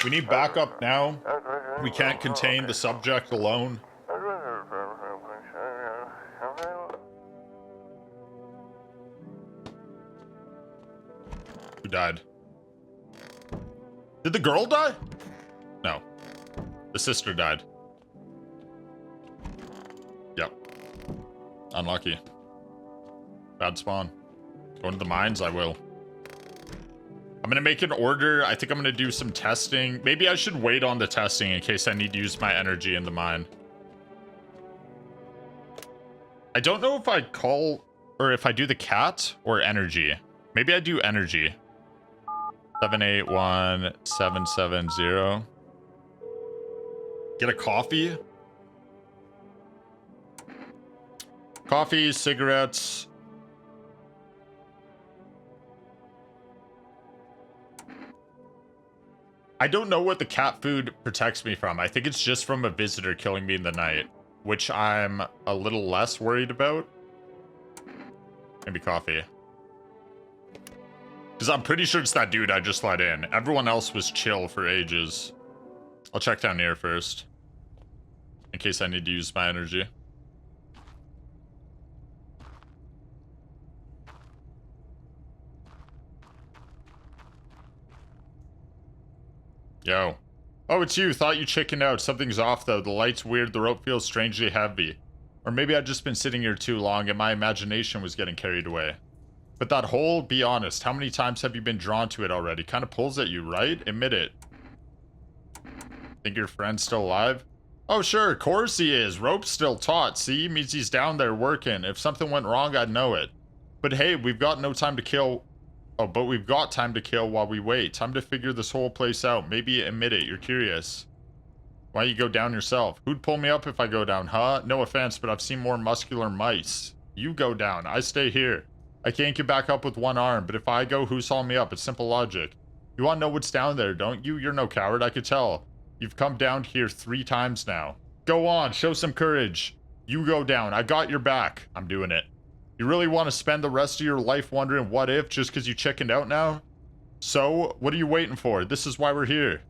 We need backup now. We can't contain the subject alone. Who died? Did the girl die? No. The sister died. Yep. Unlucky. Bad spawn. Going to the mines, I will. I'm gonna make an order. I think I'm gonna do some testing. Maybe I should wait on the testing in case I need to use my energy in the mine. I don't know if I call or if I do the cat or energy. Maybe I do energy. 781770. Get a coffee. Coffee, cigarettes. I don't know what the cat food protects me from. I think it's just from a visitor killing me in the night, which I'm a little less worried about. Maybe coffee. Because I'm pretty sure it's that dude I just let in. Everyone else was chill for ages. I'll check down here first. In case I need to use my energy. Yo. Oh, it's you. Thought you chickened out. Something's off, though. The light's weird. The rope feels strangely heavy. Or maybe I've just been sitting here too long and my imagination was getting carried away. But that hole, be honest, how many times have you been drawn to it already? Kind of pulls at you, right? Admit it. Think your friend's still alive? Oh, sure. Of course he is. Rope's still taut. See? Means he's down there working. If something went wrong, I'd know it. But hey, we've got no time to kill... Oh, but we've got time to kill while we wait. Time to figure this whole place out. Maybe admit it. You're curious. Why don't you go down yourself? Who'd pull me up if I go down, huh? No offense, but I've seen more muscular mice. You go down. I stay here. I can't get back up with one arm, but if I go, who's hauling me up? It's simple logic. You want to know what's down there, don't you? You're no coward, I could tell. You've come down here 3 times now. Go on, show some courage. You go down. I got your back. I'm doing it. You really want to spend the rest of your life wondering what if just because you chickened out now? So, what are you waiting for? This is why we're here.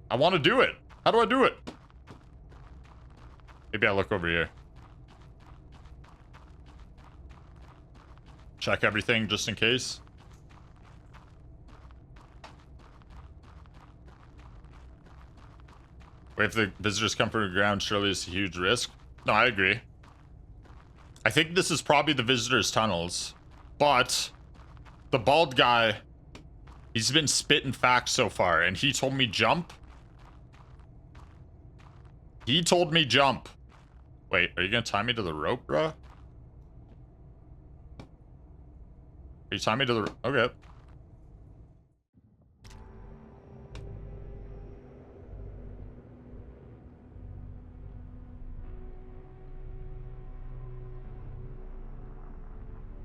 I want to do it. How do I do it? Maybe I look over here. Check everything just in case. Wait, if the visitors come from the ground, surely it's a huge risk. No, I agree. I think this is probably the visitors' tunnels. But the bald guy, he's been spitting facts so far, and he told me jump. He told me jump. Wait, are you gonna tie me to the rope, bro? Are you tying me to the... Okay.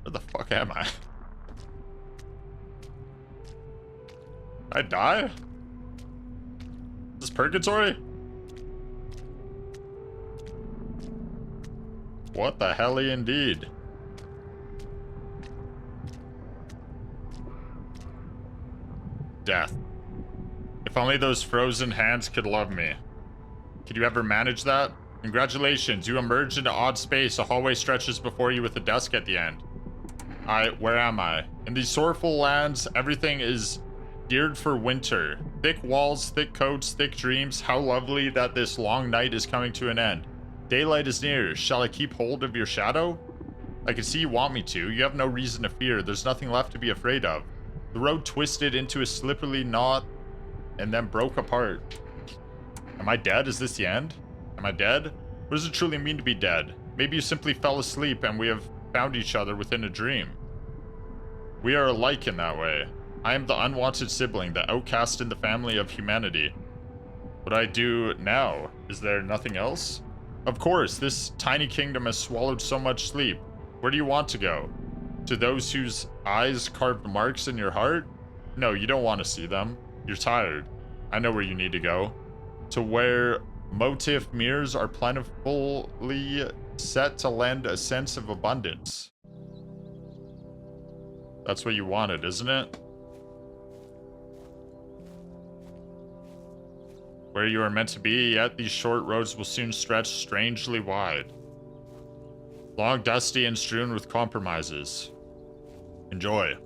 Where the fuck am I? I die? Is this purgatory? What the hell indeed? Death. If only those frozen hands could love me. Could you ever manage that? Congratulations, you emerged into odd space. A hallway stretches before you with a desk at the end. Where am I? In these sorrowful lands, everything is geared for winter. Thick walls, thick coats, thick dreams. How lovely that this long night is coming to an end. Daylight is near. Shall I keep hold of your shadow? I can see you want me to. You have no reason to fear. There's nothing left to be afraid of. The road twisted into a slippery knot and then broke apart. Am I dead? Is this the end? Am I dead? What does it truly mean to be dead? Maybe you simply fell asleep and we have found each other within a dream. We are alike in that way. I am the unwanted sibling, the outcast in the family of humanity. What I do now? Is there nothing else? Of course, this tiny kingdom has swallowed so much sleep. Where do you want to go? To those whose eyes carved marks in your heart? No, you don't want to see them. You're tired. I know where you need to go. To where motif mirrors are plentifully set to lend a sense of abundance. That's what you wanted, isn't it? Where you are meant to be, yet these short roads will soon stretch strangely wide. Long, dusty, and strewn with compromises. Enjoy.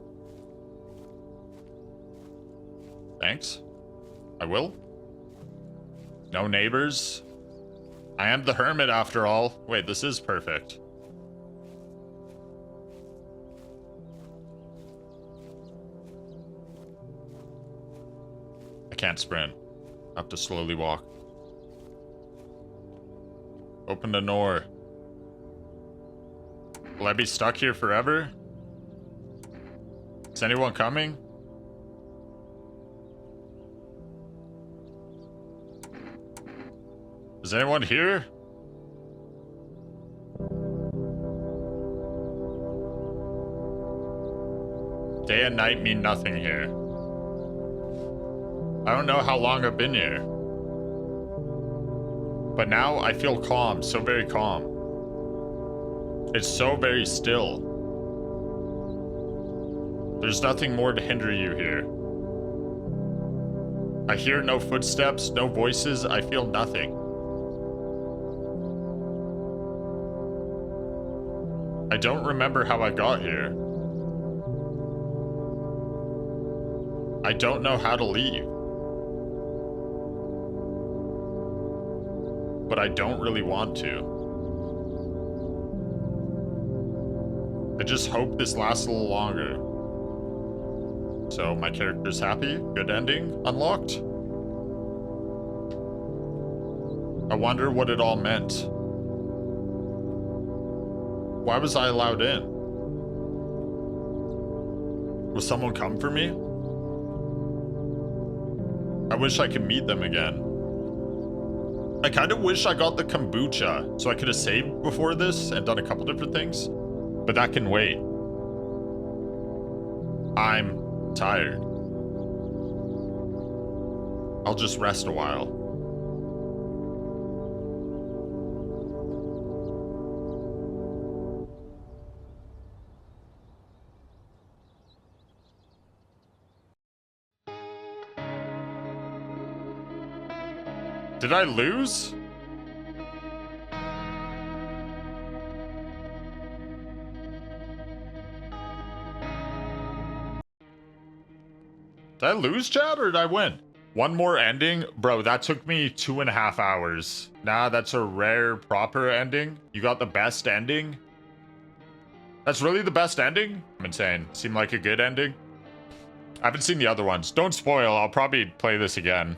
Thanks. I will. No neighbors. I am the hermit after all. Wait, this is perfect. I can't sprint. I have to slowly walk. Open the door. Will I be stuck here forever? Is anyone coming? Is anyone here? Day and night mean nothing here. I don't know how long I've been here. But now I feel calm, so very calm. It's so very still. There's nothing more to hinder you here. I hear no footsteps, no voices, I feel nothing. I don't remember how I got here. I don't know how to leave. But I don't really want to. I just hope this lasts a little longer. So my character's happy, good ending, unlocked. I wonder what it all meant. Why was I allowed in? Will someone come for me? I wish I could meet them again. I kind of wish I got the kombucha so I could have saved before this and done a couple different things. But that can wait. I'm tired. I'll just rest a while. Did I lose? Did I lose, chat, or did I win? One more ending? Bro, that took me 2.5 hours. Nah, that's a rare, proper ending. You got the best ending? That's really the best ending? I'm insane. Seemed like a good ending. I haven't seen the other ones. Don't spoil, I'll probably play this again.